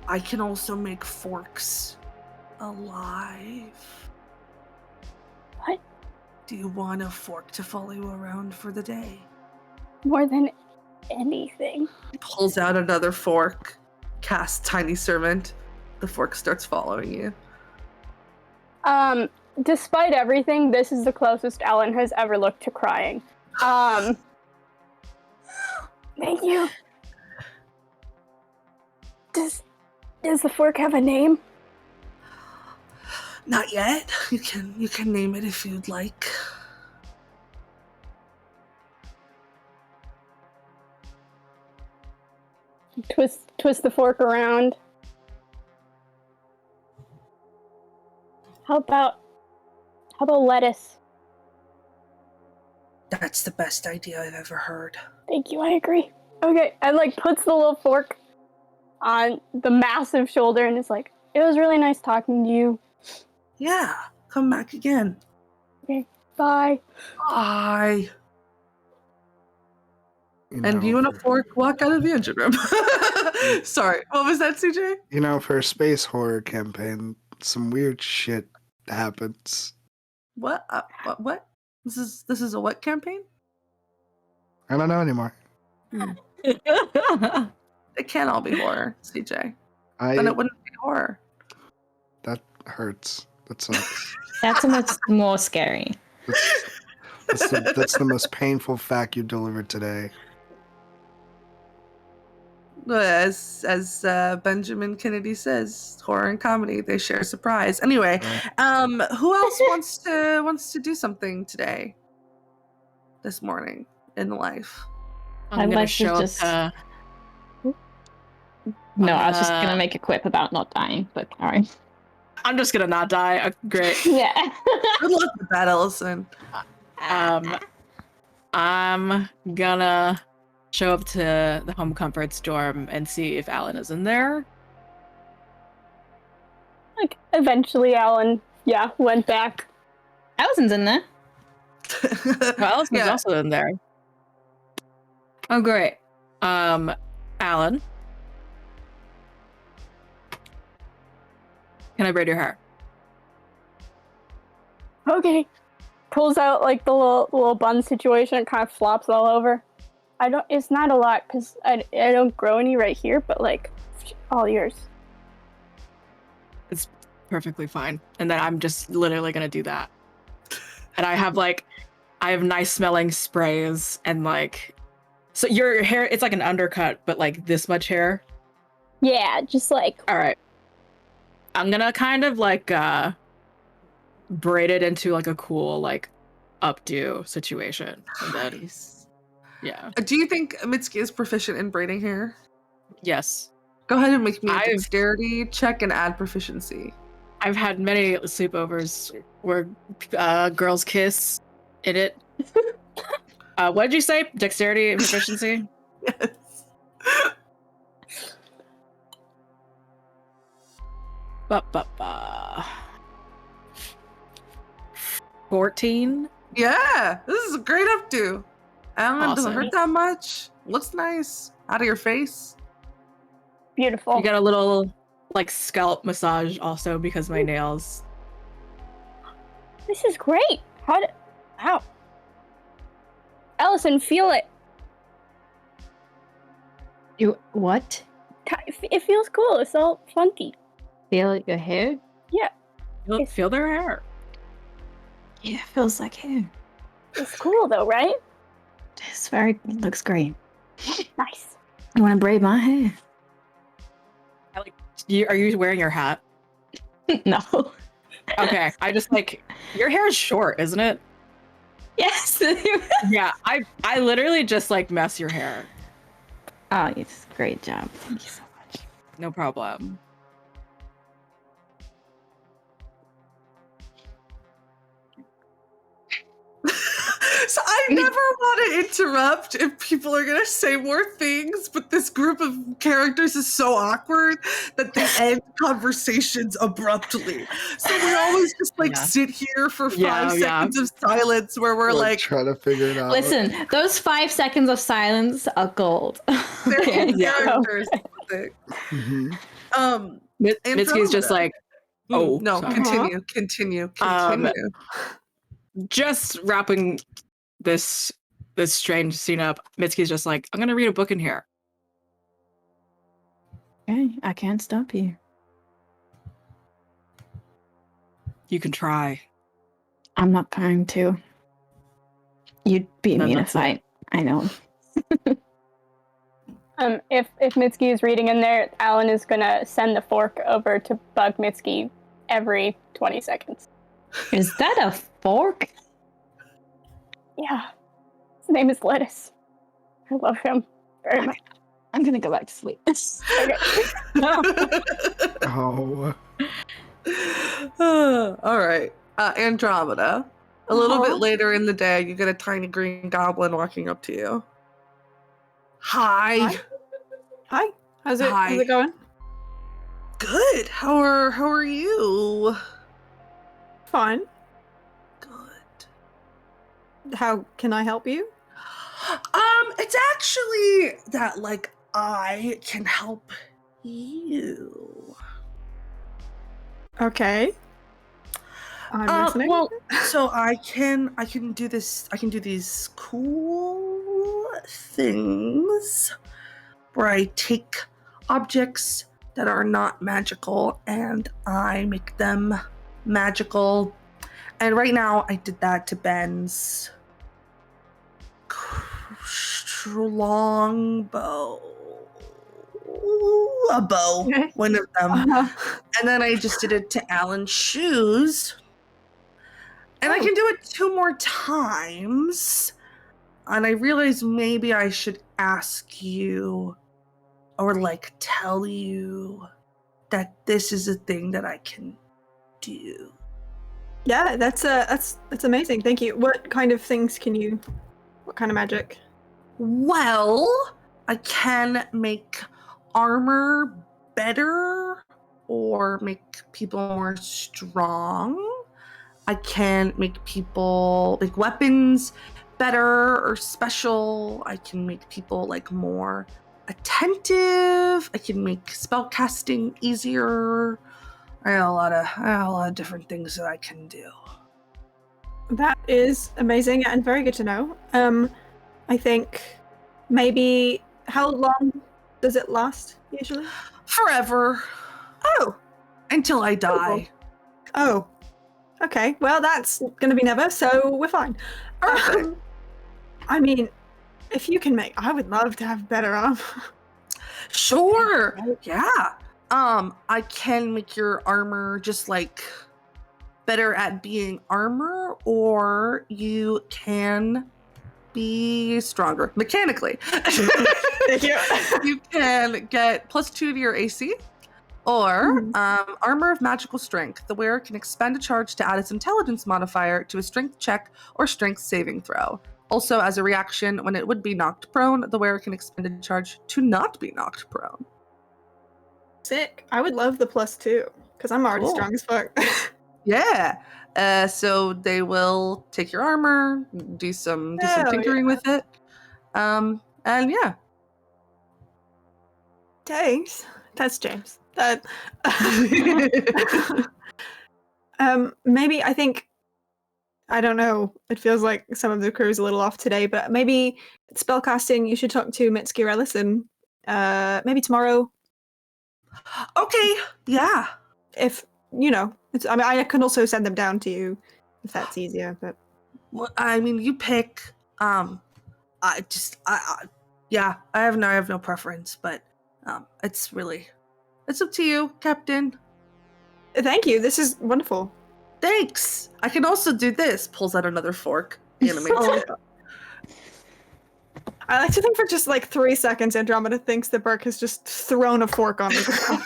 I can also make forks alive. What? Do you want a fork to follow you around for the day? More than anything. Pulls out another fork, casts tiny servant. The fork starts following you. Despite everything, this is the closest Ellen has ever looked to crying. Thank you. Does the fork have a name? Not yet. You can name it if you'd like. Twist the fork around. How about lettuce? That's the best idea I've ever heard. Thank you, I agree. Okay, and puts the little fork on the massive shoulder and is like, it was really nice talking to you. Yeah, come back again. Okay, bye. Bye. You And know, you and a fork walk out of the engine room. Sorry, what was that, CJ? For a space horror campaign, some weird shit happens. What? What? This is a what campaign? I don't know anymore. It can't all be horror, CJ. Then it wouldn't be horror. That hurts. That sucks. That's what's more scary. That's the most painful fact you delivered today. As Benjamin Kennedy says, horror and comedy, they share a surprise. Anyway, who else wants to do something today? This morning in life. I'd I'm gonna like to show just- up No, I was just gonna make a quip about not dying, but alright. I'm just gonna not die. Great. Yeah. Good luck with that, Ellison. I'm gonna show up to the Home Comforts dorm and see if Alan is in there. Eventually Alan, went back. Allison's in there. Well, Allison's Yeah. also in there. Oh, great. Alan. Can I braid your hair? Okay. Pulls out the little bun situation. It kind of flops all over. It's not a lot because I don't grow any right here, but all yours. It's perfectly fine. And then I'm just literally gonna do that. And I have nice smelling sprays and so your hair, it's like an undercut, but this much hair. Yeah, just All right. I'm gonna kind of braid it into a cool updo situation. And then, Nice. yeah. Do you think Mitsuki is proficient in braiding hair? Yes. Go ahead and make me a I've- dexterity check and add proficiency. I've had many sleepovers where girls kiss in it. What did you say? Dexterity and proficiency? Yes. Ba-ba-ba. 14? Yeah, this is a great updo. Alan doesn't Awesome. hurt that much. Looks nice. Out of your face. beautiful. You get a little scalp massage also because my nails. This is great. How? Ellison, feel it. You what? It feels cool. It's all funky. Feel your hair? Feel their hair. Yeah, it feels like hair. It's cool though, right? It's very looks great. Nice. You wanna braid my hair? Are you wearing your hat? No. Okay, I just your hair is short, isn't it? Yes. Yeah, I literally just like mess your hair. Oh, it's great job. Thank you so much. No problem. So I never want to interrupt if people are gonna say more things, but this group of characters is so awkward that they end conversations abruptly. So we always just like Yeah. sit here for Yeah, 5 seconds of silence where we're like, trying to figure it out. Listen, those 5 seconds of silence are gold. they're Okay. in characters. Mhm. Mitsuki's just Andromeda. like, oh, no, sorry. continue. Um, just wrapping this strange scene up. Mitsuki's just like, I'm gonna read a book in here. Okay, I can't stop you. You can try. I'm not going to. You'd beat Then me in a that's it. fight. I know. If Mitsuki is reading in there, Alan is gonna send the fork over to bug Mitsuki every 20 seconds. Is that a fork? Yeah. His name is Lettuce. I love him very much. I'm gonna go back to sleep. Okay. Oh. All right. Andromeda. A little bit Uh-huh. later in the day, you get a tiny green goblin walking up to you. Hi. Hi. How's Hi. it going? Good. How are you? Fine. Good. How can I help you? It's actually that like I can help you. Okay. I'm listening. Well, so I can do this. I can do these cool things where I take objects that are not magical and I make them magical. And right now, I did that to Ben's long bow. A bow, Okay. one of them. Uh-huh. And then I just did it to Alan's shoes. And I Oh. can do it 2 more times. And I realized maybe I should ask you or like tell you that this is a thing that I can do. Yeah, that's amazing. Thank you. What kind of things can you? What kind of magic? Well, I can make armor better or make people more strong. I can make weapons better or special. I can make people like more attentive. I can make spell casting easier. I have a lot of different things that I can do. That is amazing and very good to know. I think maybe how long does it last usually? Forever. Oh. Until I die. Oh. Okay. Well, that's gonna be never, so we're fine. Perfect. I mean, if you can I would love to have better armor. Sure. Yeah. I can make your armor just like better at being armor, or you can be stronger mechanically. Thank you. You can get +2 to your AC, or armor of magical strength. The wearer can expend a charge to add its intelligence modifier to a strength check or strength saving throw. Also, as a reaction, when it would be knocked prone, the wearer can expend a charge to not be knocked prone. Sick. I would love the +2 because I'm already Cool. strong as fuck. Yeah. So they will take your armor, do some Hell tinkering with it. And yeah. Thanks. That's James. That. Maybe I think. I don't know. It feels like some of the crew is a little off today, but maybe spellcasting. You should talk to Mitsuki or Ellison. Maybe tomorrow. Okay. Yeah. If you know, I mean, I can also send them down to you if that's easier. But Well, I mean, you pick. Yeah. I have no preference, but it's up to you, Captain. thank you. This is wonderful. Thanks. I can also do this. Pulls out another fork. animates. I like to think for just like 3 seconds, Andromeda thinks that Burke has just thrown a fork on the ground.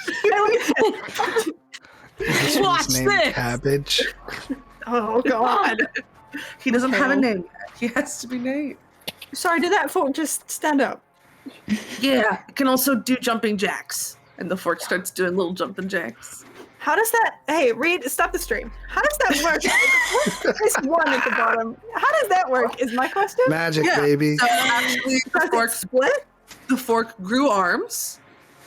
Is this Watch one's named this! Cabbage? Oh god. He doesn't have a name yet. He has to be named. Sorry, did that fork just stand up? Yeah, it can also do jumping jacks. And the fork starts doing little jumping jacks. How does that? Hey, Reed, stop the stream. How does that work? There's one at the bottom. How does that work? Is my question. Magic, Yeah. baby. So actually, Does it split? the fork grew arms,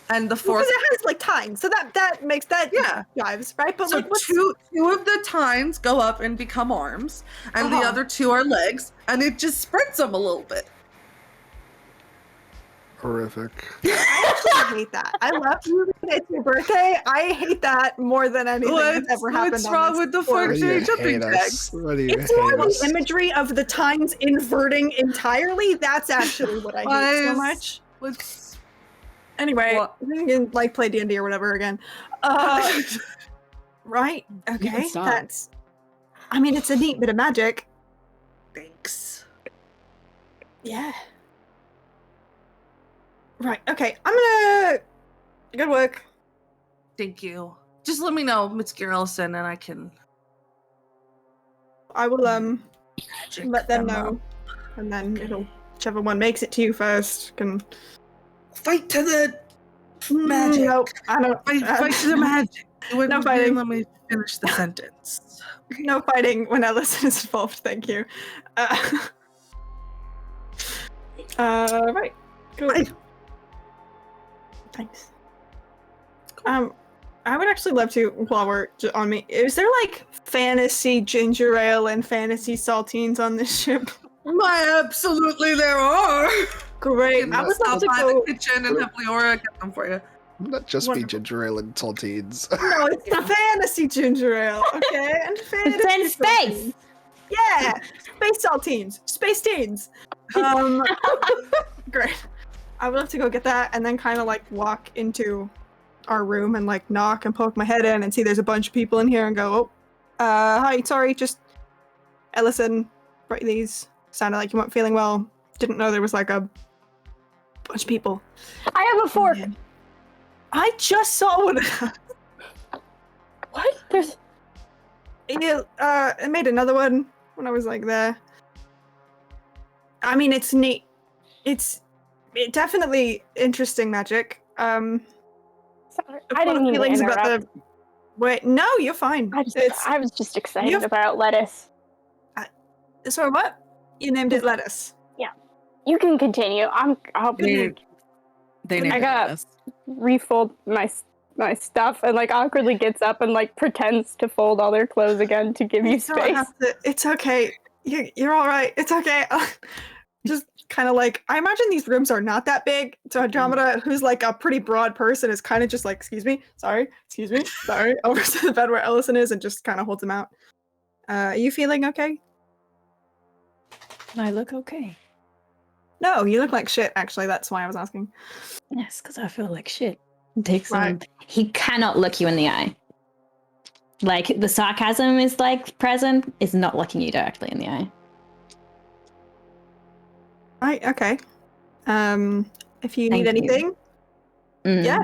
and the fork. Because it has like tines, so that makes that Yeah. jives, right? But So like, what's two of the tines go up and become arms, and the Uh-huh. other two are legs, and it just spreads them a little bit. Horrific. I actually hate that. I love you. It's your birthday. I hate that more than anything that's ever happened. What's on wrong this with the floor. fork Why do you doing jumping hate jacks? us? Why do you It's more hate the us? imagery of the tines inverting entirely. That's actually what I hate so much. What's Anyway, What? we can like play D&D or whatever again. Right? Okay, stop. that's. I mean, it's a neat bit of magic. Thanks. Yeah. Right. Okay. I'm gonna. Good work. Thank you. Just let me know, Miss Garrelson, and I can I will magic let them know, up. and then it'll whichever one makes it to you first can. Fight to the magic. Nope. I don't. Fight to the magic. You wouldn't No fighting. Let me finish the sentence. No fighting when Ellison is involved. Thank you. Right. Cool. Right. Thanks. I would actually love to, while we're on me, is there like fantasy ginger ale and fantasy saltines on this ship? Why, absolutely there are. Great. I would Stop love to by go. the kitchen and have Leora get them for you. Not just be Wonderful. ginger ale and saltines. No, it's fantasy ginger ale, okay? And fantasy It's in space. saltines. Yeah, space saltines, space teens. Great. I would love to go get that and then kind of like walk into our room and like knock and poke my head in and see there's a bunch of people in here and go, oh, hi, sorry, just Ellison, brought you these. Sounded like you weren't feeling well. Didn't know there was like a bunch of people. I have a fork. I just saw one. What? There's. Yeah, I made another one when I was like there. I mean, it's neat. It's definitely interesting magic. Sorry, I've I got didn't mean to feelings interrupt. about the. Wait, no, you're fine. I was just excited You've- about lettuce. Sorry, what? You named it lettuce. You can continue. I'll They named I it got- this. refold my stuff and like awkwardly gets up and like pretends to fold all their clothes again to give you You don't space. have to- it's okay. You're all right. It's okay. Just kind of like I imagine these rooms are not that big. So Andromeda, who's like a pretty broad person, is kind of just like, excuse me, sorry, over to the bed where Ellison is and just kind of holds him out. Are you feeling okay? I look okay. No, you look like shit. Actually, that's why I was asking. Yes, because I feel like shit. Take some. Right. He cannot look you in the eye. Like the sarcasm is like present. Is not looking you directly in the eye. Right. Okay. If you need Thank you. anything, Mm. yeah,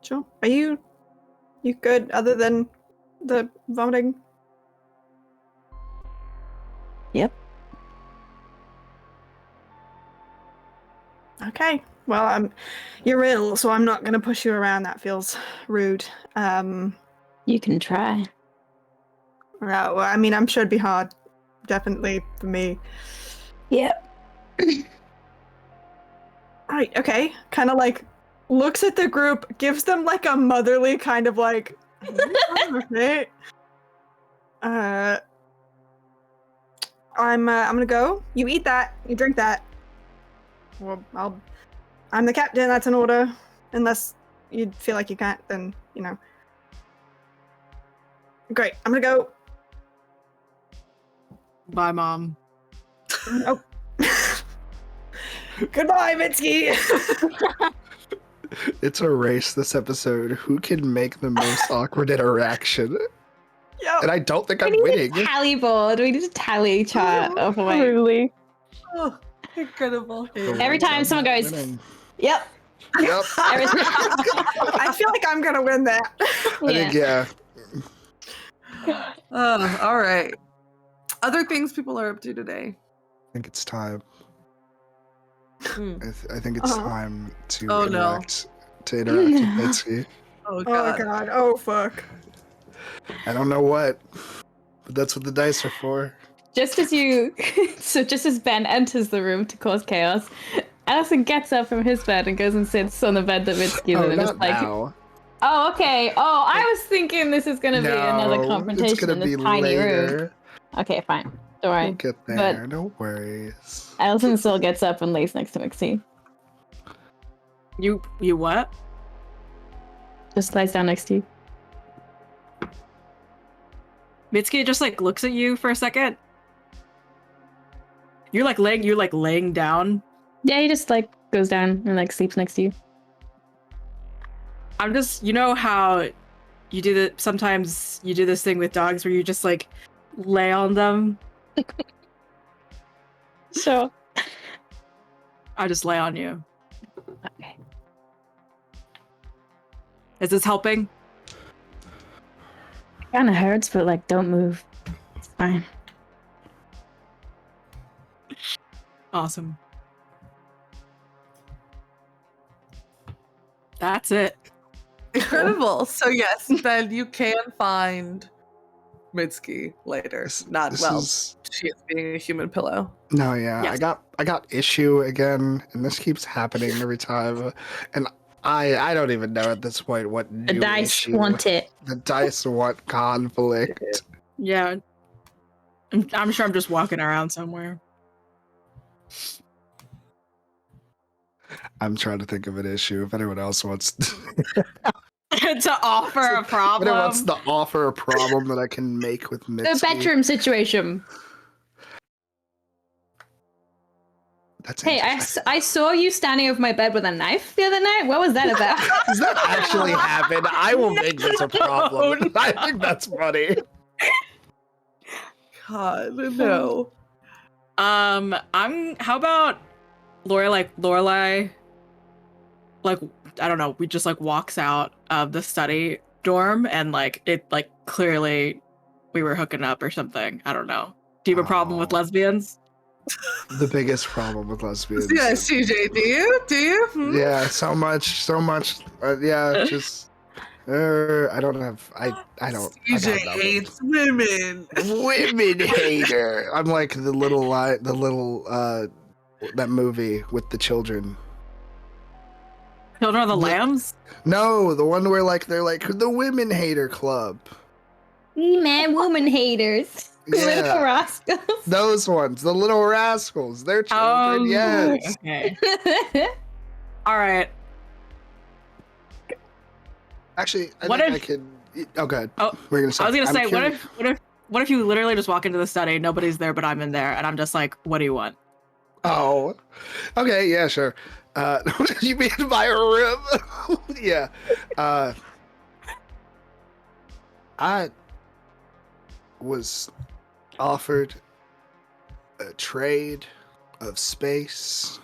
sure. Are you good other than the vomiting? Yep. Okay. Well, you're ill, so I'm not gonna push you around. That feels rude. You can try. Well, I mean, I'm sure it'd be hard. Definitely for me. Yep. Right. Okay. Kind of like looks at the group, gives them like a motherly kind of like. Okay. I'm gonna go. You eat that. You drink that. Well, I'm the captain. That's an order. Unless you feel like you can't, then you know. Great. I'm gonna go. Bye, Mom. Oh. Goodbye, Mitski. It's a race this episode. Who can make the most awkward interaction? And I don't think We I'm need winning. a tally board. We need a tally chart of like Truly. Oh, incredible. every time someone goes, Winning. yep. Yep. Every I feel like I'm gonna win that. I think, yeah. All right. Other things people are up to today. I think it's time. Hmm. I think it's Uh-huh. time to Oh, no. interact with Mitsuki. Oh Oh god. god. Oh fuck. I don't know what, but that's what the dice are for. just as Ben enters the room to cause chaos, Allison gets up from his bed and goes and sits on the bed that Mitsuki's Oh, in and is not like, now. oh, okay. Oh, I was thinking this is gonna be another No, confrontation it's gonna in this be tiny room. later. Okay, fine. All right. We'll get there. No worries. Allison still gets up and lays next to Mixie. You what? Just lies down next to you. Mitsuki just like looks at you for a second. You're laying down. Yeah, he just like goes down and like sleeps next to you. I'm just, you know how you do that sometimes you do this thing with dogs where you just like lay on them. So I just lay on you. okay. Is this helping? Kinda hurts, but like don't move. It's fine. Awesome. That's it. Incredible. So yes, Ben, you can find Mitsuki later. She is being a human pillow. No, yeah, Yes. I got issue again, and this keeps happening every time, and I don't even know at this point what The new dice issue. want it. The dice want conflict. Yeah. I'm sure I'm just walking around somewhere. I'm trying to think of an issue. If anyone else wants To offer a if anyone wants problem. to offer a problem that I can make with Mitsuki. The bedroom situation. That's Hey, interesting. I saw you standing over my bed with a knife the other night. What was that about? Does that actually happen? I will make this a problem. I think that's funny. God, no. How about Lorelai, like, I don't know, we just like walks out of the study dorm and like it like clearly we were hooking up or something. I don't know. Do you have a problem with Oh. lesbians? The biggest problem with lesbians. Yeah, CJ, do you? Do you? Hmm? Yeah, so much. Yeah, just. I don't have. I don't. I CJ got nothing. hates women. Women hater. I'm like the little that movie with the children. Children of the The- Lambs? No, the one where like they're like the women hater club. Man, woman haters. Little Yeah, rascals. those ones, the little rascals. They're children. Yes. Okay. All right. Actually, I What think if- I could. Oh, good. Oh, We're gonna. I was gonna I'm say, curious- what if you literally just walk into the study, nobody's there, but I'm in there, and I'm just like, what do you want? Oh, okay, yeah, sure. You mean my room? Yeah. I was offered a trade of space,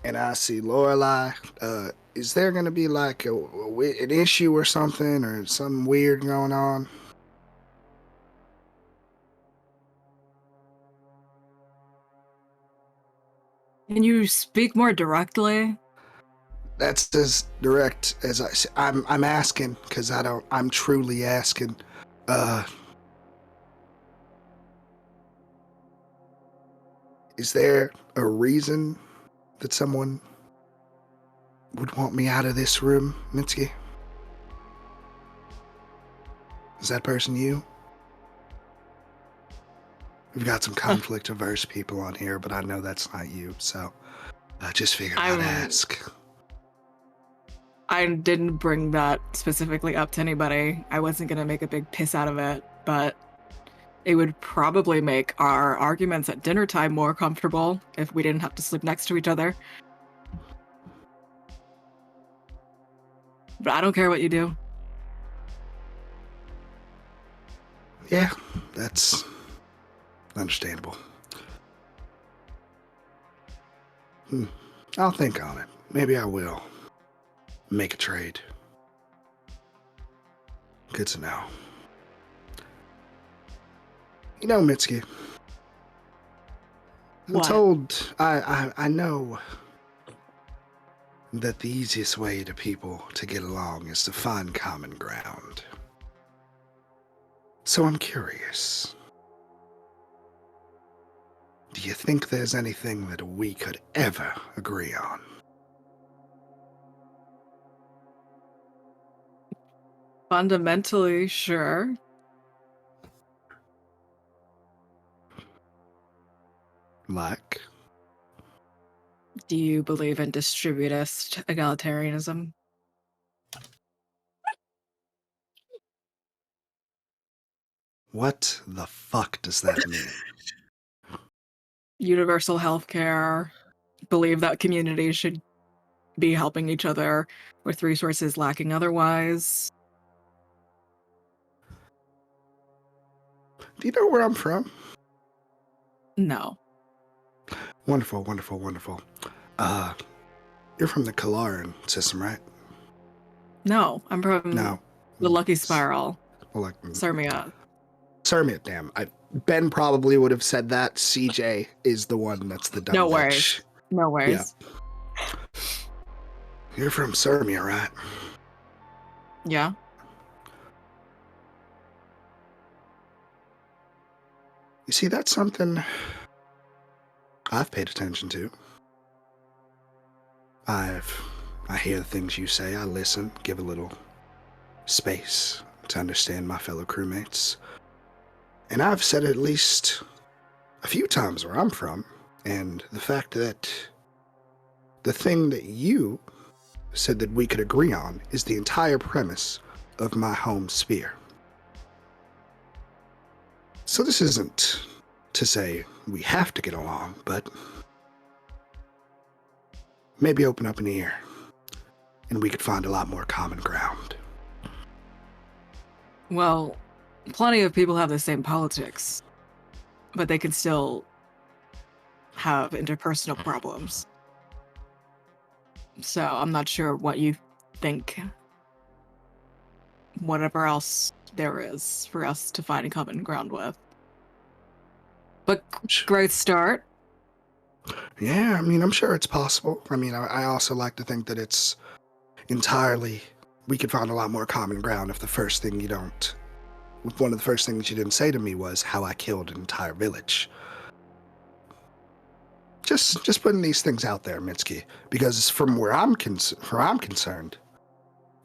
and I see Lorelai. Is there gonna be like an issue or something, or something weird going on? Can you speak more directly? That's as direct as I'm asking, because I'm truly asking. Is there a reason that someone would want me out of this room, Mitsuki? Is that person you? We've got some conflict averse people on here, but I know that's not you, so I just figured I'd ask. I didn't bring that specifically up to anybody. I wasn't gonna make a big piss out of it, but it would probably make our arguments at dinner time more comfortable if we didn't have to sleep next to each other. But I don't care what you do. Yeah, that's understandable. I'll think on it. Maybe I will make a trade. Good to know. You know, Mitsuki, I'm What? told, I know that the easiest way to people to get along is to find common ground. So I'm curious. Do you think there's anything that we could ever agree on? Fundamentally, sure. Like? Do you believe in distributist egalitarianism? What the fuck does that mean? Universal healthcare? Believe that communities should be helping each other with resources lacking otherwise? Do you know where I'm from? No. Wonderful, wonderful, wonderful. You're from the Kalaran system, right? No, I'm from No. the Lucky Spiral, Well, like, Sarmia. Sarmia, damn. Ben probably would have said that. CJ is the one that's the dumb No bitch. worries. No worries. You're from Sarmia, right? Yeah. You see, that's something I've paid attention to. I hear the things you say, I listen, give a little space to understand my fellow crewmates. And I've said it at least a few times where I'm from, and the fact that the thing that you said that we could agree on is the entire premise of my home sphere. So this isn't to say we have to get along, but maybe open up an ear and we could find a lot more common ground. Well, plenty of people have the same politics, but they can still have interpersonal problems. So I'm not sure what you think. Whatever else there is for us to find a common ground with. But great start. Yeah, I mean, I'm sure it's possible. I mean, I also like to think that it's entirely, we could find a lot more common ground if one of the first things you didn't say to me was how I killed an entire village. Just putting these things out there, Mitsuki, because from where I'm concerned,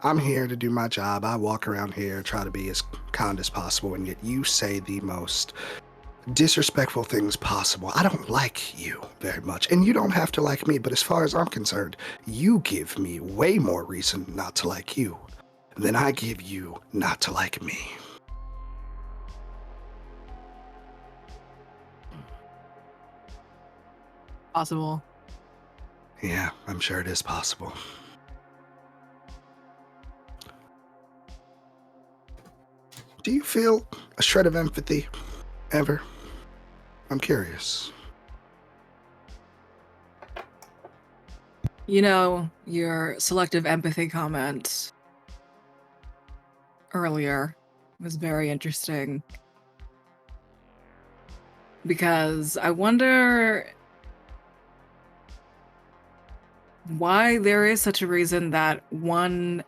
I'm here to do my job. I walk around here, try to be as kind as possible, and yet you say the most disrespectful things possible. I don't like you very much, and you don't have to like me, but as far as I'm concerned, you give me way more reason not to like you than I give you not to like me. Possible. Yeah, I'm sure it is possible. Do you feel a shred of empathy ever? I'm curious. You know, your selective empathy comment earlier was very interesting. Because I wonder why there is such a reason that one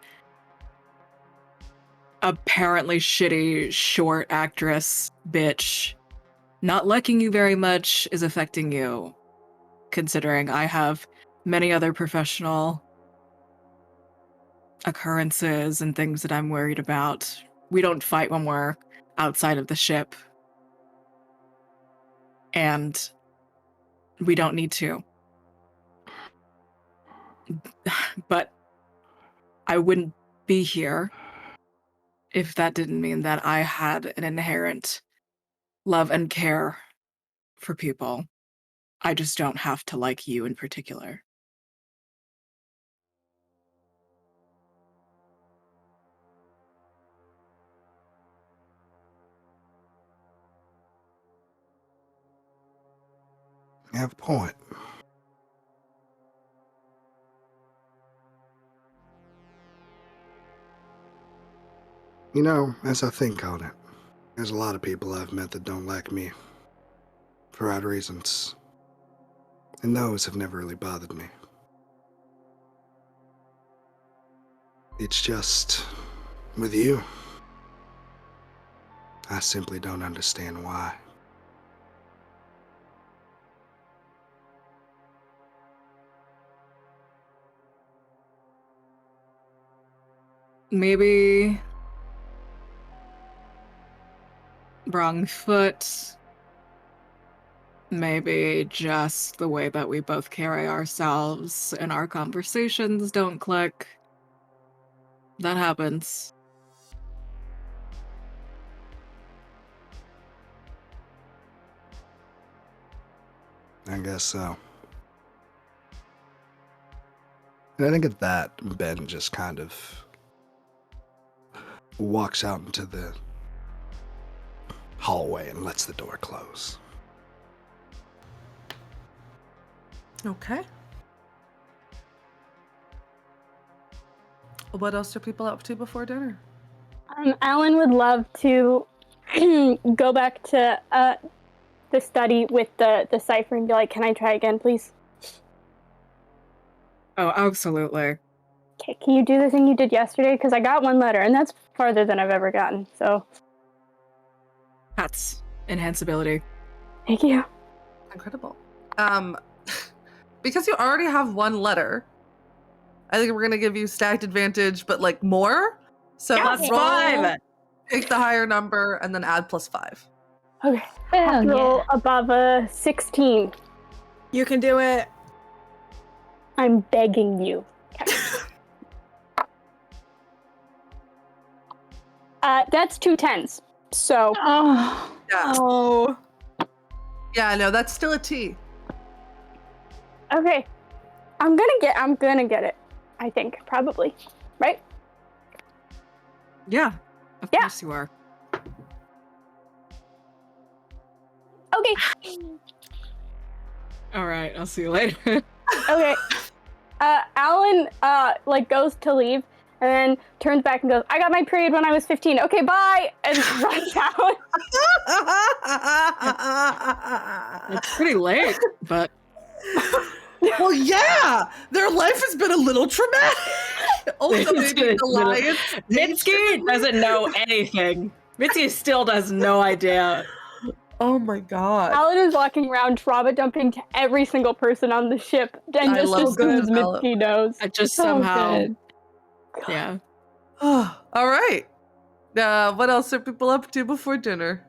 apparently shitty short actress bitch not liking you very much is affecting you, considering I have many other professional occurrences and things that I'm worried about. We don't fight when we're outside of the ship, and we don't need to. But I wouldn't be here if that didn't mean that I had an inherent love and care for people. I just don't have to like you in particular. You have a point. You know, as I think on it, there's a lot of people I've met that don't like me for odd reasons, and those have never really bothered me. It's just, with you, I simply don't understand why. Maybe wrong foot. Maybe just the way that we both carry ourselves and our conversations don't click. That happens. I guess so. And I think at that, Ben just kind of walks out into the hallway and lets the door close. Okay. What else are people up to before dinner? Alan would love to go back to the study with the cipher and be like, "Can I try again, please?" Oh, absolutely. Okay, can you do the thing you did yesterday? Because I got one letter, and that's farther than I've ever gotten. So, That's enhanceability. thank you. Incredible. Because you already have one letter, I think we're gonna give you stacked advantage, but like more. So Plus roll, 5. take the higher number, and then add +5. Okay, I have to roll above a 16. You can do it. I'm begging you. Okay. That's 2 10s. So, Oh. Yeah. Oh. Yeah, no, that's still a T. okay, I'm gonna get it. I think probably, right? Yeah, of Yeah. course you are. Okay. All right, I'll see you later. Okay. Alan like goes to leave and then turns back and goes, "I got my period when I was 15. Okay, bye," and runs out. It's pretty late, but Well, yeah, their life has been a little traumatic. Also, maybe the lion. Mitski doesn't know anything. Mitski still has no idea. Oh my god. Alan is walking around trauma dumping to every single person on the ship and I just love assumes good Mitski knows. I just So somehow, good. yeah. All right. What else are people up to before dinner?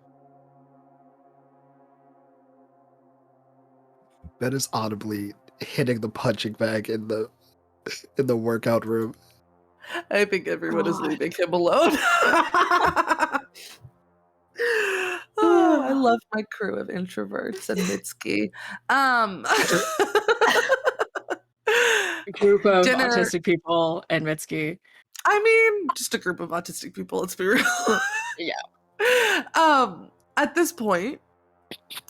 Ben is audibly hitting the punching bag in the workout room. I think everyone is leaving him alone. Oh, I love my crew of introverts and Mitski. A group of Dinner. autistic people and Mitski. I mean, just a group of autistic people, let's be real. Yeah. At this point,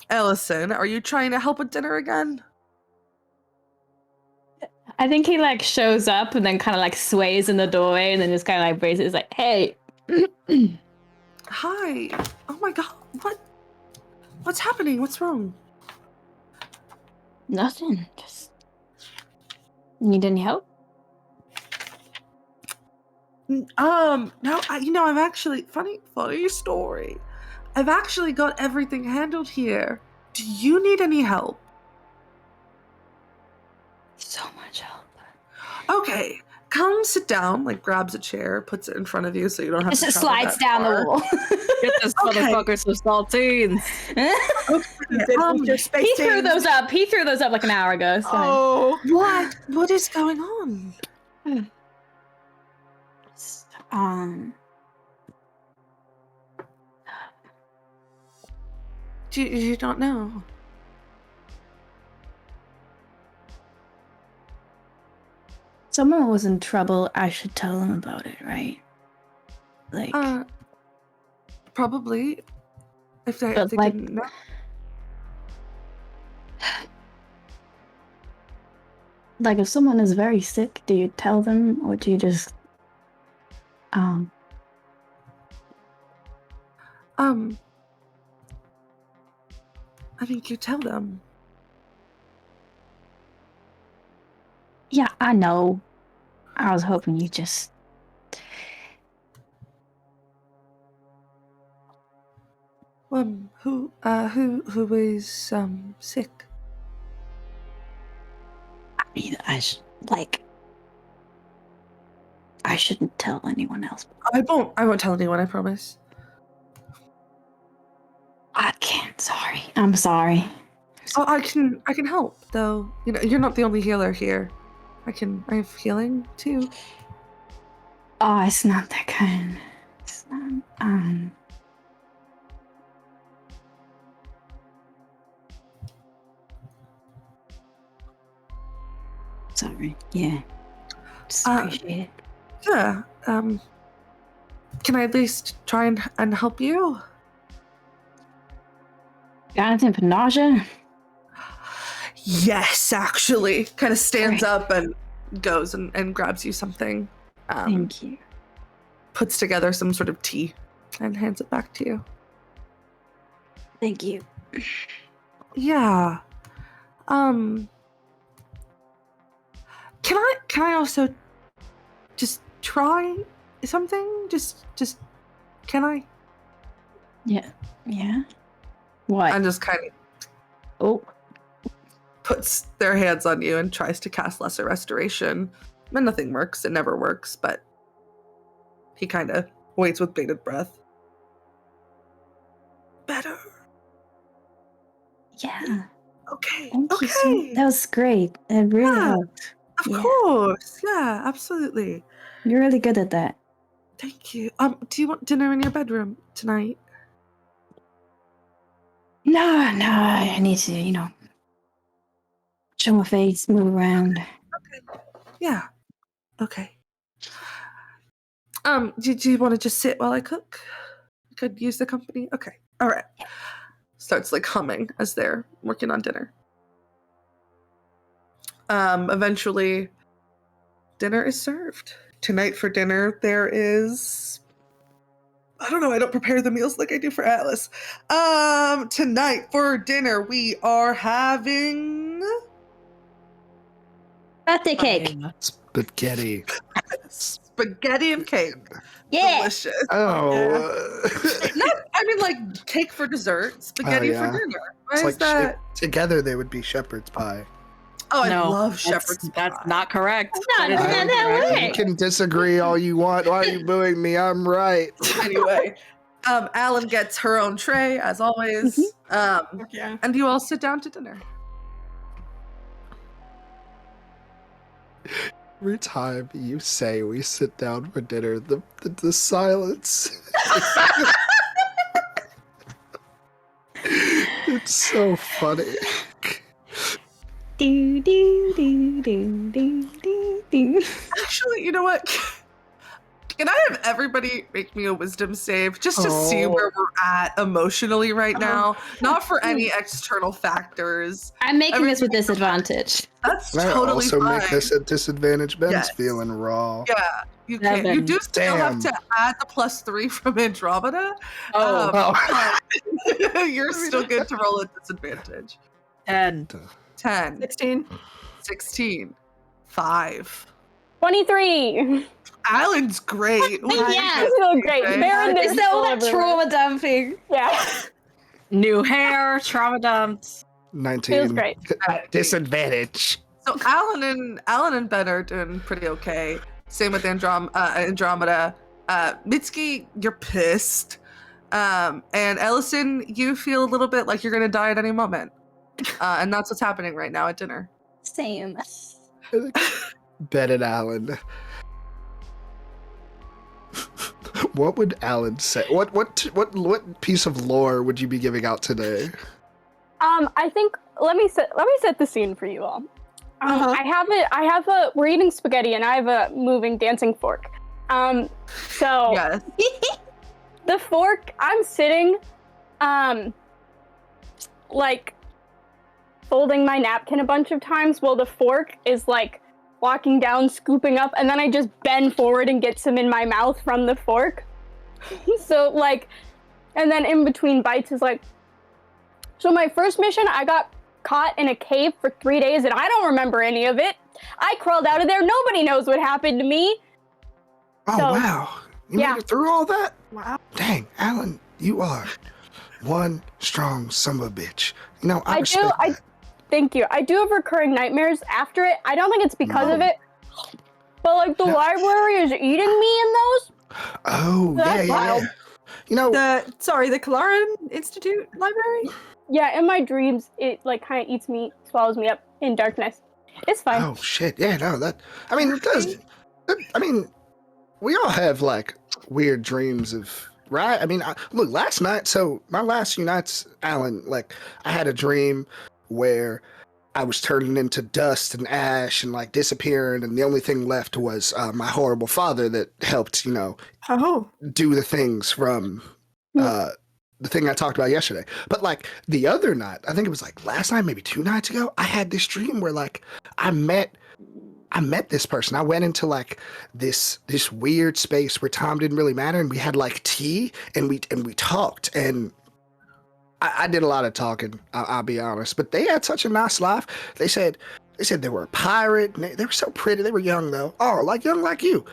Ellison, are you trying to help with dinner again? I think he like shows up and then kind of like sways in the doorway and then just kind of like raises like, "Hey." Hi. Oh my god. What's happening? What's wrong? Nothing. Just need any help? No, I've actually funny story. I've actually got everything handled here. Do you need any help? So much help. Okay, come sit down, like grabs a chair, puts it in front of you so you don't have Just to travel slides that down far. the wall. Get this Okay. motherfucker some saltines. Your space He threw change. those up. He threw those up like an hour ago. So. Oh. What is going on? You don't know. Someone was in trouble. I should tell them about it, right? Like, Probably. If they But, like- didn't know. Like, if someone is very sick, do you tell them, or do you just, I think you tell them. Yeah, I know. I was hoping you just. Who is sick? I mean, I shouldn't tell anyone else. I won't tell anyone, I promise. I can't. Sorry. I'm sorry. Oh, I can help though. You know, you're not the only healer here. I have healing too. Oh, it's not that kind. It's not. Sorry. Yeah. Just appreciate it. Yeah. Can I at least try and help you? Got anything for nausea? Yes, actually. Kind of stands Great. up and goes and grabs you something. Thank you. Puts together some sort of tea and hands it back to you. Thank you. Yeah. Can I also just try something? Just can I? Yeah. Yeah. What? And just kind of Oh. puts their hands on you and tries to cast Lesser Restoration. And nothing works. It never works, but he kind of waits with bated breath. Better. Yeah. Okay. Thank okay. you so. That was great. It really Yeah. helped. Of Yeah. course. Yeah, absolutely. You're really good at that. Thank you. Do you want dinner in your bedroom tonight? No, I need to, show my face, move around. Okay. Yeah. Okay. Do you want to just sit while I cook? You could use the company? Okay. All right. Starts like humming as they're working on dinner. Eventually dinner is served. Tonight for dinner there is I don't know, I don't prepare the meals like I do for Atlas. Tonight for dinner we are having Birthday cake. Spaghetti. spaghetti and cake. Yeah. Delicious. Oh. I mean like cake for dessert, spaghetti yeah. for dinner. Why It's is like that? together they would be shepherd's pie. Oh, I No, love that's- shepherd's pie. That's not correct. No, That is no, not no correct. way. You can disagree all you want. Why are you booing me? I'm right. Anyway, Alan gets her own tray as always. Yeah. And you all sit down to dinner. Every time you say we sit down for dinner, the silence. It's so funny. Do, do, do, do, do, do, do. Actually, you know what? Can I have everybody make me a wisdom save just to see Oh. where we're at emotionally right now? Not for any external factors. I'm making this with disadvantage. That's Can I totally also fine. make this a disadvantage? Ben's Yes. feeling raw. Yeah, you can. You Seven. do still have Damn. to add the +3 from Andromeda. Oh, Oh. You're still good to roll at disadvantage. 10. 10, 16. 16, 5. 23. Alan's great. What do you Yeah. guys This feels think, great. eh? Baron Is is that all full that everywhere. trauma dumping? Yeah. New hair, trauma dumped. 19. Feels great. Disadvantage. So Alan and Ben are doing pretty okay. Same with Andromeda. Mitsuki, you're pissed. And Ellison, you feel a little bit like you're gonna die at any moment. And that's what's happening right now at dinner. Same. Ben and Alan. What would Alan say? What piece of lore would you be giving out today? I think let me set the scene for you all. Uh-huh. I have a we're eating spaghetti and I have a moving dancing fork. So Yes. the fork, I'm sitting like folding my napkin a bunch of times while the fork is like walking down, scooping up, and then I just bend forward and get some in my mouth from the fork. So like, and then in between bites is like, so my first mission, I got caught in a cave for 3 days and I don't remember any of it. I crawled out of there. Nobody knows what happened to me. Oh, So, wow. You yeah. made it through all that? Wow. Dang, Alan, you are one strong son of a bitch. You know, I respect that. Thank you. I do have recurring nightmares after it. I don't think it's because of it, but like the library is eating me in those. Oh, That's yeah. wild. You know, The Kalaran Institute Library? Yeah, in my dreams, it like kind of eats me, swallows me up in darkness. It's fine. oh shit, yeah, no, I mean, it does. I mean, we all have like weird dreams of, right? I mean, look, last night, so my last few nights, Alan, like, I had a dream where I was turning into dust and ash and like disappearing, and the only thing left was my horrible father that helped, you know, Oh. do the things from the thing I talked about yesterday. But like the other night, I think it was like last night, maybe 2 nights ago, I had this dream where like I met this person. I went into like this weird space where time didn't really matter, and we had like tea and we talked, and I did a lot of talking. I'll be honest, but they had such a nice life. They said they were a pirate. And they were so pretty. They were young though. Oh, like young like you.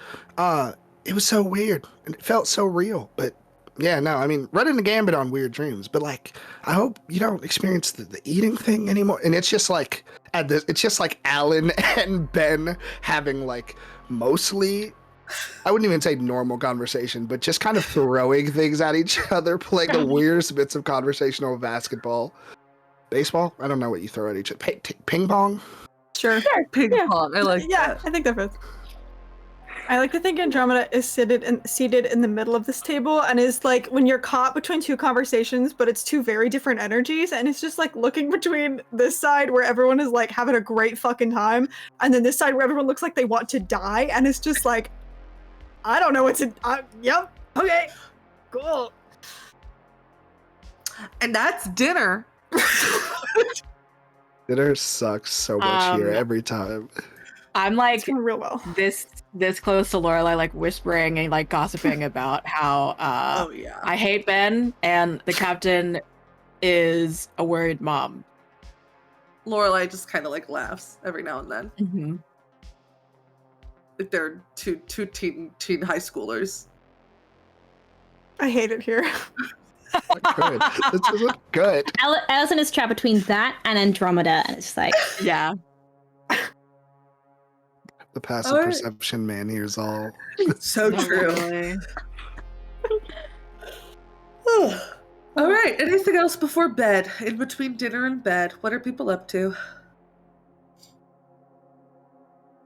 It was so weird and it felt so real. But yeah, no, I mean, running the gambit on weird dreams. But like, I hope you don't experience the eating thing anymore. And it's just like it's just like Alan and Ben having like mostly, I wouldn't even say normal conversation, but just kind of throwing things at each other, playing the weirdest bits of conversation over basketball, baseball. I don't know what you throw at each other. Ping pong. Sure. Ping pong. I like that. I think that fits. I like to think Andromeda is seated in the middle of this table and is like when you're caught between two conversations, but it's two very different energies, and it's just like looking between this side where everyone is like having a great fucking time, and then this side where everyone looks like they want to die, and it's just like, I don't know what to. Yep. Okay. Cool. And that's dinner. Dinner sucks so much here every time. I'm like It's going real well. this close to Lorelai, like whispering and like gossiping about how Oh yeah. I hate Ben and the captain is a worried mom. Lorelai just kind of like laughs every now and then. Mm-hmm. Like they're two teen high schoolers. I hate it here. Good. This is good. Allison is trapped between that and Andromeda, and it's just like, Yeah. The passive All right. perception man hears all. So true. Really. All right. Anything else before bed? In between dinner and bed, what are people up to?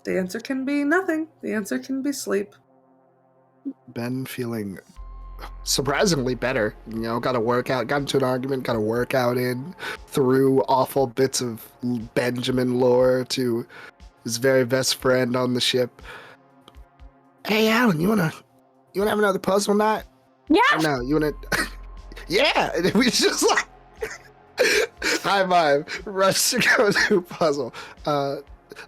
The answer can be nothing. The answer can be sleep. Ben feeling surprisingly better. You know, got a workout, got into an argument, got a workout in, threw awful bits of Benjamin lore to his very best friend on the ship. Hey, Alan, you wanna have another puzzle night? Yeah. Or no, you wanna? Yeah, and it was just like high five, rush to go to puzzle.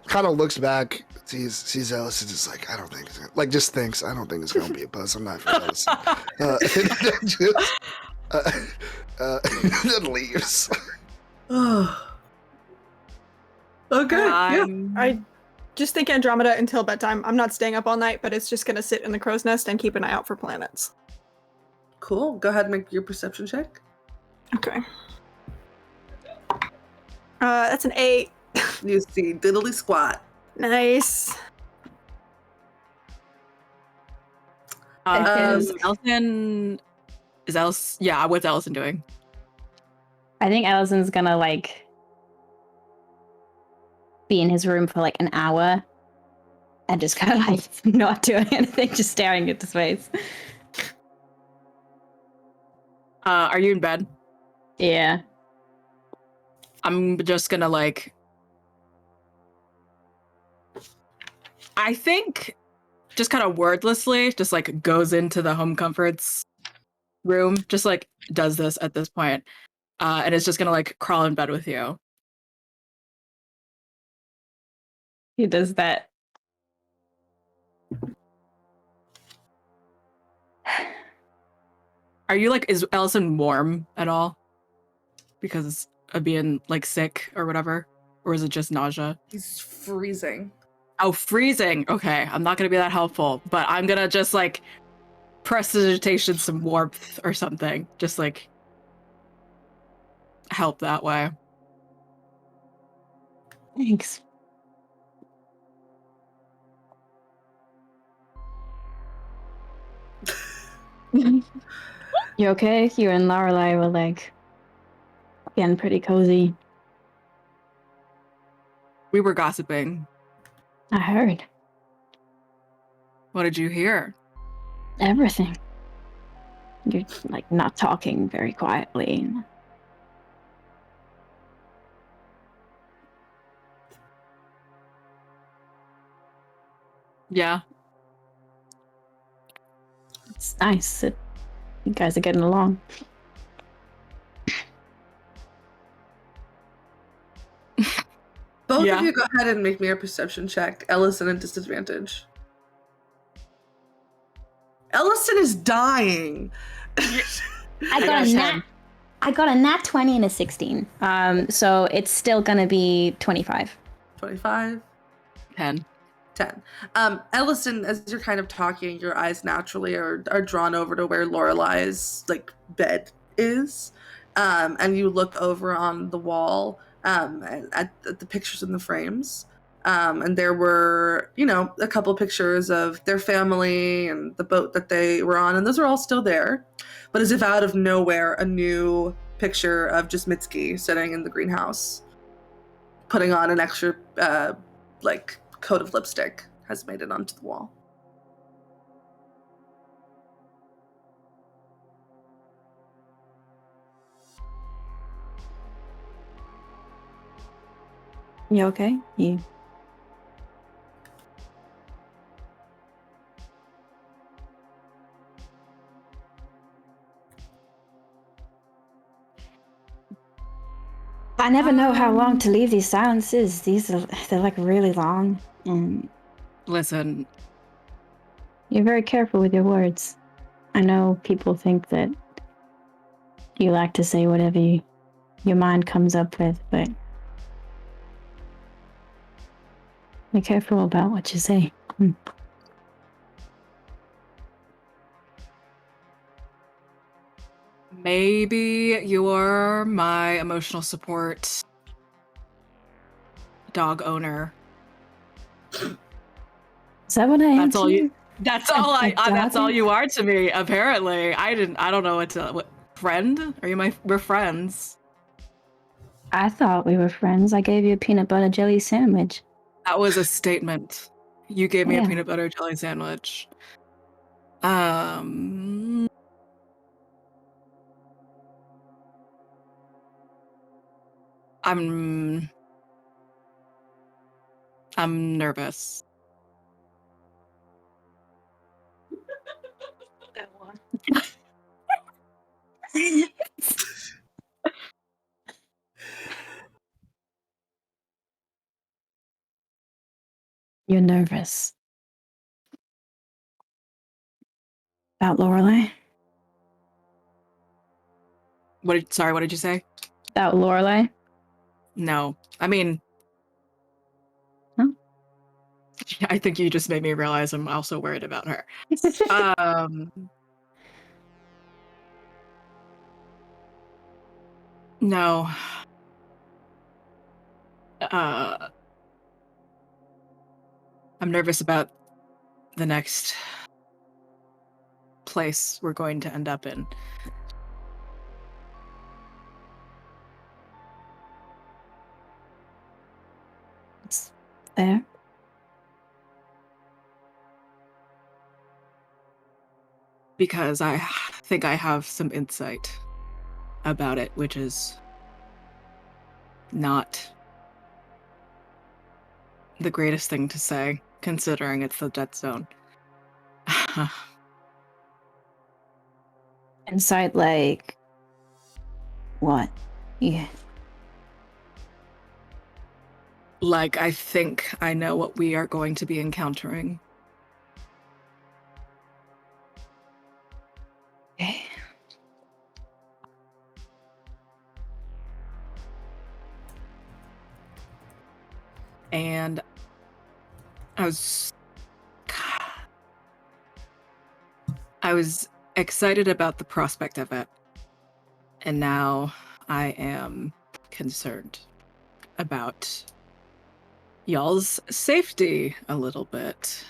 Kind of looks back, sees Ellison, just like, I don't think it's like, just thinks, I don't think it's gonna be a puzzle night for Ellison. Then leaves. Okay. Yeah. I just think Andromeda until bedtime. I'm not staying up all night, but it's just gonna sit in the crow's nest and keep an eye out for planets. Cool. Go ahead and make your perception check. Okay. That's an 8. You see diddly squat. Nice. Ellison is Ellison. Yeah, what's Ellison doing? I think Allison's gonna like be in his room for like an hour and just kind of like not doing anything, just staring into space. Are you in bed? Yeah. I'm just gonna like, I think just kind of wordlessly just like goes into the home comforts room, just like does this at this point, and it's just gonna like crawl in bed with you. He does that. Are you like, is Ellison warm at all? Because of being like sick or whatever? Or is it just nausea? He's freezing. Oh, freezing. Okay, I'm not gonna be that helpful, but I'm gonna just like prestidigitation some warmth or something. Just like help that way. Thanks. You okay? You and Lorelai were like getting pretty cozy. We were gossiping. I heard What did you hear? everything. You're like not talking very quietly. Yeah. It's nice that you guys are getting along. Both Yeah. of you go ahead and make me a perception check. Ellison at disadvantage. Ellison is dying. I got a nat 20 and a 16. So it's still gonna be 25. 25. 10. 10. Ellison, as you're kind of talking, your eyes naturally are drawn over to where Lorelai's like bed is. And you look over on the wall at the pictures in the frames. And there were, a couple pictures of their family and the boat that they were on, and those are all still there. But as if out of nowhere, a new picture of just Mitsuki sitting in the greenhouse, putting on an extra, coat of lipstick has made it onto the wall. You okay? You I never know how long to leave these silences. They're like really long, and Listen, you're very careful with your words. I know people think that you like to say whatever your mind comes up with, but be careful about what you say. maybe you're my emotional support dog owner. Is that what I am? That's all to you. That's all A that's all doggy? you are to me. Apparently, I don't know what friend. Are you we're friends? I thought we were friends. I gave you a peanut butter jelly sandwich. That was a statement. You gave me a Yeah. peanut butter jelly sandwich. I'm nervous. You're nervous. About Lorelai? Sorry, what did you say? About Lorelai? No. I mean, Huh? I think you just made me realize I'm also worried about her. No. I'm nervous about the next place we're going to end up in. It's there. Because I think I have some insight about it, which is not the greatest thing to say, considering it's the dead zone. Inside, like, what? Yeah. Like, I think I know what we are going to be encountering. Okay. And I was excited about the prospect of it. And now I am concerned about y'all's safety a little bit.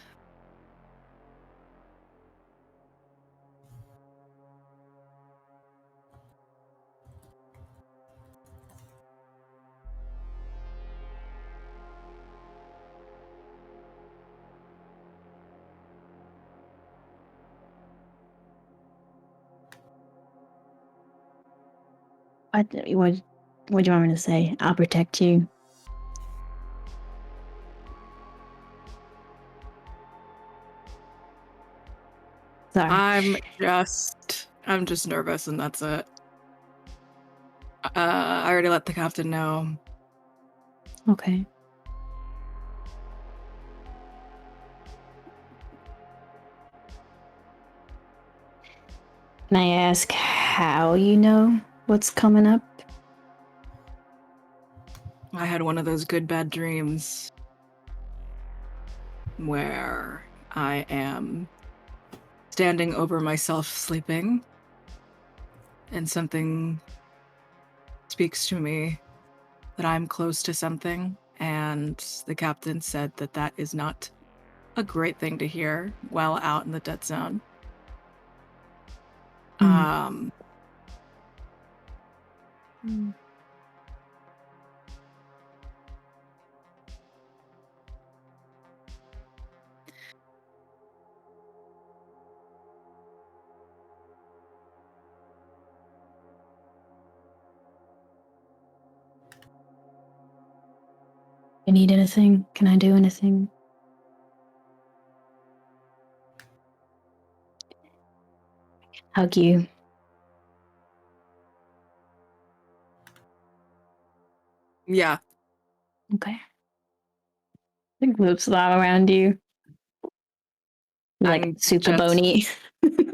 What do you want me to say? I'll protect you. Sorry. I'm just nervous, and that's it. I already let the captain know. Okay. Can I ask how you know what's coming up? I had one of those good bad dreams where I am standing over myself sleeping, and something speaks to me that I'm close to something, and the captain said that that is not a great thing to hear while out in the dead zone. Mm. You need anything? Can I do anything? Hug you. Yeah. Okay. Think loops that around you. Like I'm super just- bony.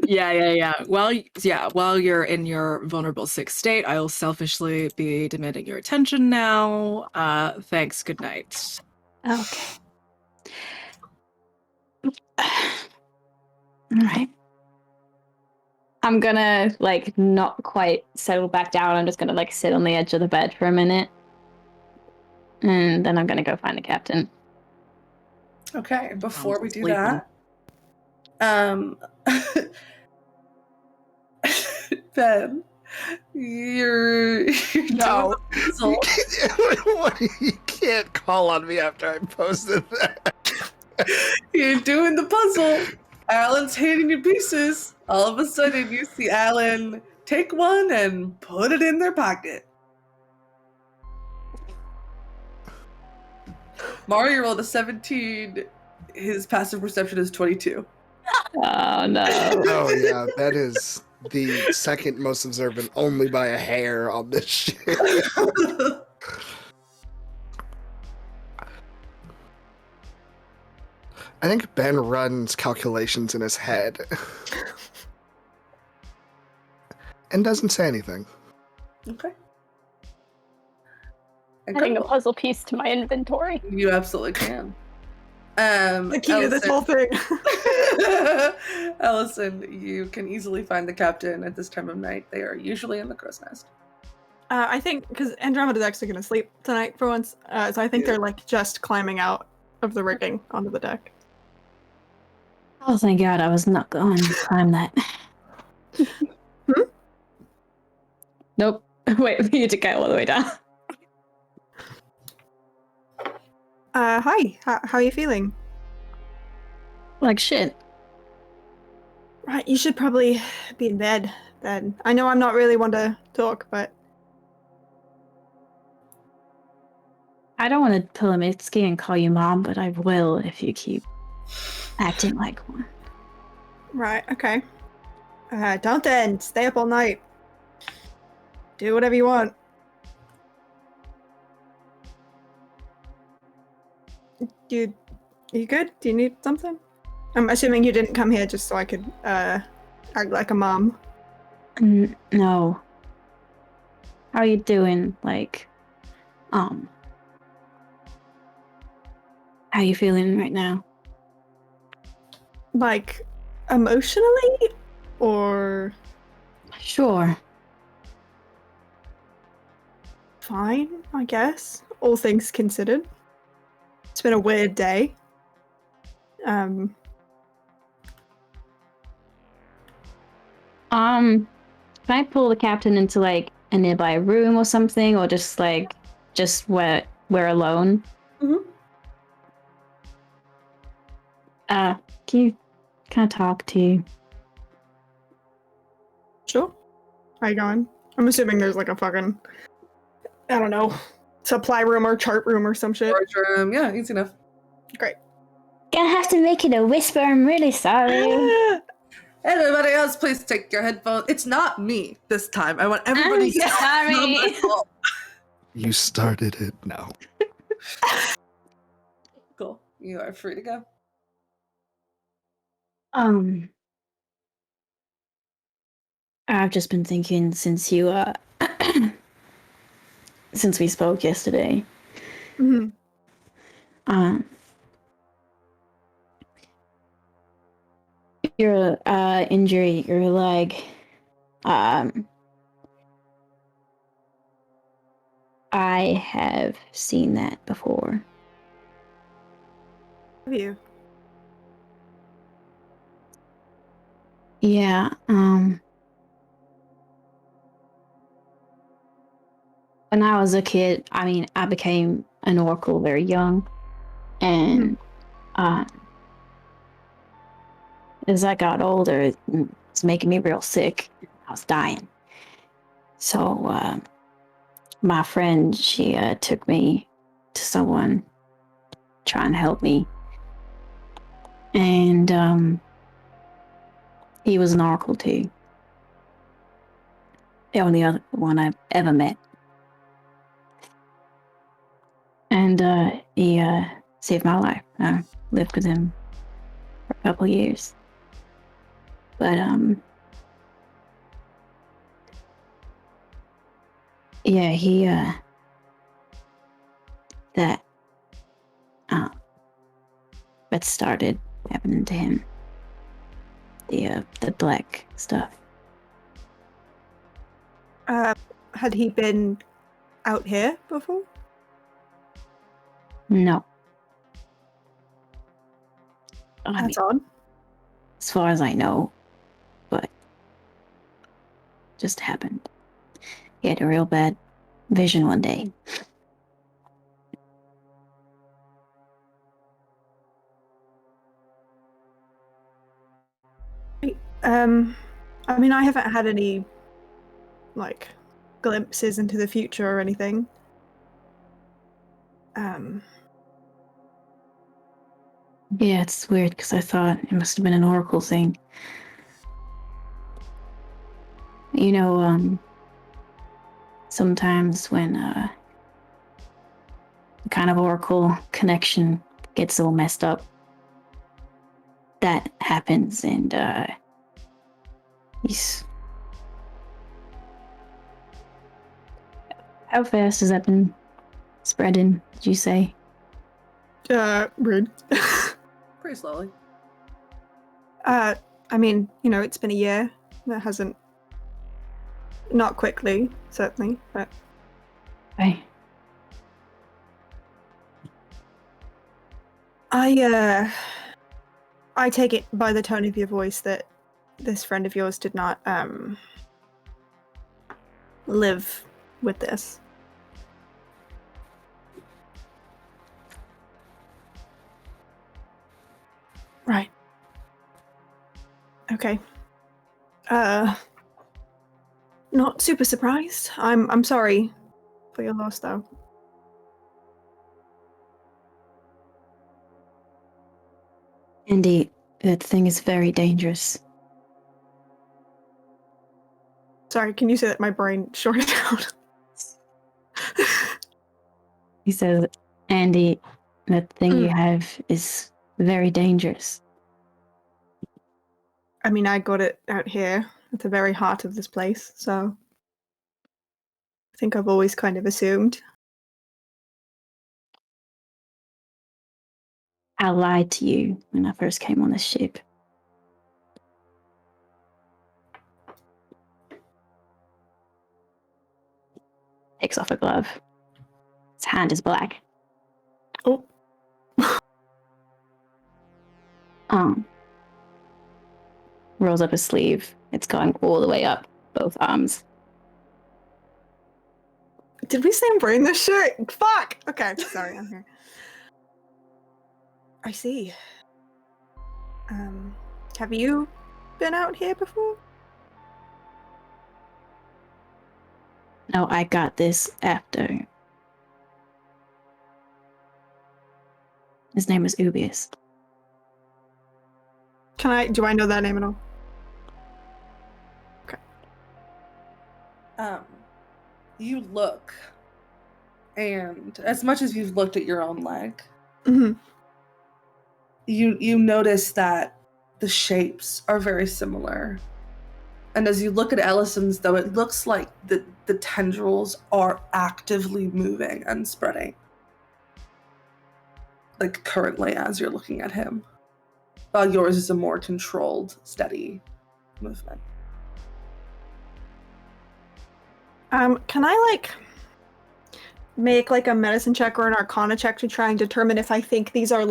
Yeah. While you're in your vulnerable sick state, I'll selfishly be demanding your attention now. Thanks, good night. Okay. Alright. I'm gonna like not quite settle back down. I'm just gonna like sit on the edge of the bed for a minute. And then I'm gonna go find the captain. Okay, before we do Sleeping. that, Ben, you're No. doing You can't call on me after I posted that. you're doing the puzzle. Alan's handing you pieces. All of a sudden, you see Alan take one and put it in their pocket. Mario rolled a 17. His passive perception is 22. Oh no. Oh yeah, that is the second most observant, only by a hair on this shit. I think Ben runs calculations in his head and doesn't say anything. Okay. Adding a puzzle piece to my inventory. You absolutely can. The key to this whole thing. Allison, you can easily find the captain at this time of night. They are usually in the crow's nest. I think because Andromeda's actually going to sleep tonight for once, so I think they're like just climbing out of the rigging onto the deck. Oh thank God I was not going to climb that. Nope. Wait for you to go all the way down. Hi. How are you feeling? Like shit. Right, you should probably be in bed then. I know I'm not really one to talk, but I don't want to pull a Mitski and call you mom, but I will if you keep acting like one. right, okay. Don't then. Stay up all night. Do whatever you want. You good? Do you need something? I'm assuming you didn't come here just so I could act like a mom. No. How are you doing? Like, how are you feeling right now? Like, emotionally? Or Sure. fine, I guess. All things considered. It's been a weird day. Can I pull the captain into like a nearby room or something, or just where we're alone? Mhm. Can I talk to you? Sure. How you going? I'm assuming there's like a fucking, I don't know, supply room or chart room or some shit. Storage room. Yeah, easy enough. Great. Gonna have to make it a whisper. I'm really sorry. Everybody else, please take your headphones. It's not me this time. I want everybody to know it's not my fault. You started it now. Cool. You are free to go. I've just been thinking since you since we spoke yesterday. Mm-hmm. Your injury, your leg. I have seen that before. Have you? Yeah, when I was a kid, I mean, I became an oracle very young, and as I got older, it was making me real sick. I was dying. So, my friend, she took me to someone trying to help me, and he was an oracle too. The only other one I've ever met. And he saved my life. I lived with him for a couple years. But yeah, he that started happening to him. The black stuff. Had he been out here before? No. I mean, That's odd. as far as I know, but just happened. He had a real bad vision one day. I mean, I haven't had any, like, glimpses into the future or anything. Yeah, it's weird because I thought it must have been an oracle thing. You know, sometimes when the kind of oracle connection gets all messed up, that happens, and he's... How fast has that been spreading, did you say? Rude. Pretty slowly. I mean, you know, it's been a year. That hasn't... Not quickly, certainly, but... Right. I take it by the tone of your voice that this friend of yours did not, live with this. Right. Okay. Not super surprised. I'm sorry for your loss, though. Indeed, that thing is very dangerous. Sorry, can you say that my brain shorted out? He says, Andy, That thing you have is very dangerous. I mean, I got it out here at the very heart of this place, so I think I've always kind of assumed. I lied to you when I first came on this ship. Takes off a glove. His hand is black. Oh. Rolls up a sleeve. It's going all the way up both arms. Did we say I'm wearing this shirt? Fuck! Okay, sorry, I'm here. I see. Have you been out here before? No, I got this after. His name was Ubius. Do I know that name at all? You look, and as much as you've looked at your own leg, Mm-hmm. you notice that the shapes are very similar. And as you look at Ellison's, though, it looks like the tendrils are actively moving and spreading. Like currently as you're looking at him. While yours is a more controlled, steady movement. Can I, make, a medicine check or an arcana check to try and determine if I think these are,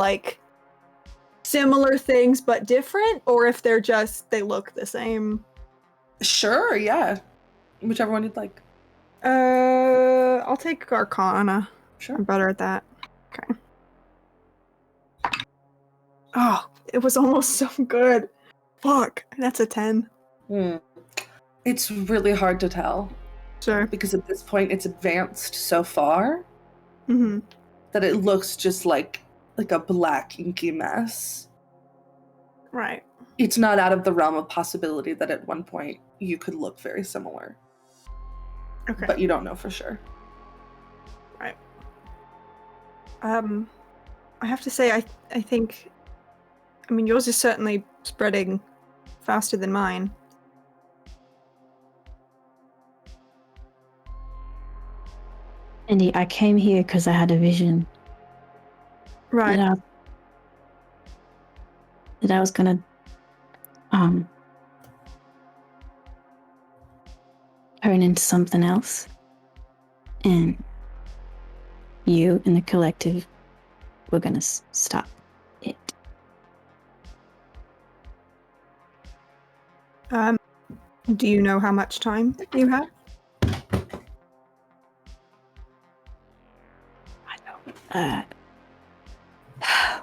similar things but different, or if they look the same? Sure, yeah. Whichever one you'd like. I'll take arcana. Sure. I'm better at that. Okay. Oh, it was almost so good. Fuck, that's a 10. It's really hard to tell. Sure. Because at this point it's advanced so far that it looks just like a black inky mess. Right. It's not out of the realm of possibility that at one point you could look very similar. Okay. But you don't know for sure. Right. I have to say, I think, yours is certainly spreading faster than mine. Andy, I came here because I had a vision. Right. That I was gonna turn into something else. And you and the collective were gonna stop it. Do you know how much time you have? I don't.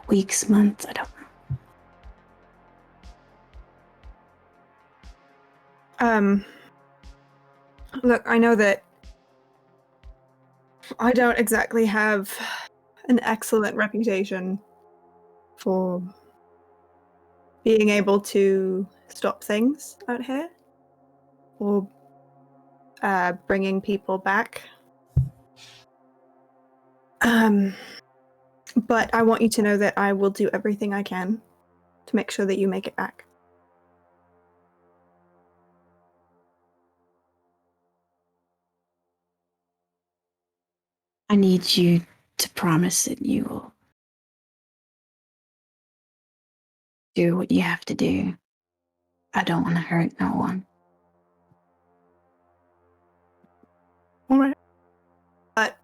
Weeks, months, I don't know. Look, I know that I don't exactly have an excellent reputation for being able to stop things out here or bringing people back. But I want you to know that I will do everything I can to make sure that you make it back. I need you to promise that you will do what you have to do. I don't want to hurt no one. All right. But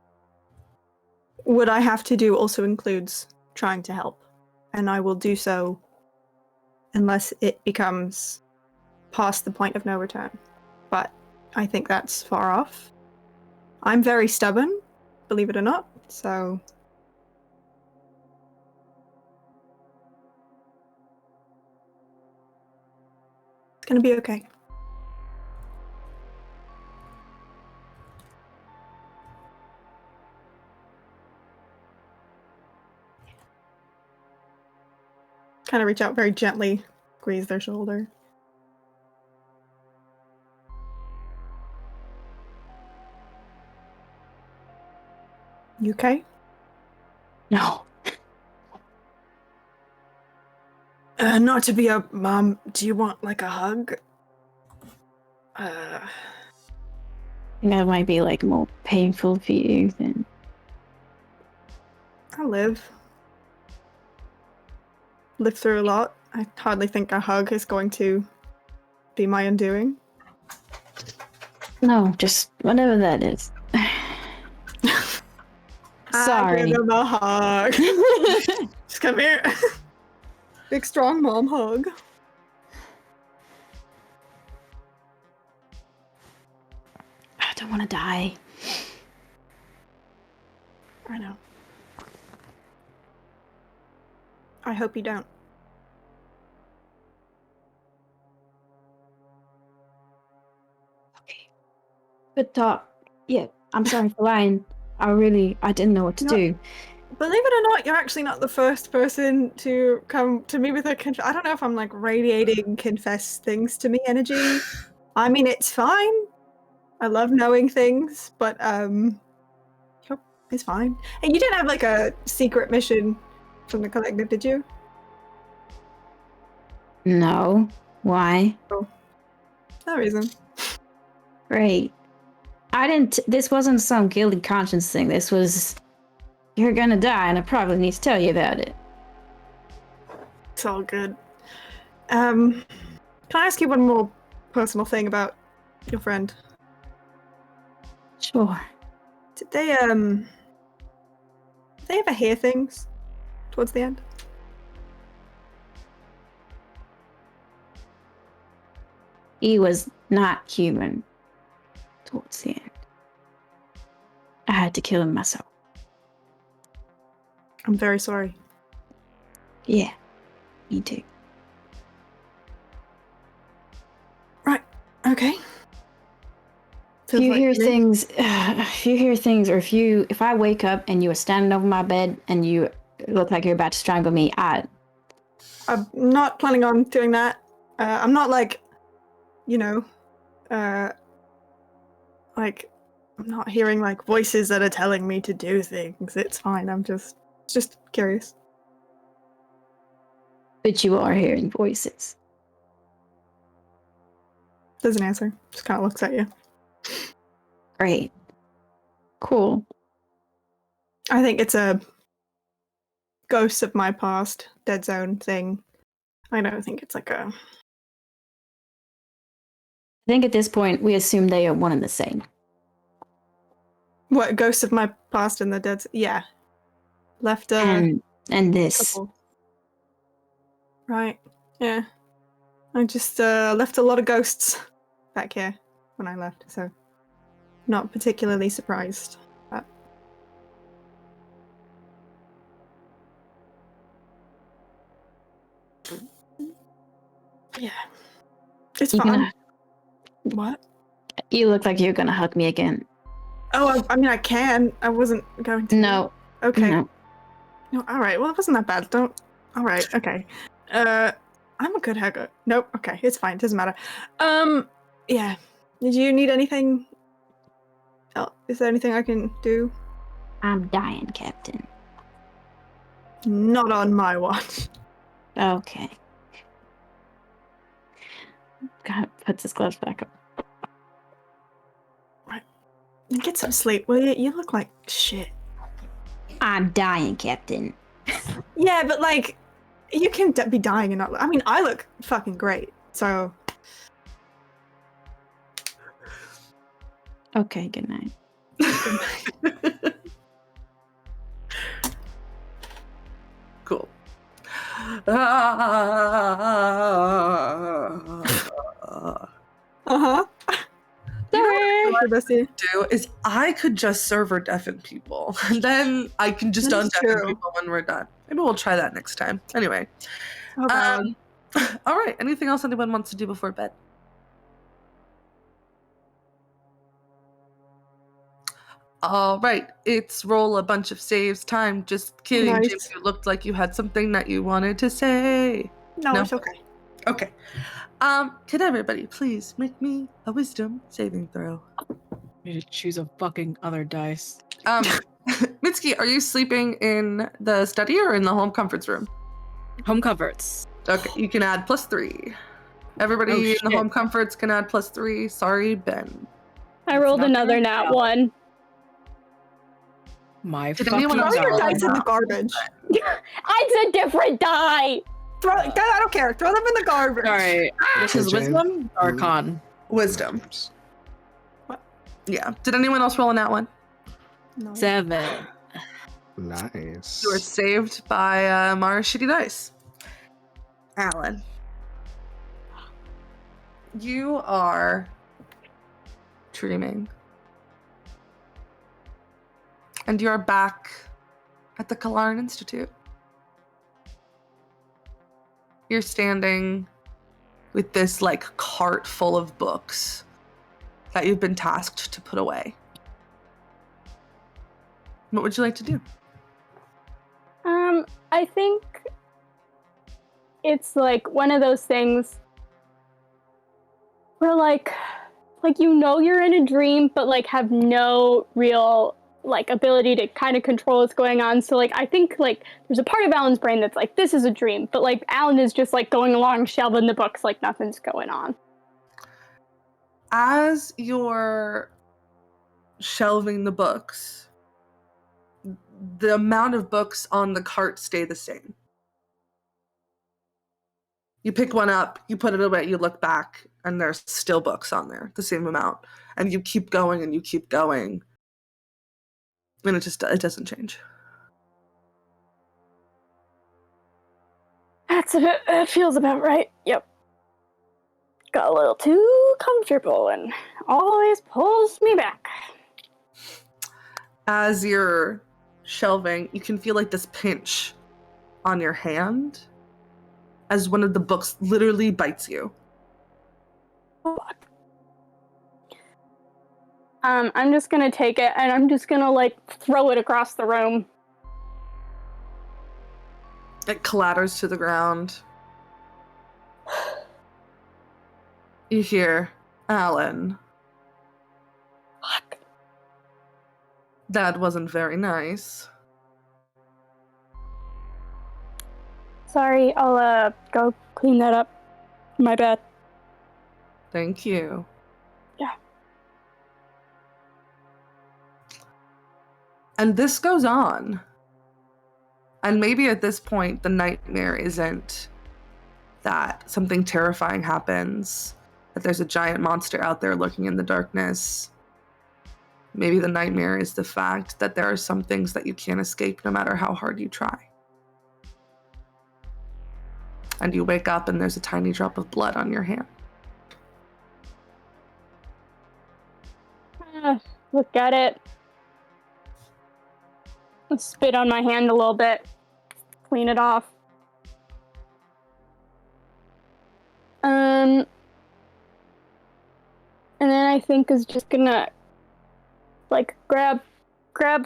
what I have to do also includes trying to help, and I will do so unless it becomes past the point of no return. But I think that's far off. I'm very stubborn, believe it or not, so it's gonna be okay. Kind of reach out very gently, squeeze their shoulder. You okay? No. Not to be a mom, do you want like a hug? I think that might be like more painful for you than. I live through a lot. I hardly think a hug is going to be my undoing. No, just whatever that is. Sorry. I give him a hug. Just come here. Big strong mom hug. I don't want to die. I know. I hope you don't. Okay. Good talk. Yeah, I'm sorry for lying. I didn't know what to do. Believe it or not, you're actually not the first person to come to me with a I don't know if I'm like radiating confess things to me energy. I mean, it's fine. I love knowing things, but it's fine. And you didn't have like a secret mission from the collective, did you? No. Why? No reason. Great. This wasn't some guilty conscience thing. This was, you're gonna die, and I probably need to tell you about it. It's all good. Can I ask you one more personal thing about your friend? Sure. Did they ever hear things towards the end? He was not human towards the end. I had to kill him myself. I'm very sorry. Yeah, me too. Right. Okay. If you hear things, or if I wake up and you are standing over my bed and you look like you're about to strangle me, I'm not planning on doing that. I'm not like, like I'm not hearing like voices that are telling me to do things. It's fine. I'm just curious. But you are hearing voices. Doesn't answer. Just kind of looks at you. Great. Cool. I think it's a ghost of my past, dead zone thing. I don't think it's like a... I think at this point we assume they are one and the same. What, ghosts of my past and the dead... Yeah. Left and this. couple. Right. Yeah. I just left a lot of ghosts back here when I left, so not particularly surprised. But... Yeah. It's fine. What? You look like you're gonna hug me again. Oh, I mean, I can. I wasn't going to. No. Okay. No. No, all right. Well, it wasn't that bad. Don't. All right. Okay. I'm a good hugger. Nope. Okay, it's fine. Doesn't matter. Yeah. Did you need anything? Oh, is there anything I can do? I'm dying, Captain. Not on my watch. Okay. God, puts his gloves back up. Right. Get some sleep, will you? You look like shit. I'm dying, Captain. Yeah, but like, you can be dying and not. I mean, I look fucking great. So. Okay. Good night. Cool. Uh-huh. Do is I could just server deafen people, and then I can just undeafen people when we're done. Maybe we'll try that next time. Anyway, all right. Anything else anyone wants to do before bed? All right, it's roll a bunch of saves time. Just kidding, Nice. Jim. You looked like you had something that you wanted to say. No, it's okay. Okay. Could everybody please make me a wisdom saving throw? I need to choose a fucking other dice. Mitsuki, are you sleeping in the study or in the home comforts room? Home comforts. Okay, you can add +3. Everybody in the home comforts can add +3. Sorry, Ben. I rolled not another gonna nat help. 1. My Did fucking anyone else Throw your roll God. dice in the garbage. It's a different die! I don't care. Throw them in the garbage. Sorry, this is Okay, Jane. wisdom or con? Wisdom. Yeah. Did anyone else roll a nat 1? No. 7. Nice. You were saved by Mara's shitty dice. Alan. You are dreaming. And you are back at the Kalaran Institute. You're standing with this cart full of books that you've been tasked to put away. What would you like to do? I think it's one of those things where you're in a dream, but have no real ability to kind of control what's going on. So I think there's a part of Alan's brain that's this is a dream, but Alan is just going along shelving the books like nothing's going on. As you're shelving the books, the amount of books on the cart stay the same. You pick one up, you put it away, you look back, and there's still books on there, the same amount. And you keep going and you keep going. And it doesn't change. That feels about right. Yep. Got a little too comfortable and always pulls me back. As you're shelving, you can feel this pinch on your hand as one of the books literally bites you. I'm just gonna take it and I'm just gonna throw it across the room. It clatters to the ground. You hear, Alan. Fuck. That wasn't very nice. Sorry, I'll go clean that up. My bad. Thank you. Yeah. And this goes on. And maybe at this point, the nightmare isn't that something terrifying happens, that there's a giant monster out there lurking in the darkness. Maybe the nightmare is the fact that there are some things that you can't escape no matter how hard you try. And you wake up and there's a tiny drop of blood on your hand. Look at it. Spit on my hand a little bit. Clean it off. And then I think is just gonna grab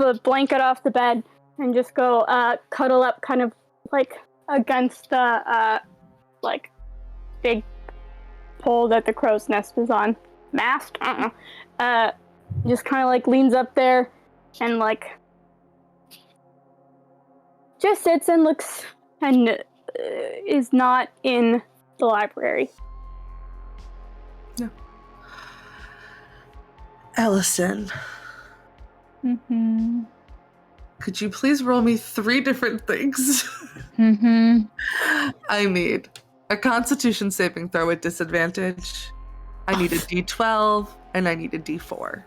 a blanket off the bed and just go cuddle up kind of against the big pole that the crow's nest is on. Mast? I don't know. Just kind of leans up there and just sits and looks and is not in the library. No. Ellison. Mm-hmm. Could you please roll me 3 different things? Mm-hmm. I need a Constitution saving throw at disadvantage. I need a D12, and I need a D4.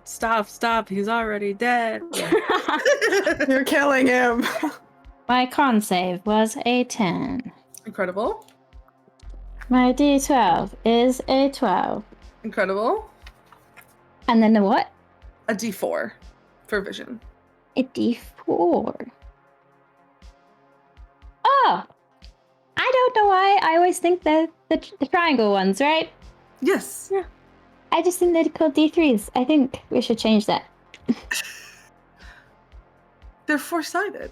Stop. He's already dead. You're killing him. My con save was a 10. Incredible. My D12 is a 12. Incredible. And then the what? A D4 for vision. A D4. Oh! I don't know why I always think the triangle ones, right? Yes. Yeah. I just think they're called D3s. I think we should change that. They're 4-sided.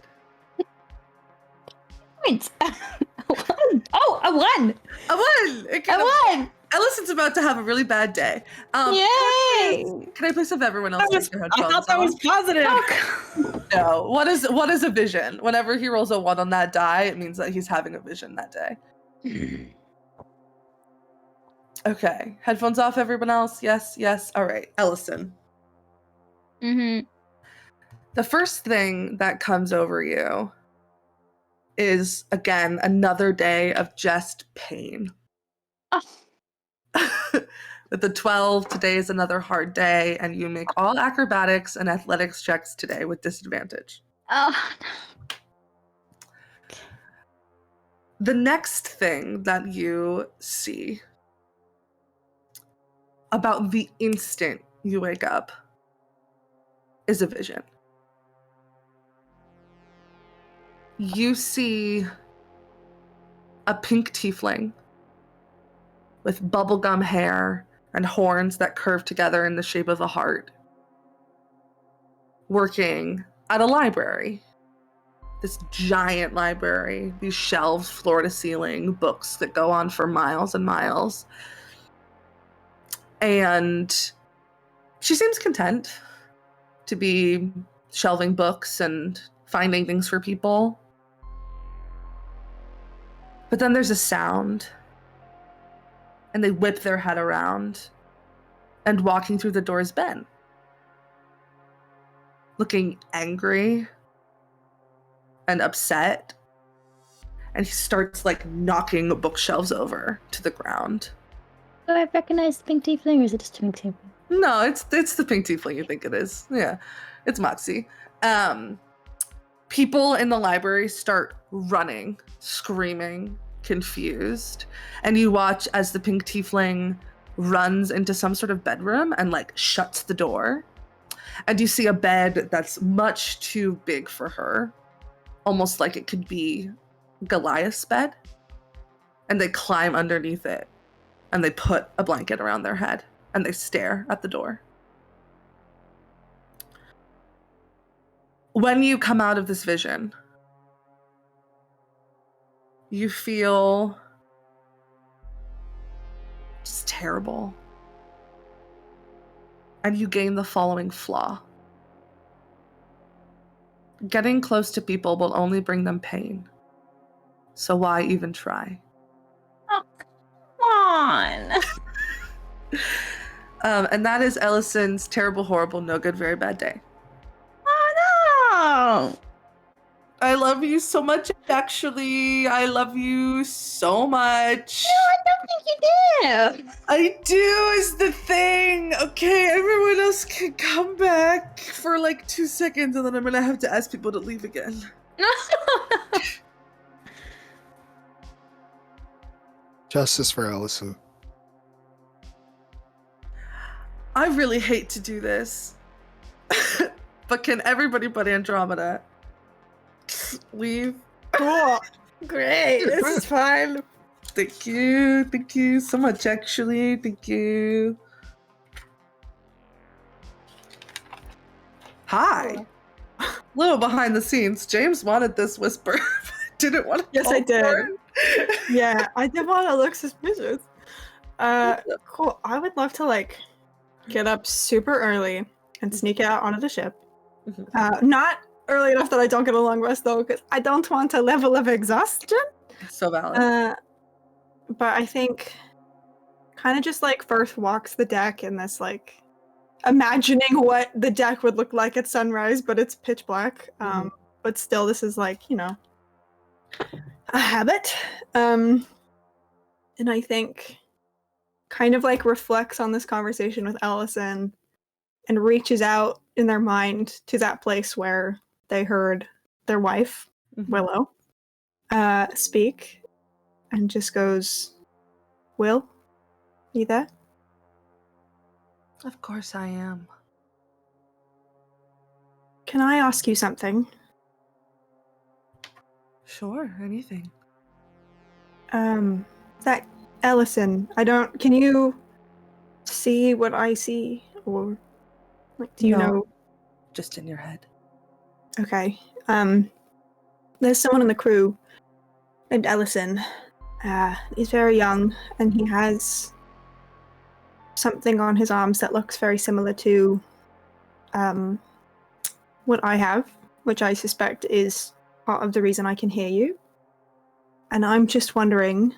Points! A 1! Oh, a 1! A 1! A 1! Ellison's about to have a really bad day. Yay! Can I please have everyone else take their I headphones thought that was off? positive. No. What is a vision? Whenever he rolls a 1 on that die, it means that he's having a vision that day. Okay. Headphones off, everyone else? Yes. All right. Ellison. Mm-hmm. The first thing that comes over you is, again, another day of just pain. Oh. With the 12, today is another hard day, and you make all acrobatics and athletics checks today with disadvantage. Oh. The next thing that you see, about the instant you wake up, is a vision. You see a pink tiefling with bubblegum hair and horns that curve together in the shape of a heart, working at a library. This giant library, these shelves, floor to ceiling, books that go on for miles and miles. And she seems content to be shelving books and finding things for people. But then there's a sound, and they whip their head around, and walking through the door is Ben, looking angry and upset, and he starts like knocking bookshelves over to the ground. Do I recognize the pink tiefling, or is it just a pink tiefling? No, it's the pink tiefling you think it is. Yeah, it's Moxie. People in the library start running, screaming, confused, and you watch as the pink tiefling runs into some sort of bedroom and like shuts the door. And you see a bed that's much too big for her, almost like it could be Goliath's bed. And they climb underneath it, and they put a blanket around their head, and they stare at the door. When you come out of this vision, you feel just terrible. And you gain the following flaw. Getting close to people will only bring them pain. So why even try? Oh, come on. And that is Ellison's terrible, horrible, no good, very bad day. Oh no. I love you so much, actually. I love you so much. No, I don't think you do. I do is the thing. Okay, everyone else can come back for like 2 seconds, and then I'm gonna have to ask people to leave again. Justice for Ellison. I really hate to do this, but can everybody but Andromeda leave? Cool. Great. This is fine. Thank you so much, actually. Thank you. Hi. Little behind the scenes. James wanted this whisper, but didn't want to. Yes, I did. Yeah, I did want to look suspicious. Cool. I would love to like get up super early and sneak out onto the ship. Not early enough that I don't get a long rest though, because I don't want a level of exhaustion. So valid. But I think kind of just like first walks the deck in this like imagining what the deck would look like at sunrise, but it's pitch black. But still, this is like, you know, a habit. And I think kind of like reflects on this conversation with Ellison and reaches out in their mind to that place where they heard their wife, Willow, speak, and just goes, "Will, you there?" Of course I am. Can I ask you something? Sure, anything. That Ellison, can you see what I see? Or, like, do you No. know? Just in your head. Okay. There's someone in the crew named Ellison. He's very young, and he has something on his arms that looks very similar to what I have, which I suspect is part of the reason I can hear you. And I'm just wondering,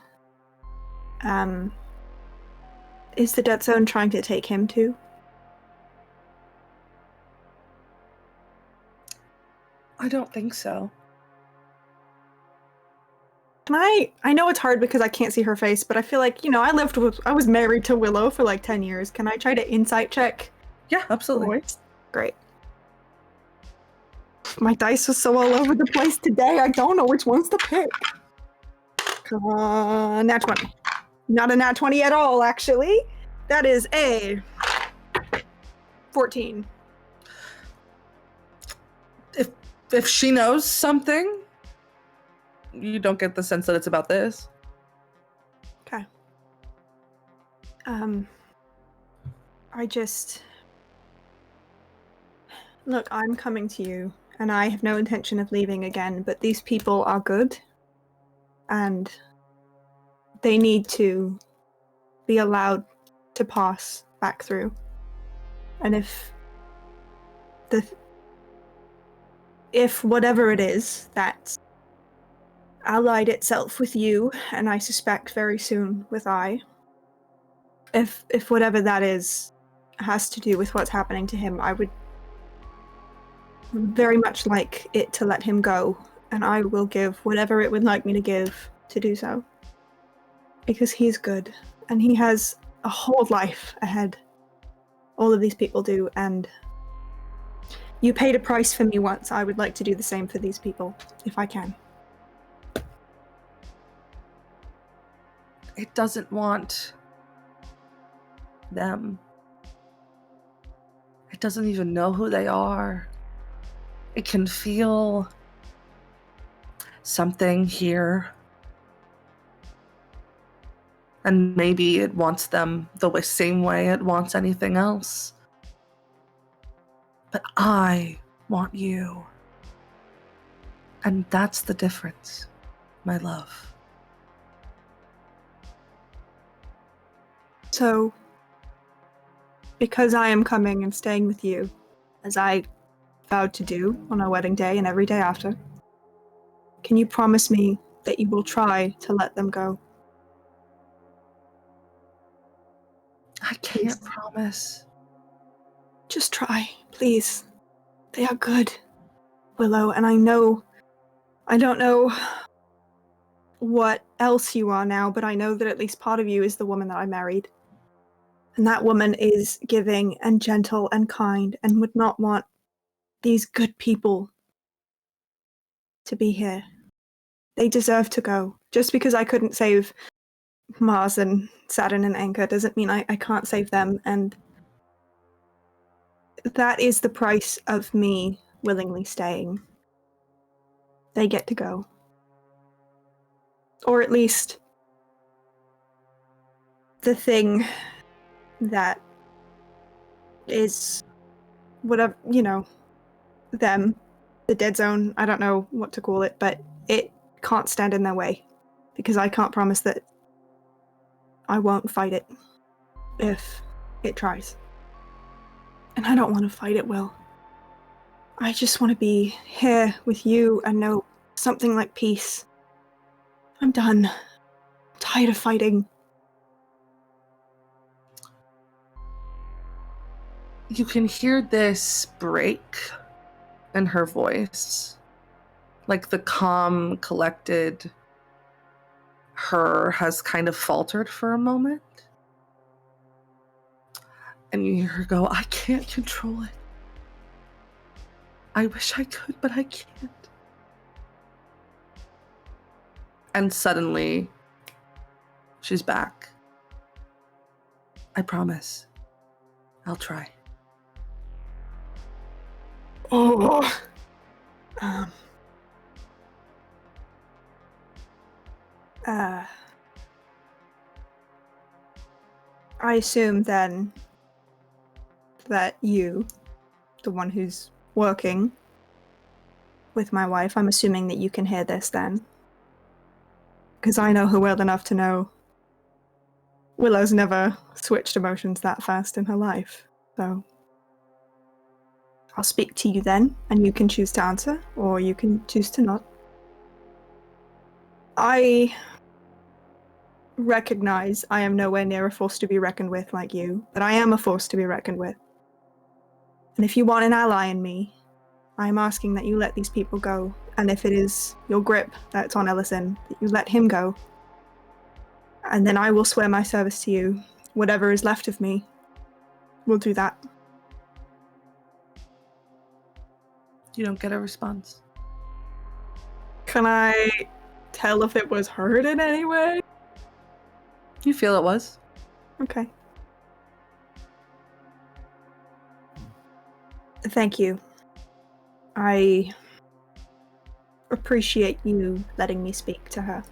is the Dead Zone trying to take him too? I don't think so. Can I know it's hard because I can't see her face, but I feel like, I was married to Willow for like 10 years. Can I try to insight check? Yeah, absolutely. Voice? Great. My dice are so all over the place today, I don't know which ones to pick. Nat 20. Not a nat 20 at all, actually. That is a 14. If she knows something, you don't get the sense that it's about this. Okay. Look, I'm coming to you, and I have no intention of leaving again, but these people are good, and they need to be allowed to pass back through. And if whatever it is that allied itself with you, and I suspect very soon with if whatever that is has to do with what's happening to him, I would very much like it to let him go, and I will give whatever it would like me to give to do so. Because he's good, and he has a whole life ahead. All of these people do, and you paid a price for me once. I would like to do the same for these people, if I can. It doesn't want them. It doesn't even know who they are. It can feel something here. And maybe it wants them the same way it wants anything else. But I want you. And that's the difference, my love. So, because I am coming and staying with you, as I vowed to do on our wedding day and every day after, can you promise me that you will try to let them go? I can't promise. Just try, please. They are good, Willow, and I don't know what else you are now, but I know that at least part of you is the woman that I married. And that woman is giving and gentle and kind and would not want these good people to be here. They deserve to go. Just because I couldn't save Mars and Saturn and Anchor doesn't mean I can't save them, and that is the price of me willingly staying. They get to go. Or at least the thing that is whatever, them, the Dead Zone, I don't know what to call it, but it can't stand in their way, because I can't promise that I won't fight it if it tries. And I don't want to fight it, Will. I just want to be here with you and know something like peace. I'm done. I'm tired of fighting. You can hear this break in her voice. Like the calm, collected her has kind of faltered for a moment. And you hear her go, I can't control it. I wish I could, but I can't. And suddenly, she's back. I promise. I'll try. Oh. I assume then that you, the one who's working with my wife, I'm assuming that you can hear this then. Because I know her well enough to know Willow's never switched emotions that fast in her life, so I'll speak to you then, and you can choose to answer, or you can choose to not. I recognize I am nowhere near a force to be reckoned with like you, but I am a force to be reckoned with. And if you want an ally in me, I am asking that you let these people go, and if it is your grip that's on Ellison, that you let him go. And then I will swear my service to you. Whatever is left of me, we'll do that. You don't get a response. Can I tell if it was heard in any way? You feel it was. Okay. Thank you. I appreciate you letting me speak to her.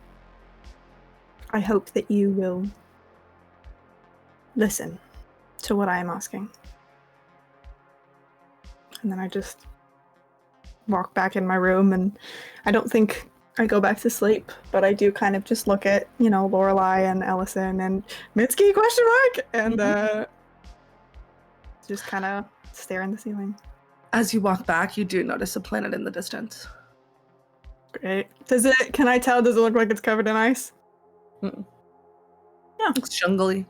I hope that you will listen to what I am asking. And then I just walk back in my room, and I don't think I go back to sleep, but I do kind of just look at, Lorelai and Ellison and Mitski ? And just kind of stare in the ceiling. As you walk back, you do notice a planet in the distance. Great. Can I tell, does it look like it's covered in ice? Mm-mm. Yeah. It's jungly.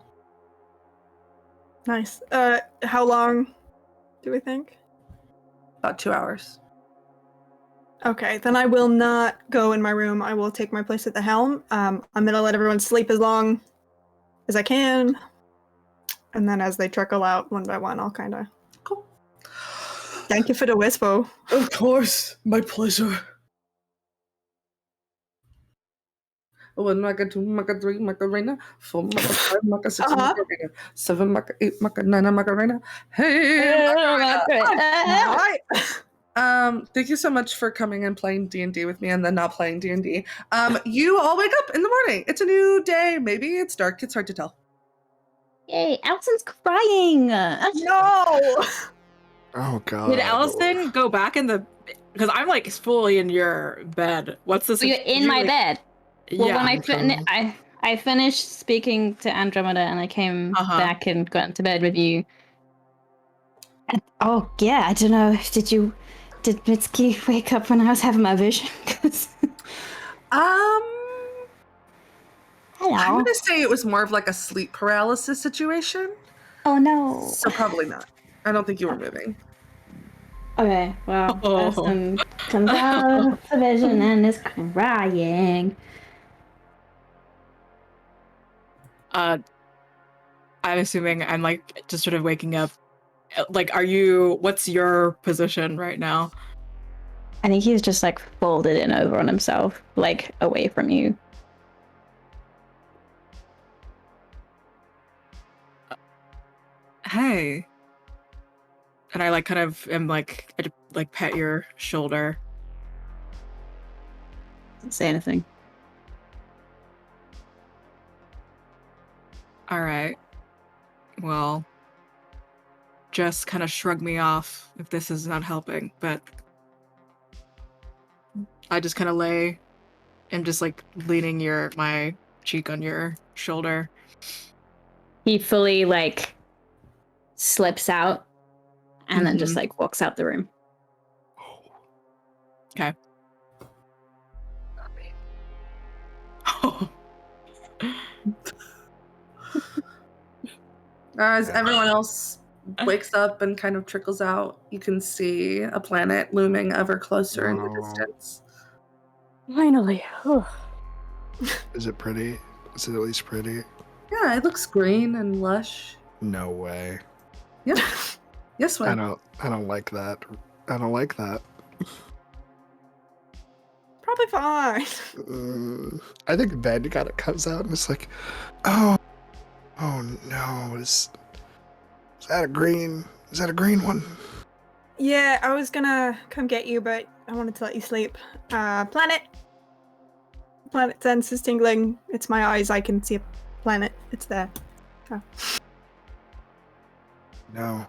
Nice. How long do we think? About 2 hours. Okay, then I will not go in my room. I will take my place at the helm. I'm gonna let everyone sleep as long as I can. And then as they trickle out one by one, I'll kind of... Cool. Thank you for the whisper. Of course. My pleasure. One maca, 2 maca, 3 macarena, 4 maca, 5 maca, 6 macarena, 7 maca, 8 maca, 9 macarena. Hey, Macarena. Thank you so much for coming and playing D&D with me and then not playing D&D. You all wake up in the morning. It's a new day. Maybe it's dark. It's hard to tell. Yay, Allison's crying. No! Oh god. Did Allison go back in the? Because I'm like fully in your bed. What's this? So you're in my bed. Well, Yeah. when I finished speaking to Andromeda and I came back and got into bed with you. And, oh yeah, I don't know. Did Mitski wake up when I was having my vision? Hello. I'm gonna say it was more of like a sleep paralysis situation. Oh no. So probably not. I don't think you were moving. Okay, well, Allison comes out of the vision and is crying. I'm assuming I'm like just sort of waking up. Like, what's your position right now? I think he's just like folded in over on himself, like away from you. Hey. And I like kind of am like, I like pet your shoulder. Doesn't say anything. All right. Well, just kind of shrug me off if this is not helping, but I just kind of lay and just like leaning my cheek on your shoulder. He fully like slips out and then just like walks out the room. Okay. As everyone else wakes up and kind of trickles out, you can see a planet looming ever closer in the distance. Finally. Is it pretty? Is it at least pretty? Yeah, it looks green and lush. No way. Yeah. Yes, I Wayne. don't like that. I don't like that. Probably fine. I think Ben kind of comes out and it's like, oh no, is that a green? Is that a green one? Yeah, I was gonna come get you, but I wanted to let you sleep. Planet sense is tingling. It's my eyes. I can see a planet. It's there. Oh. No.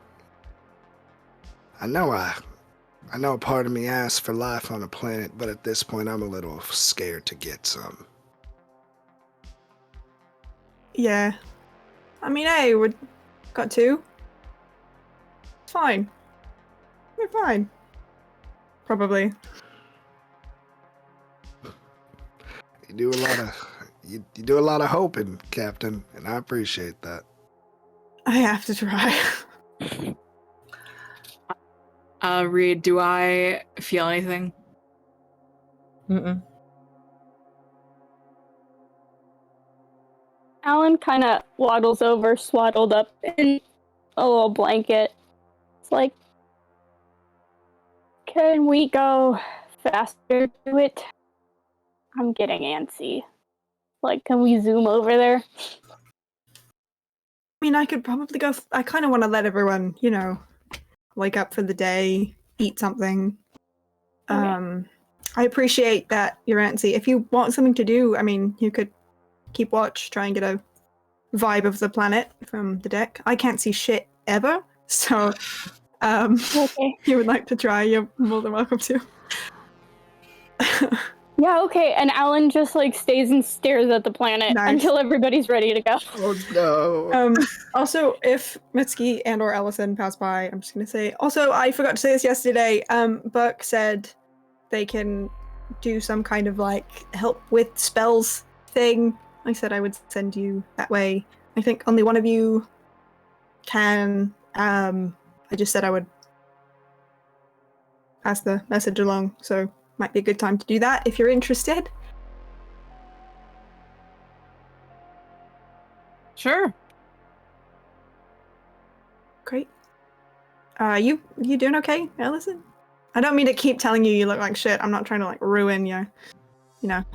I know a part of me asks for life on a planet, but at this point I'm a little scared to get some. Yeah. I mean, hey, we got 2. It's fine. We're fine. Probably. You do a lot of you do a lot of hoping, Captain, and I appreciate that. I have to try. Reed, do I feel anything? Mm-mm. Alan kind of waddles over, swaddled up in a little blanket. It's like, can we go faster to it? I'm getting antsy. Like, can we zoom over there? I mean, I could probably go. I kind of want to let everyone, wake up for the day, eat something. Okay. I appreciate that you're antsy. If you want something to do, I mean, you could keep watch, try and get a vibe of the planet from the deck. I can't see shit ever, so Okay. if you would like to try, you're more than welcome to. Yeah, okay. And Alan just like stays and stares at the planet Nice. until everybody's ready to go. Oh no. Also, if Mitsuki and or Ellison pass by, I'm just gonna say. Also, I forgot to say this yesterday. Burke said they can do some kind of like help with spells thing. I said I would send you that way. I think only one of you can. I just said I would pass the message along, so might be a good time to do that if you're interested. Sure. Great. You doing okay, Ellison? I don't mean to keep telling you look like shit. I'm not trying to like ruin your,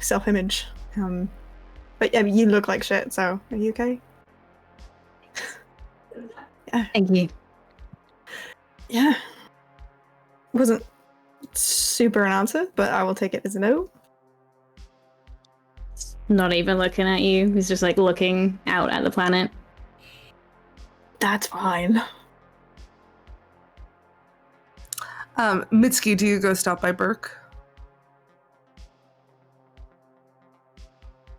self-image. But yeah, you look like shit. So are you okay? Yeah. Thank you. Yeah. Wasn't super an answer, but I will take it as a no. Not even looking at you. He's just like looking out at the planet. That's fine. Mitsuki, do you go stop by Burke?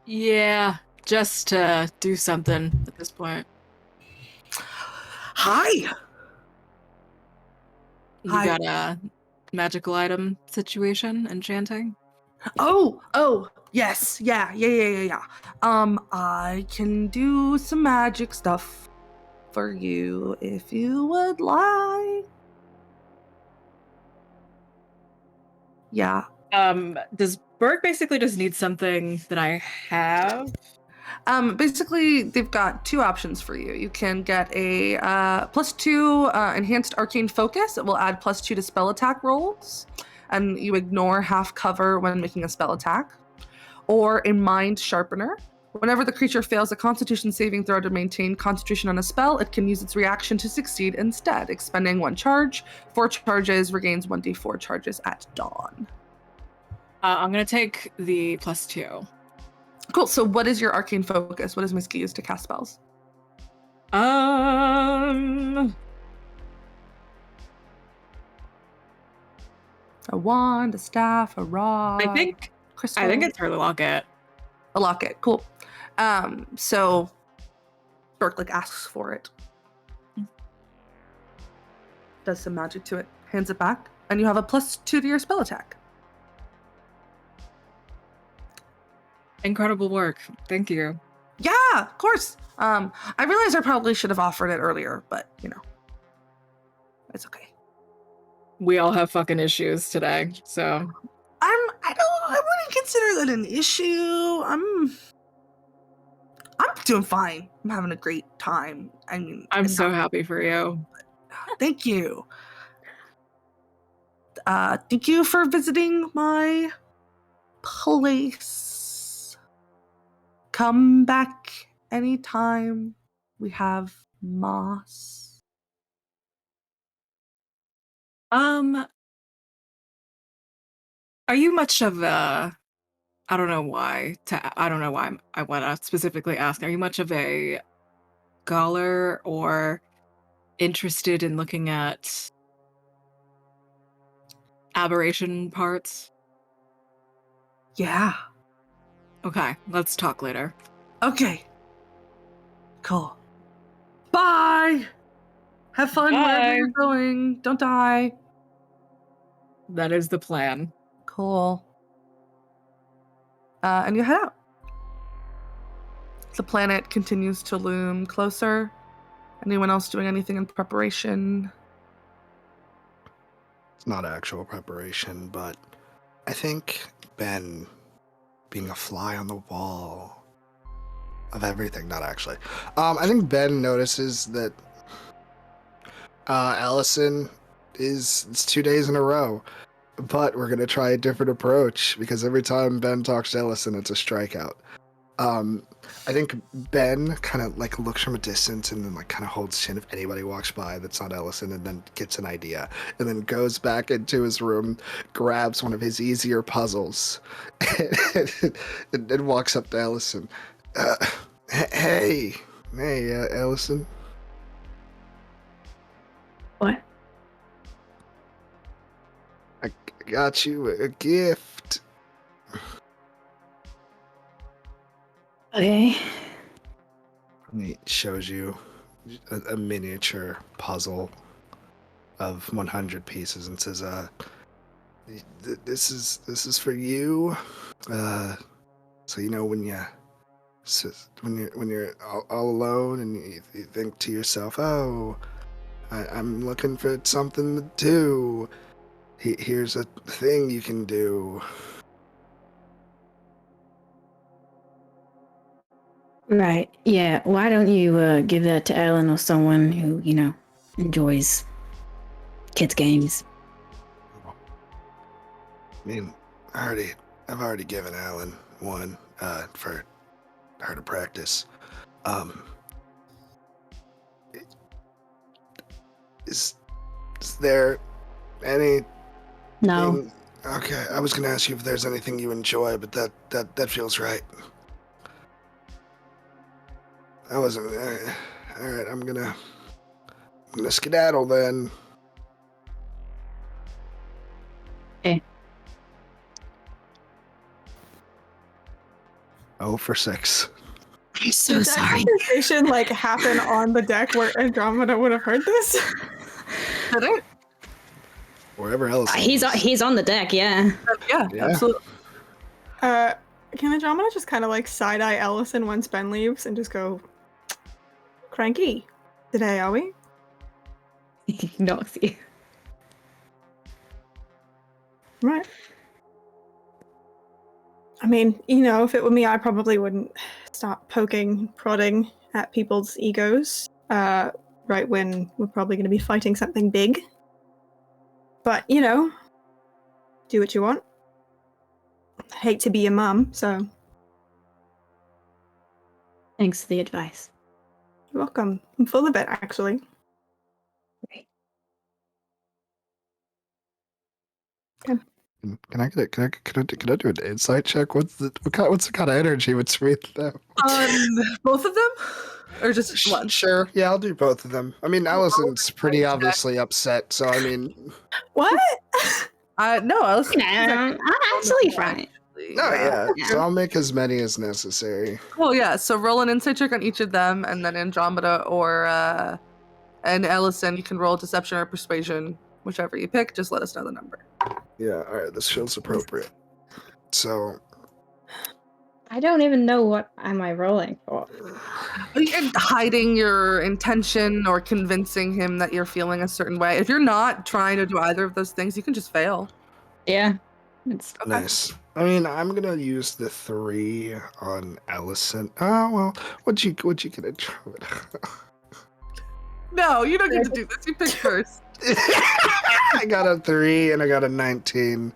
Yeah, just to do something at this point. Hi. You Hi. got a magical item situation, enchanting? Oh, yes, yeah. I can do some magic stuff for you if you would like. Yeah. Does Burke basically just need something that I have? Basically, they've got 2 options for you. You can get a +2 enhanced arcane focus. It will add +2 to spell attack rolls, and you ignore half cover when making a spell attack. Or a mind sharpener. Whenever the creature fails a constitution saving throw to maintain concentration on a spell, it can use its reaction to succeed instead, expending 1 charge. 4 charges, regains 1d4 charges at dawn. I'm gonna take the +2. Cool. So what is your arcane focus? What does Miski use to cast spells? A wand, a staff, a rod. I think crystal. it's her locket. A locket. Cool. So Burke asks for it. Does some magic to it, hands it back, and you have a +2 to your spell attack. Incredible work. Thank you. Yeah, of course. I realize I probably should have offered it earlier, but it's okay. We all have fucking issues today, so I wouldn't consider that an issue. I'm doing fine. I'm having a great time. I mean, I'm so happy for you. Thank you. Thank you for visiting my place. Come back anytime. We have moss. Are you much of a I don't know why I want to specifically ask. Are you much of a scholar or interested in looking at aberration parts? Yeah. Okay, let's talk later. Okay. Cool. Have fun wherever Bye. you're going. Don't die. That is the plan. Cool. And you head out. The planet continues to loom closer. Anyone else doing anything in preparation? It's not actual preparation, but I think Ben being a fly on the wall of everything, not actually. I think Ben notices that Allison it's 2 days in a row, but we're gonna try a different approach because every time Ben talks to Allison, it's a strikeout. I think Ben kind of like looks from a distance and then like kind of holds chin if anybody walks by that's not Ellison, and then gets an idea, and then goes back into his room, grabs one of his easier puzzles, and walks up to Ellison. Hey, Ellison. What? I got you a gift. Okay. And he shows you a miniature puzzle of 100 pieces and says, this is for you. So you know when you're all alone and you think to yourself, oh, I'm looking for something to do. Here's a thing you can do. Right. Yeah. Why don't you give that to Ellen or someone who, enjoys kids' games? I mean, I've already given Alan one for her to practice. Is there any? No. Okay, I was gonna ask you if there's anything you enjoy, but that feels right. I wasn't. All right, I'm gonna skedaddle then. Okay. 0 for 6. I'm so Did that conversation like happen on the deck where Andromeda would have heard this? Wherever else. He's on the deck, yeah. Yeah, absolutely. Can Andromeda just kind of like side eye Ellison once Ben leaves and just go, cranky today, are we? He knocks you. Right. I mean, if it were me, I probably wouldn't start poking, prodding at people's egos right when we're probably going to be fighting something big. But, do what you want. I hate to be your mum, so Thanks for the advice. you're welcome. I'm full of it, actually. Great. Can I do an insight check? What's the kind of energy between them? Both of them, or just one? Sure. Yeah, I'll do both of them. I mean, Allison's pretty obviously upset, so I mean. What? No, Allison. I'm actually fine. No, yeah. So I'll make as many as necessary. Cool, yeah. So roll an insight check on each of them, and then Andromeda or and Ellison, you can roll deception or persuasion, whichever you pick. Just let us know the number. Yeah. All right. This feels appropriate. So. I don't even know what am I rolling for. And hiding your intention or convincing him that you're feeling a certain way. If you're not trying to do either of those things, you can just fail. Yeah. It's Okay. Nice. I mean, I'm gonna use the 3 on Ellison. Oh well, what you gonna try? No, you don't get to do this. You pick first. I got a 3 and I got a 19.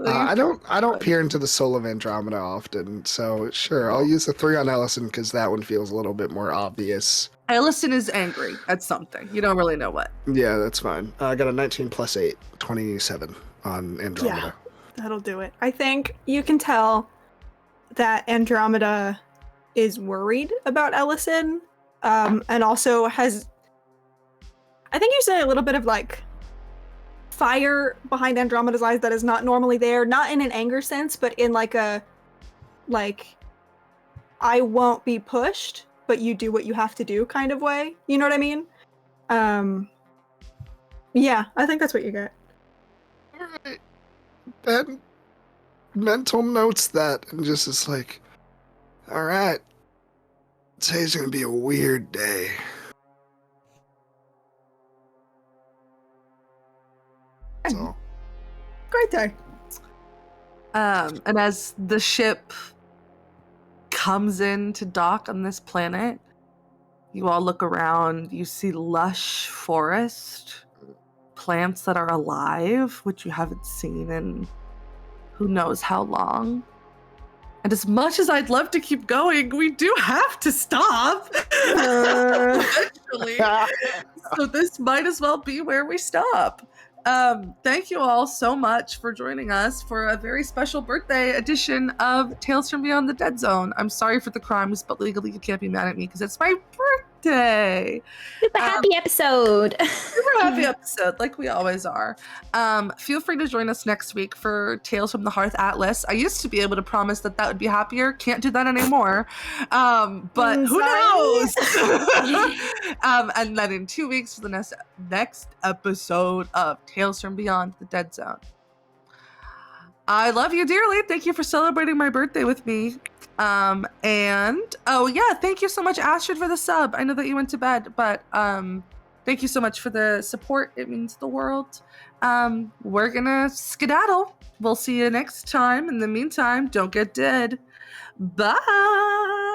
I don't peer into the soul of Andromeda often, so sure, I'll use the 3 on Ellison because that one feels a little bit more obvious. Ellison is angry at something. You don't really know what. Yeah, that's fine. I got a 19 plus 8, 27 on Andromeda. Yeah, that'll do it. I think you can tell that Andromeda is worried about Ellison, and also has, I think you say a little bit of like fire behind Andromeda's eyes that is not normally there, not in an anger sense, but in like a, I won't be pushed, but you do what you have to do kind of way. You know what I mean? Yeah, I think that's what you get. Alright. Ben mental notes that and just is like, alright. Today's gonna be a weird day. So Great day. And as the ship comes in to dock on this planet, you all look around, you see lush forest, plants that are alive, which you haven't seen in who knows how long. And as much as I'd love to keep going, we do have to stop eventually. So this might as well be where we stop. Thank you all so much for joining us for a very special birthday edition of Tales from Beyond the Dead Zone. I'm sorry for the crimes, but legally you can't be mad at me because it's my birthday. Super happy episode. Super happy episode, like we always are. Feel free to join us next week for Tales from the Hearth Atlas. I used to be able to promise that would be happier. Can't do that anymore. But who knows? And then in 2 weeks for the next episode of Tales from Beyond the Dead Zone. I love you dearly. Thank you for celebrating my birthday with me. And oh yeah, thank you so much, Astrid, for the sub. I know that you went to bed, but thank you so much for the support. It means the world. We're gonna skedaddle. We'll see you next time. In the meantime, don't get dead. Bye.